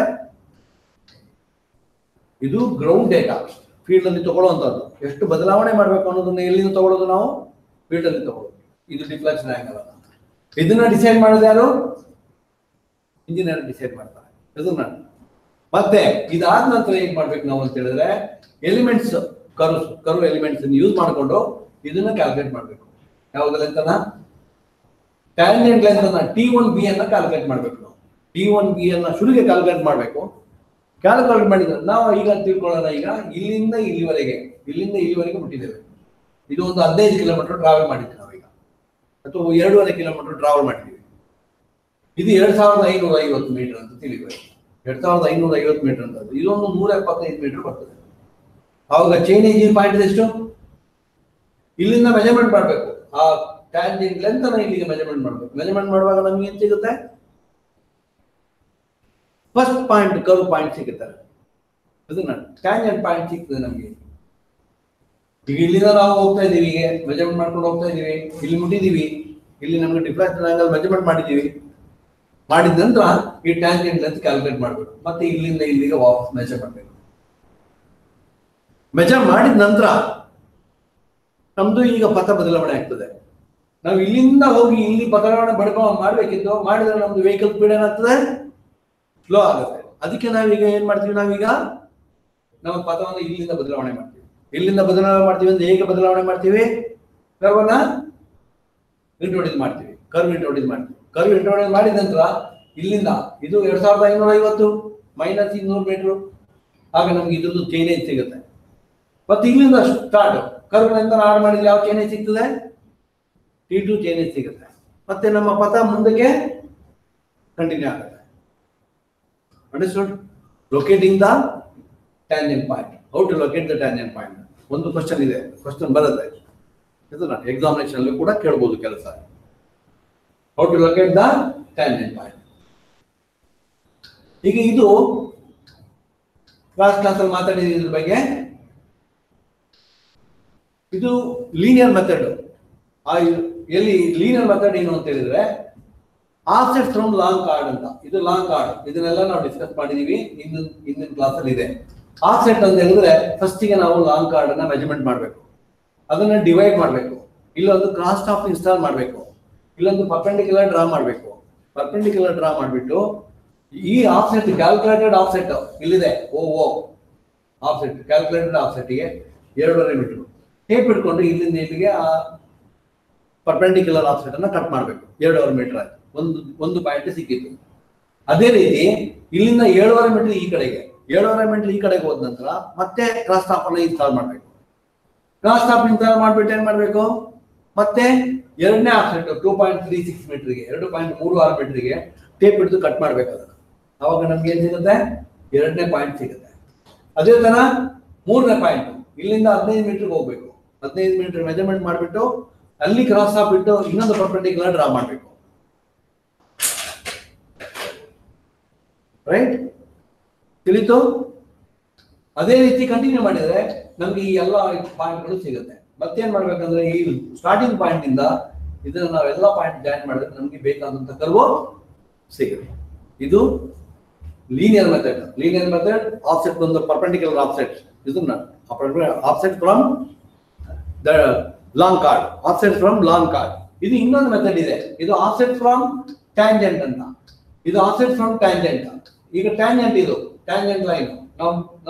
ಇದು ಗ್ರೌಂಡ್ ಡೇಟಾ, ಫೀಲ್ಡ್ ಅಲ್ಲಿ ತಗೊಳ್ಳುವಂತದ್ದು. ಎಷ್ಟು ಬದಲಾವಣೆ ಮಾಡ್ಬೇಕು ಅನ್ನೋದನ್ನ ಎಲ್ಲಿಂದ ತಗೊಳ್ಳೋದು? ನಾವು ಫೀಲ್ಡ್ ಅಲ್ಲಿ ತಗೊಳ್ಳೋದು. ಇದು ಡಿಫ್ಲೆಕ್ಷನ್ ಆಂಗಲ್ ಅಲ್ಲ. ಇದನ್ನ ಡಿಸೈಡ್ ಮಾಡೋದು ಯಾರು? ಇಂಜಿನಿಯರ್ ಡಿಸೈಡ್ ಮಾಡ್ತಾರೆ ಇದನ್ನ. ಮತ್ತೆ ಇದಾದ ನಂತರ ಏನ್ ಮಾಡ್ಬೇಕು ನಾವು ಅಂತ ಹೇಳಿದ್ರೆ, ಎಲಿಮೆಂಟ್ಸ್, ಕರ್ವ್ ಎಲಿಮೆಂಟ್ಸ್ ಯೂಸ್ ಮಾಡಿಕೊಂಡು ಇದನ್ನ ಕ್ಯಾಲ್ಕುಲೇಟ್ ಮಾಡ್ಬೇಕು. ಯಾವ್ದು ಲೆಂತ್ ಅನ್ನ? ಟ್ಯಾಂಜೆಂಟ್ ಲೆಂತ್ ಅನ್ನ T1B ಅನ್ನ ಕ್ಯಾಲ್ಕುಲೇಟ್ ಮಾಡ್ಬೇಕು. ನಾವು T1B ಅನ್ನ ಶುರುಗೆ ಕ್ಯಾಲ್ಕುಲೇಟ್ ಮಾಡ್ಬೇಕು. ಕ್ಯಾಲ್ಕುಲೇಟ್ ಮಾಡಿದ್ರೆ ನಾವು ಈಗ ತಿಳ್ಕೊಳ್ಳೋಣ, ಈಗ ಇಲ್ಲಿಂದ ಇಲ್ಲಿವರೆಗೆ ಮುಟ್ಟಿದ್ದೇವೆ. ಇದು ಒಂದು 15 ಕಿಲೋಮೀಟರ್ ಟ್ರಾವೆಲ್ ಮಾಡಿದ್ವಿ ನಾವೀಗ, ಅಥವಾ 2.5 ಕಿಲೋಮೀಟರ್ ಟ್ರಾವೆಲ್ ಮಾಡಿದ್ವಿ. ಇದು 2550 ಮೀಟರ್ ಅಂತ ತಿಳಿಬೇಕು. 2550 ಮೀಟರ್ ಅಂತ, ಇದೊಂದು 175 ಮೀಟರ್ ಬರ್ತದೆ. ಅವಾಗ ಚೈನೇಜ್ ಪಾಯಿಂಟ್ ಎಷ್ಟು? ಇಲ್ಲಿಂದ ಮೆಜರ್ಮೆಂಟ್ ಮಾಡಬೇಕು. ಆ ಟ್ಯಾಂಜೆಂಟ್ ಲೆಂತ್ ಅನ್ನ ಇಲ್ಲಿಗೆ ಮೆಜರ್ಮೆಂಟ್ ಮಾಡಬೇಕು. ಮೆಜರ್ಮೆಂಟ್ ಮಾಡುವಾಗ ನಮ್ಗೆ ಏನ್ ಸಿಗುತ್ತೆ? ಫಸ್ಟ್ ಪಾಯಿಂಟ್, ಕರ್ವ್ ಪಾಯಿಂಟ್ ಸಿಗುತ್ತೆ. ಅದನ್ನ ಟ್ಯಾಂಜೆಂಟ್ ಪಾಯಿಂಟ್ ಸಿಗ್ತದೆ ನಮ್ಗೆ. ಈಗ ಇಲ್ಲಿಂದ ನಾವು ಹೋಗ್ತಾ ಇದೀವಿ, ಹೀಗೆ ಮೆಜರ್ಮೆಂಟ್ ಮಾಡ್ಕೊಂಡು ಹೋಗ್ತಾ ಇದೀವಿ, ಇಲ್ಲಿ ಮುಟ್ಟಿದೀವಿ, ಇಲ್ಲಿ ನಮ್ಗೆ ಡಿಫ್ಲೆಕ್ಷನ್ ಆಂಗಲ್ ಮೆಜರ್ಮೆಂಟ್ ಮಾಡಿದೀವಿ. ಮಾಡಿದ ನಂತರ ಈ ಟ್ಯಾಂಜೆಂಟ್ ಲೆಂತ್ ಕ್ಯಾಲ್ಕುಲೇಟ್ ಮಾಡಬೇಕು. ಮತ್ತೆ ಇಲ್ಲಿಂದ ಇಲ್ಲಿಗೆ ವಾಪಸ್ ಮೆಜರ್ ಮಾಡಬೇಕು. ಮೆಜರ್ ಮಾಡಿದ ನಂತರ ನಮ್ದು ಈಗ ಪಥ ಬದಲಾವಣೆ ಆಗ್ತದೆ. ನಾವು ಇಲ್ಲಿಂದ ಹೋಗಿ ಇಲ್ಲಿ ಬದಲಾವಣೆ ಮಾಡ್ಬೇಕಿತ್ತು, ಮಾಡಿದ್ರೆ ನಮ್ದು ವೆಹಿಕಲ್ ಸ್ಪೀಡ್ ಏನಾಗ್ತದೆ? ಸ್ಲೋ ಆಗುತ್ತೆ. ಅದಕ್ಕೆ ನಾವೀಗ ಏನ್ ಮಾಡ್ತೀವಿ, ನಾವೀಗ ನಮ್ಮ ಪಥವನ್ನು ಇಲ್ಲಿಂದ ಬದಲಾವಣೆ ಮಾಡ್ತೀವಿ. ಇಲ್ಲಿಂದ ಬದಲಾವಣೆ ಮಾಡ್ತೀವಿ ಅಂದ್ರೆ ಹೇಗೆ ಬದಲಾವಣೆ ಮಾಡ್ತೀವಿ? ಕರ್ವನ್ನ ಇಂಟ್ರೊಡ್ಯೂಸ್ ಮಾಡ್ತೀವಿ, ಕರ್ವ್ ಇಂಟ್ರೊಡ್ಯೂಸ್ ಮಾಡ್ತೀವಿ. ಕರ್ವ್ ಇಂಟ್ರೊಡ್ಯೂಸ್ ಮಾಡಿದ ನಂತರ ಇಲ್ಲಿಂದ ಇದು 2550 ಮೈನಸ್ 200 ಮೀಟರ್, ಆಗ ನಮ್ಗೆ ಇದ್ರದ್ದು ಚೈನೇಜ್ ಸಿಗುತ್ತೆ. ಮತ್ತೆ ಇಲ್ಲಿಂದ ಸ್ಟಾರ್ಟ್ ಕರ್ವ್ನಿಂದ ಆಡ್ ಮಾಡಿದ್ರೆ ಯಾವ ಚೈನೇಜ್ ಸಿಗ್ತದೆ? T2 ಚೈನೇಜ್ ಸಿಗುತ್ತೆ. ಮತ್ತೆ ನಮ್ಮ ಪಥ ಮುಂದಕ್ಕೆ ಕಂಟಿನ್ಯೂ ಆಗುತ್ತೆ. Understood? Locating the tangent point. How to locate the tangent point? ಒಂದು ಕ್ವಶನ್ ಇದೆ, ಕ್ವಶನ್ ಬರುತ್ತೆ, ಇದನ್ನ ಎಕ್ಸಾಮಿನೇಷನ್ ಅಲ್ಲಿ ಕೂಡ ಕೇಳಬಹುದು ಕೆಲಸ. How to locate the tangent point. ಈಗ ಇದು ಕ್ಲಾಸ್ ಅಲ್ಲಿ ಮಾತಾಡಿದ ಇದ್ರ ಬಗ್ಗೆ. ಇದು ಲೀನಿಯರ್ ಮೆಥಡ್. ಎಲ್ಲಿ ಲೀನಿಯರ್ ಮೆಥಡ್ ಏನು ಅಂತ ಹೇಳಿದ್ರೆ, ಆಫ್ಸೆಟ್ ಫ್ರಮ್ ಲಾಂಗ್ ಕಾರ್ಡ್ ಅಂತ. ಇದು ಲಾಂಗ್ ಕಾರ್ಡ್, ಇದನ್ನೆಲ್ಲ ನಾವು ಡಿಸ್ಕಸ್ ಮಾಡಿದೀವಿ, ಹಿಂದಿನ ಕ್ಲಾಸ್ ಅಲ್ಲಿ ಇದೆ. ಆಫ್ಸೆಟ್ ಅಂತ ಹೇಳಿದ್ರೆ ಫಸ್ಟಿಗೆ ನಾವು ಲಾಂಗ್ ಕಾರ್ಡ್ ಅನ್ನ ಮೆಜರ್ಮೆಂಟ್ ಮಾಡಬೇಕು, ಅದನ್ನ ಡಿವೈಡ್ ಮಾಡಬೇಕು, ಇಲ್ಲೊಂದು ಕ್ರಾಸ್ ಸ್ಟಾಪ್ ಇನ್ಸ್ಟಾಲ್ ಮಾಡಬೇಕು, ಇಲ್ಲೊಂದು ಪರ್ಪೆಂಡಿಕ್ಯುಲರ್ ಡ್ರಾ ಮಾಡಬೇಕು. ಪರ್ಪೆಂಡಿಕ್ಯುಲರ್ ಡ್ರಾ ಮಾಡಿಬಿಟ್ಟು ಈ ಆಫ್ಸೆಟ್ ಕ್ಯಾಲ್ಕುಲೇಟೆಡ್ ಆಫ್ಸೆಟ್ ಇಲ್ಲಿದೆ. ಓ ಆಫ್ಸೆಟ್ ಕ್ಯಾಲ್ಕುಲೇಟೆಡ್ ಆಫ್ಸೆಟ್ಗೆ 2.5 ಮೀಟರ್ ಟೇಪ್ ಇಟ್ಕೊಂಡು ಇಲ್ಲಿಂದ ಇಲ್ಲಿಗೆ ಆ ಪರ್ಪೆಂಡಿಕ್ಯುಲರ್ ಆಫ್ಸೆಟ್ ಅನ್ನ ಕಟ್ ಮಾಡಬೇಕು. 2.5 ಮೀಟರ್ ಆಯ್ತು, ಒಂದು ಪಾಯಿಂಟ್ ಸಿಕ್ಕಿತ್ತು. ಅದೇ ರೀತಿ ಇಲ್ಲಿಂದ 7.5 ಮೀಟರ್ ಈ ಕಡೆಗೆ, 7.5 ಮೀಟರ್ ಈ ಕಡೆಗೆ ಹೋದ ನಂತರ ಮತ್ತೆ ಕ್ರಾಸ್ ಟಾಪ್ ಅನ್ನ ಇನ್ಸ್ಟಾಲ್ ಮಾಡಬೇಕು. ಕ್ರಾಸ್ ಟಾಪ್ ಇನ್ಸ್ಟಾಲ್ ಮಾಡ್ಬಿಟ್ಟು ಏನ್ ಮಾಡ್ಬೇಕು, ಮತ್ತೆ ಎರಡನೇ ಆಫ್ಸೆಟ್ 2.36 ಮೀಟರ್ಗೆ 2.36 ಮೀಟರ್ಗೆ ಟೇಪ್ ಹಿಡಿದು ಕಟ್ ಮಾಡ್ಬೇಕು. ಅದನ್ನ ಅವಾಗ ನಮ್ಗೆ ಏನ್ ಸಿಗುತ್ತೆ, 2ನೇ ಪಾಯಿಂಟ್ ಸಿಗುತ್ತೆ. ಅದೇ ತರ 3ನೇ ಪಾಯಿಂಟ್ ಇಲ್ಲಿಂದ 15 ಮೀಟರ್ಗೆ ಹೋಗ್ಬೇಕು. 15 ಮೀಟರ್ ಮೆಜರ್ಮೆಂಟ್ ಮಾಡ್ಬಿಟ್ಟು ಅಲ್ಲಿ ಕ್ರಾಸ್ ಟಾಪ್ ಬಿಟ್ಟು ಇನ್ನೊಂದು ಪರ್ಪೆಂಡಿಕ್ಯುಲರ್ ಡ್ರಾ ಮಾಡಬೇಕು. ರೈಟ್, ತಿಳಿತು? ಅದೇ ರೀತಿ ಕಂಟಿನ್ಯೂ ಮಾಡಿದ್ರೆ ನಮ್ಗೆ ಈ ಎಲ್ಲ ಪಾಯಿಂಟ್ಗಳು ಸಿಗುತ್ತೆ. ಮತ್ತೇನ್ ಮಾಡ್ಬೇಕಂದ್ರೆ ಈ ಸ್ಟಾರ್ಟಿಂಗ್ ಪಾಯಿಂಟ್ ಇಂದ ಇದನ್ನ ನಾವೆಲ್ಲ ಪಾಯಿಂಟ್ ಜಾಯಿನ್ ಮಾಡಿದ್ರೆ ನಮ್ಗೆ ಬೇಕಾದಂತ ಕರ್ವ್ ಸಿಗುತ್ತೆ. ಇದು linear method. Linear method offset ಒಂದು ಪರ್ಪೆಂಡಿಕ್ಯುಲರ್ ಆಫ್ಸೆಟ್, ಇದನ್ನ offset from the long card, offset from long card. ಇದು ಇನ್ನೊಂದು ಮೆಥಡ್ ಇದೆ, ಇದು ಆಫ್ಸೆಟ್ ಫ್ರಮ್ ಟ್ಯಾಂಜೆಂಟ್ ಅಂತ. ಇದು ಆಫ್ಸೆಟ್ ಫ್ರಮ್ ಟ್ಯಾಂಜೆಂಟ್. ಈಗ ಟ್ಯಾಂಜೆಂಟ್, ಇದು ಟ್ಯಾಂಜೆಂಟ್ ಲೈನ್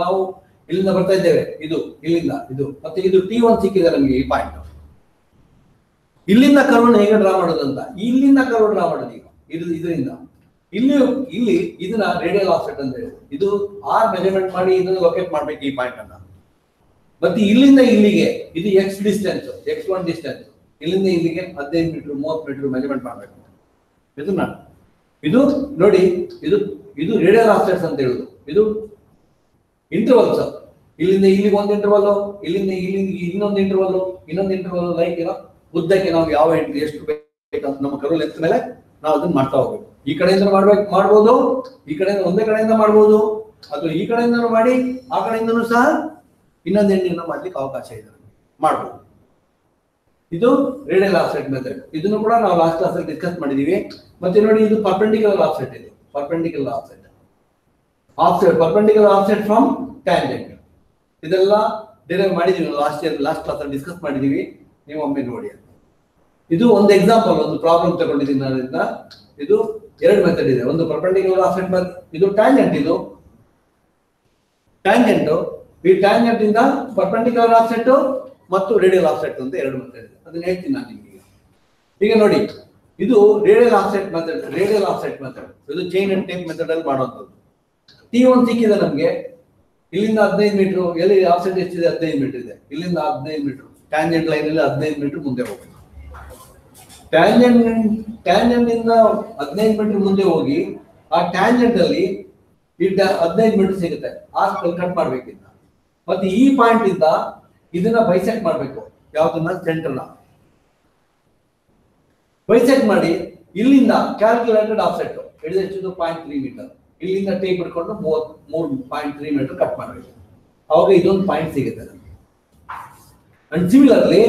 ನಾವು ಇಲ್ಲಿಂದ ಬರ್ತಾ ಇದ್ದೇವೆ, ಇದು ಇಲ್ಲಿಂದ ಇದು, ಮತ್ತೆ ಇದು T1 ಸಿಕ್ಕಿದೆ ನಮಗೆ ಈ ಪಾಯಿಂಟ್. ಇಲ್ಲಿಂದ ಕರ್ವ್ ಹೇಗೆ ಡ್ರಾ ಮಾಡೋದು ಅಂತ, ಇಲ್ಲಿಂದ ಕರ್ವ್ ಡ್ರಾ ಮಾಡೋದು. ಈಗ ಇದರಿಂದ ಇಲ್ಲಿ ಇದನ್ನ ರೇಡಿಯಲ್ ಆಫ್ಸೆಟ್ ಅಂತ ಹೇಳಿ, ಇದು ಆರ್ ಮೆಜರ್ಮೆಂಟ್ ಮಾಡಿ ಇದನ್ನ ಲೊಕೇಟ್ ಮಾಡ್ಬೇಕು ಈ ಪಾಯಿಂಟ್ ಅನ್ನ. ಮತ್ತೆ ಇಲ್ಲಿಂದ ಇಲ್ಲಿಗೆ ಇದು ಎಕ್ಸ್ ಡಿಸ್ಟೆನ್ಸ್, X1 ಡಿಸ್ಟೆನ್ಸ್. ಇಲ್ಲಿಂದ ಇಲ್ಲಿಗೆ 15 ಮೀಟರ್ 30 ಮೀಟರ್ ಮೆಜರ್ಮೆಂಟ್ ಮಾಡ್ಬೇಕು. ಇದು ನೋಡಿ, ಇದು ರೇಡಿಯಲ್ ಆಫ್ಸೆಟ್ಸ್ ಅಂತ ಹೇಳುದು. ಇದು ಇಂಟರ್ವಲ್ಸ್, ಇಲ್ಲಿಂದ ಇಲ್ಲಿಗೆ ಒಂದು ಇಂಟರ್ವಲ್, ಇಲ್ಲಿಂದ ಇಲ್ಲಿಂದ ಇನ್ನೊಂದು ಇಂಟರ್ವಲ್ ಲೈಕ್ ಉದ್ದಕ್ಕೆ ನಾವು ಯಾವ ಎಷ್ಟು ಬೇಕಂತ ನಮ್ಮ ಕರ್ವ್ ಲೆಂತ್ ಮೇಲೆ ನಾವು ಅದನ್ನ ಮಾಡ್ತಾ ಹೋಗ್ಬೇಕು. ಈ ಕಡೆಯಿಂದ ಮಾಡ್ಬೋದು, ಈ ಕಡೆಯಿಂದ ಒಂದೇ ಕಡೆಯಿಂದ ಮಾಡ್ಬೋದು, ಅಥವಾ ಈ ಕಡೆಯಿಂದ ಮಾಡಿ ಆ ಕಡೆಯಿಂದನೂ ಸಹ ಇನ್ನೊಂದು ಎಂಡಿಂಗ್ ಮಾಡ್ಲಿಕ್ಕೆ ಅವಕಾಶ ಇದೆ, ಮಾಡ್ಬೋದು. ಇದು ರೇಡಿಯಲ್ ಆಫ್ಸೆಟ್ ಮೆಥಡ್. ಇದನ್ನು ಕೂಡ ನಾವು ಲಾಸ್ಟ್ ಕ್ಲಾಸಲ್ಲಿ ಡಿಸ್ಕಸ್ ಮಾಡಿದೀವಿ. ಮತ್ತೆ ನೋಡಿ, ಇದು ಪರ್ಪೆಂಡಿಕ್ಯುಲರ್ ಆಫ್ಸೆಟ್. ಇದು perpendicular offset perpendicular offset from tangent. ಇದೆಲ್ಲ ಡಿರೈವ್ ಮಾಡಿದೀವಿ ಲಾಸ್ಟ್ ಕ್ಲಾಸಲ್ಲಿ ಡಿಸ್ಕಸ್ ಮಾಡಿದೀವಿ. ನೀವು ಒಮ್ಮೆ ನೋಡಿ. ಇದು ಒಂದು ಎಕ್ಸಾಂಪಲ್, ಒಂದು ಪ್ರಾಬ್ಲಮ್ ತಗೊಂಡಿದ್ದೀನಿ ಅದರಿಂದ. ಇದು 2 ಮೆಥಡ್ ಇದೆ, ಒಂದು ಪರ್ಪೆಂಡಿಕ್ಯುಲರ್ ಆಫ್ಸೆಟ್ ಮೆಥಡ್, ಇದು ಟ್ಯಾಂಜೆಂಟ್. ಇದು ಟ್ಯಾಂಜೆಂಟ್, ಈ ಟ್ಯಾಂಜೆಂಟ್ ಇಂದ ಪರ್ಪೆಂಡಿಕ್ಯುಲರ್ ಆಫ್ಸೆಟ್ ಮತ್ತು ರೇಡಿಯಲ್ ಆಫ್ಸೆಟ್ ಅಂತ 2 ಮೆಥಡ್ ಇದೆ. ಅದನ್ನ ಹೇಳ್ತೀನಿ ನಾನು ನಿಮಗೆ. ಈಗ ನೋಡಿ, ಇದು ರೇಡಿಯಲ್ ಆಫ್ಸೆಟ್ ಮೆಥಡ್. ಇದು ಚೈನ್ ಅಂಡ್ ಟೇಪ್ ಮೆಥಡ್ ಅಲ್ಲಿ ಮಾಡುವಂಥದ್ದು. T1 ಸಿಕ್ಕಿದೆ ನಮ್ಗೆ. ಇಲ್ಲಿಂದ 15 ಮೀಟರ್, ಎಲ್ಲಿ ಆಫ್ಸೆಟ್ ಎಷ್ಟಿದೆ, 15 ಮೀಟರ್ ಇದೆ. ಇಲ್ಲಿಂದ 15 ಮೀಟರ್ ಟ್ಯಾಂಜೆಂಟ್ ಲೈನ್ ಅಲ್ಲಿ 15 ಮೀಟರ್ ಮುಂದೆ ಹೋಗ್ಬೇಕು. ಟ್ಯಾಂಜೆಂಟ್ ಇಂದ 15 ಮೀಟರ್ ಮುಂದೆ ಹೋಗಿ ಆ ಟ್ಯಾಂಜೆಂಟ್ ಅಲ್ಲಿ 15 ಮೀಟರ್ ಸಿಗುತ್ತೆ. ಆ ಕಟ್ ಮಾಡ್ಬೇಕಿಲ್ಲ. ಮತ್ತೆ ಈ ಪಾಯಿಂಟ್ ಇಂದ ಇದನ್ನ ಬೈಸೆಕ್ಟ್ ಮಾಡ್ಬೇಕು. ಯಾವ್ದನ್ನ, ಸೆಂಟರ್ನ ಬೈಸೆಕ್ಟ್ ಮಾಡಿ ಇಲ್ಲಿಂದ ಕ್ಯಾಲ್ಕುಲೇಟೆಡ್ ಆಫ್ಸೆಟ್ ಹಿಡಿದೆಷ್ಟು 0.3 ಮೀಟರ್. ಇಲ್ಲಿಂದ ಟೇಪ್ ಇಟ್ಕೊಂಡು 3.3 ಮೀಟರ್ ಕಟ್ ಮಾಡಬೇಕು. ಅವಾಗ ಇದೊಂದು ಪಾಯಿಂಟ್ ಸಿಗುತ್ತೆ. ಅಂಡ್ ಸಿಮಿಲರ್ಲಿ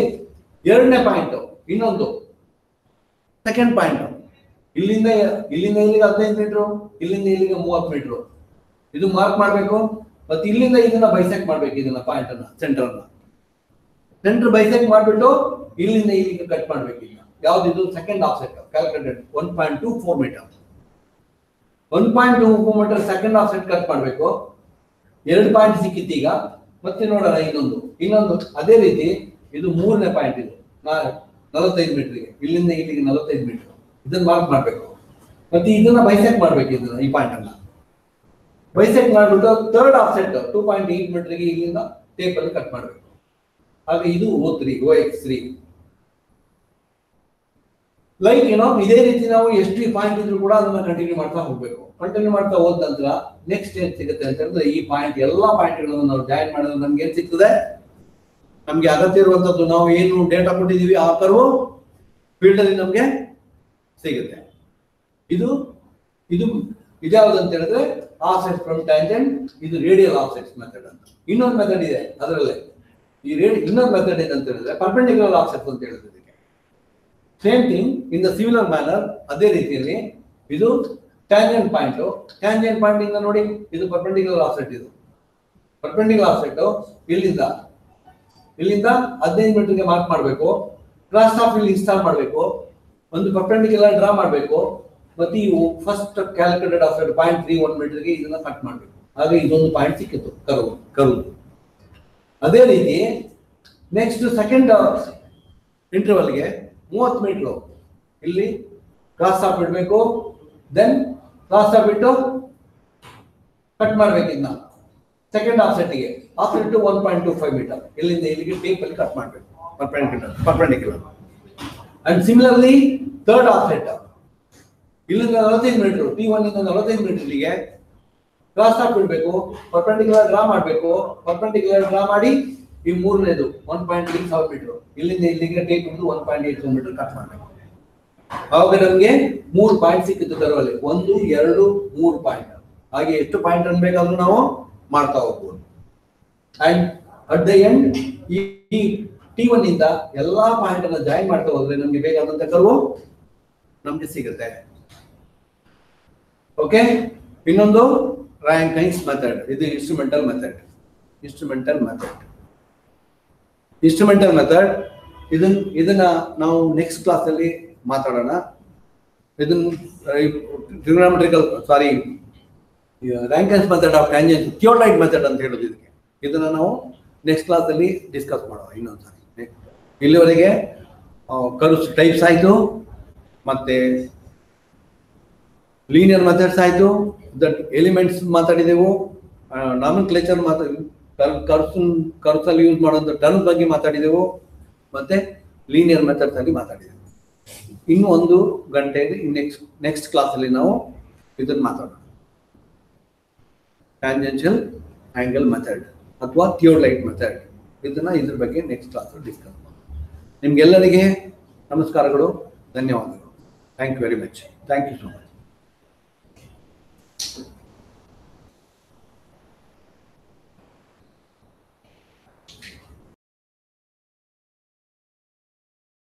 2ನೇ ಪಾಯಿಂಟ್, ಇನ್ನೊಂದು ಸೆಕೆಂಡ್ ಪಾಯಿಂಟ್, ಇಲ್ಲಿಂದ ಇಲ್ಲಿಗೆ 15 ಮೀಟರ್, ಇಲ್ಲಿಂದ ಇಲ್ಲಿಗೆ 30 ಮೀಟರ್. ಇದು ಮಾರ್ಕ್ ಮಾಡಬೇಕು. ಮತ್ತೆ ಇಲ್ಲಿಂದ ಇದನ್ನ ಬೈಸೆಕ್ಟ್ ಮಾಡ್ಬೇಕು. ಇದನ್ನ ಪಾಯಿಂಟ್ ಅನ್ನ, ಸೆಂಟರ್ ಬೈಸೆಕ್ಟ್ ಮಾಡ್ಬಿಟ್ಟು ಇಲ್ಲಿಂದ ಇಲ್ಲಿಗೆ ಕಟ್ ಮಾಡ್ಬೇಕು. ಈಗ ಯಾವ್ದು, second offset calculated 1.24 metre. 1.24 metre second offset cut ಮಾಡಬೇಕು. 2 ಪಾಯಿಂಟ್ ಸಿಕ್ಕಿತ್ತು ಈಗ. ಮತ್ತೆ ನೋಡೋಣ ಇನ್ನೊಂದು ಅದೇ ರೀತಿ. ಇದು 3ನೇ ಪಾಯಿಂಟ್. ಇದು 45 ಮೀಟರ್ಗೆ, ಇಲ್ಲಿಂದ ಇಲ್ಲಿಗೆ 45 ಮೀಟರ್. ಇದನ್ನ ಮಾರ್ಕ್ ಮಾಡ್ಬೇಕು. ಮತ್ತೆ ಇದನ್ನ ಬೈಸೆಕ್ಟ್ ಮಾಡ್ಬೇಕು. ಇದನ್ನ ಈ ಪಾಯಿಂಟ್ ಅನ್ನ ಬೈಸೆಕ್ಟ್ ಮಾಡ್ಬಿಟ್ಟು ಥರ್ಡ್ ಆಫ್ಸೆಟ್ 2.8 ಮೀಟರ್ಗೆ ಇಲ್ಲಿಂದ ಟೇಪ್ ಅಲ್ಲಿ ಕಟ್ ಮಾಡ್ಬೇಕು. ಹಾಗೆ ಇದು OX3 ಲೈಕ್ ಇದೇ ರೀತಿ ನಾವು ಎಷ್ಟು ಪಾಯಿಂಟ್ ಇದ್ರು ಕೂಡ ಅದನ್ನ ಕಂಟಿನ್ಯೂ ಮಾಡ್ತಾ ಹೋಗ್ಬೇಕು. ಕಂಟಿನ್ಯೂ ಮಾಡ್ತಾ ಹೋದ ನಂತರ ನೆಕ್ಸ್ಟ್ ಏನ್ ಸಿಗುತ್ತೆ ಅಂತ ಹೇಳಿದ್ರೆ, ಈ ಪಾಯಿಂಟ್ ಎಲ್ಲಾ ಪಾಯಿಂಟ್ಗಳನ್ನು ನಾವು ಜಾಯಿನ್ ಮಾಡಿದ್ರೆ ನಮ್ಗೆ ಏನ್ ಸಿಗ್ತದೆ, ನಮ್ಗೆ ಅಗತ್ಯ ಇರುವಂತದ್ದು ನಾವು ಏನು ಡೇಟಾ ಕೊಟ್ಟಿದೀವಿ ಆ ಕರ್ವ್ ಫೀಲ್ಡ್ ಅಲ್ಲಿ ನಮ್ಗೆ ಸಿಗುತ್ತೆ. ಇದು ಇದ್ಯಾವ್ದು ಅಂತ ಹೇಳಿದ್ರೆ ಆಫ್ಸೆಟ್ ಫ್ರಮ್ ಟ್ಯಾಂಜೆಂಟ್. ಇದು ರೇಡಿಯಲ್ ಆಫ್ಸೆಟ್ಸ್ ಮೆಥಡ್ ಅಂತ. ಇನ್ನೊಂದು ಮೆಥಡ್ ಇದೆ ಅದರಲ್ಲೇ. ಇನ್ನೊಂದು ಮೆಥಡ್ ಇದೆ ಅಂತ ಹೇಳಿದ್ರೆ ಪರ್ಪೆಂಡಿಕ್ಯುಲರ್ ಆಫ್ಸೆಟ್ ಅಂತ ಹೇಳಿದ್ರೆ same thing in the similar manner. ಅದೇ ರೀತಿಯಲ್ಲಿ ಇದು ಟ್ಯಾಂಜೆಂಟ್ ಪಾಯಿಂಟ್ ಇಂದ ನೋಡಿ, ಇದು ಪರ್ಪೆಂಡಿಕ್ಯುಲರ್ ಆಫ್ಸೆಟ್. ಇದು ಪರ್ಪೆಂಡಿಕ್ಯುಲರ್ ಆಫ್ಸೆಟ್ ಇಲ್ಲಿಂದ 15 ಮೀಟರ್ಗೆ ಮಾರ್ಕ್ ಮಾಡಬೇಕು. ಕ್ರಾಸ್ ಟಾಪ್ ಇಲ್ಲಿ ಇನ್ಸ್ಟಾಲ್ ಮಾಡಬೇಕು. ಒಂದು ಪರ್ಪೆಂಡಿಕ್ಯುಲರ್ ಡ್ರಾ ಮಾಡಬೇಕು. ಮತ್ತೆ ಇವು ಫಸ್ಟ್ ಕ್ಯಾಲ್ಕುಲೇಟೆಡ್ ಆಫ್ಟರ್ 0.31 ಮೀಟರ್ಗೆ ಇದನ್ನ ಕಟ್ ಮಾಡಬೇಕು. ಹಾಗೆ ಇದೊಂದು ಪಾಯಿಂಟ್ ಸಿಕ್ಕಿತ್ತು ಕರ್ವ್. ಅದೇ ರೀತಿ ನೆಕ್ಸ್ಟ್ ಸೆಕೆಂಡ್ ಇಂಟರ್ವಲ್ಗೆ 30 ಮೀಟರ್ ಇಲ್ಲಿ ಕ್ರಾಸ್ ಸ್ಟಾಪ್ ಇಡಬೇಕು. ದೆನ್ ಕ್ರಾಸ್ ಸ್ಟಾಪ್ ಇಟ್ಟು ಕಟ್ ಮಾಡ್ಬೇಕು. ಇದನ್ನ ಸೆಕೆಂಡ್ ಆಫ್ಸೆಟ್ಗೆ 1.25 ಮೀಟರ್ ಇಲ್ಲಿಂದ ಇಲ್ಲಿಗೆ ಟೇಪ್ ಅಲ್ಲಿ ಕಟ್ ಮಾಡಬೇಕು perpendicular. And similarly third offset ಇಲ್ಲಿಂದ 45 ಮೀಟರ್ T1 ಇಂದ 45 ಮೀಟರ್ ಇಲ್ಲಿಗೆ ಕ್ರಾಸ್ ಸ್ಟಾಪ್ ಇಡಬೇಕು. ಪರ್ಪೆಂಡಿಕ್ಯುಲರ್ ಡ್ರಾ ಮಾಡಬೇಕು. ಪರ್ಪೆಂಡಿಕ್ಯುಲರ್ ಡ್ರಾ ಮಾಡಿ ಈ ಮೂರನೇದು 1.37 ಮೀಟರ್ ಇಲ್ಲಿಂದ ಇಲ್ಲಿಗೆ ಟೇಪ್ ಹಿಡಿದು 1.87 ಮೀಟರ್ ಕಟ್ ಮಾಡಬೇಕು. ಆವಾಗ ನಮಗೆ 3 ಪಾಯಿಂಟ್ ಸಿಕ್ಕಿತ್ತು ಕರ್ವಲ್ಲಿ. 1 2 3 ಪಾಯಿಂಟ್. ಹಾಗೆ ಎಷ್ಟು ಪಾಯಿಂಟ್ ಅನ್ಬೇಕಾದ್ರೂ ನಾವು ಮಾಡ್ತಾ ಹೋಗ್ಬೋದು. ಅಂಡ್ ಅಟ್ ದ ಎಂಡ್ ಈ T1 ಇಂದ ಎಲ್ಲಾ ಪಾಯಿಂಟ್ ಅನ್ನ ಜಾಯಿನ್ ಮಾಡ್ತಾ ಹೋದ್ರೆ ನಮ್ಗೆ ಬೇಕಾದಂತ ಕರ್ವ್ ನಮ್ಗೆ ಸಿಗುತ್ತೆ. ಓಕೆ, ಇನ್ನೊಂದು ರಾಂಕೈನ್ಸ್ ಮೆಥಡ್. ಇದು ಇನ್ಸ್ಟ್ರೂಮೆಂಟಲ್ ಮೆಥಡ್. ಇದನ್ನ ನಾವು ನೆಕ್ಸ್ಟ್ ಕ್ಲಾಸ್ ಅಲ್ಲಿ ಮಾತಾಡೋಣ. ಇದನ್ನ ಟ್ರಿಗೊನೋಮೆಟ್ರಿಕಲ್ ರಾಂಕೈನ್ಸ್ ಮೆಥಡ್ ಆಫ್ ಟ್ಯಾಂಜೆಂಟ್ ಥಿಯೋಡೈಟ್ ಮೆಥಡ್ ಅಂತ ಹೇಳೋದು ಇದಕ್ಕೆ. ಇದನ್ನ ನಾವು ನೆಕ್ಸ್ಟ್ ಕ್ಲಾಸ್ ಅಲ್ಲಿ ಡಿಸ್ಕಸ್ ಮಾಡೋಣ ಇನ್ನೊಂದ್ಸರಿ. ಇಲ್ಲಿವರೆಗೆ ಕರ್ವ್ಸ್ ಟೈಪ್ಸ್ ಆಯ್ತು, ಮತ್ತೆ ಲೀನಿಯರ್ ಮೆಥಡ್ಸ್ ಆಯ್ತು, ದಟ್ ಎಲಿಮೆಂಟ್ಸ್ ಮಾತಾಡಿದೆವು, ನಾಮನ್ಕ್ಲೇಚರ್ ಕರ್ವ್ಸ್ ಅಲ್ಲಿ ಯೂಸ್ ಮಾಡುವಂತ ಟರ್ಮ್ಸ್ ಬಗ್ಗೆ ಮಾತಾಡಿದೆವು, ಮತ್ತೆ ಲೀನಿಯರ್ ಮೆಥಡ್ಸ್ ಅಲ್ಲಿ ಮಾತಾಡಿದೆವು. ಇನ್ನು 1 ಗಂಟೆಗೆ ನೆಕ್ಸ್ಟ್ ಕ್ಲಾಸ್ ಅಲ್ಲಿ ನಾವು ಇದನ್ನ ಮಾತಾಡೋಣ. ಟ್ಯಾಂಜೆನ್ಷಿಯಲ್ ಆಂಗಲ್ ಮೆಥಡ್ ಅಥವಾ ಥಿಯೋಡೈಟ್ ಮೆಥಡ್. ಇದ್ರ ಬಗ್ಗೆ ನೆಕ್ಸ್ಟ್ ಕ್ಲಾಸ್ ಡಿಸ್ಕಸ್ ಮಾಡೋಣ. ನಿಮ್ಗೆಲ್ಲರಿಗೆ ನಮಸ್ಕಾರಗಳು, ಧನ್ಯವಾದಗಳು. Thank you very much. Thank you so much.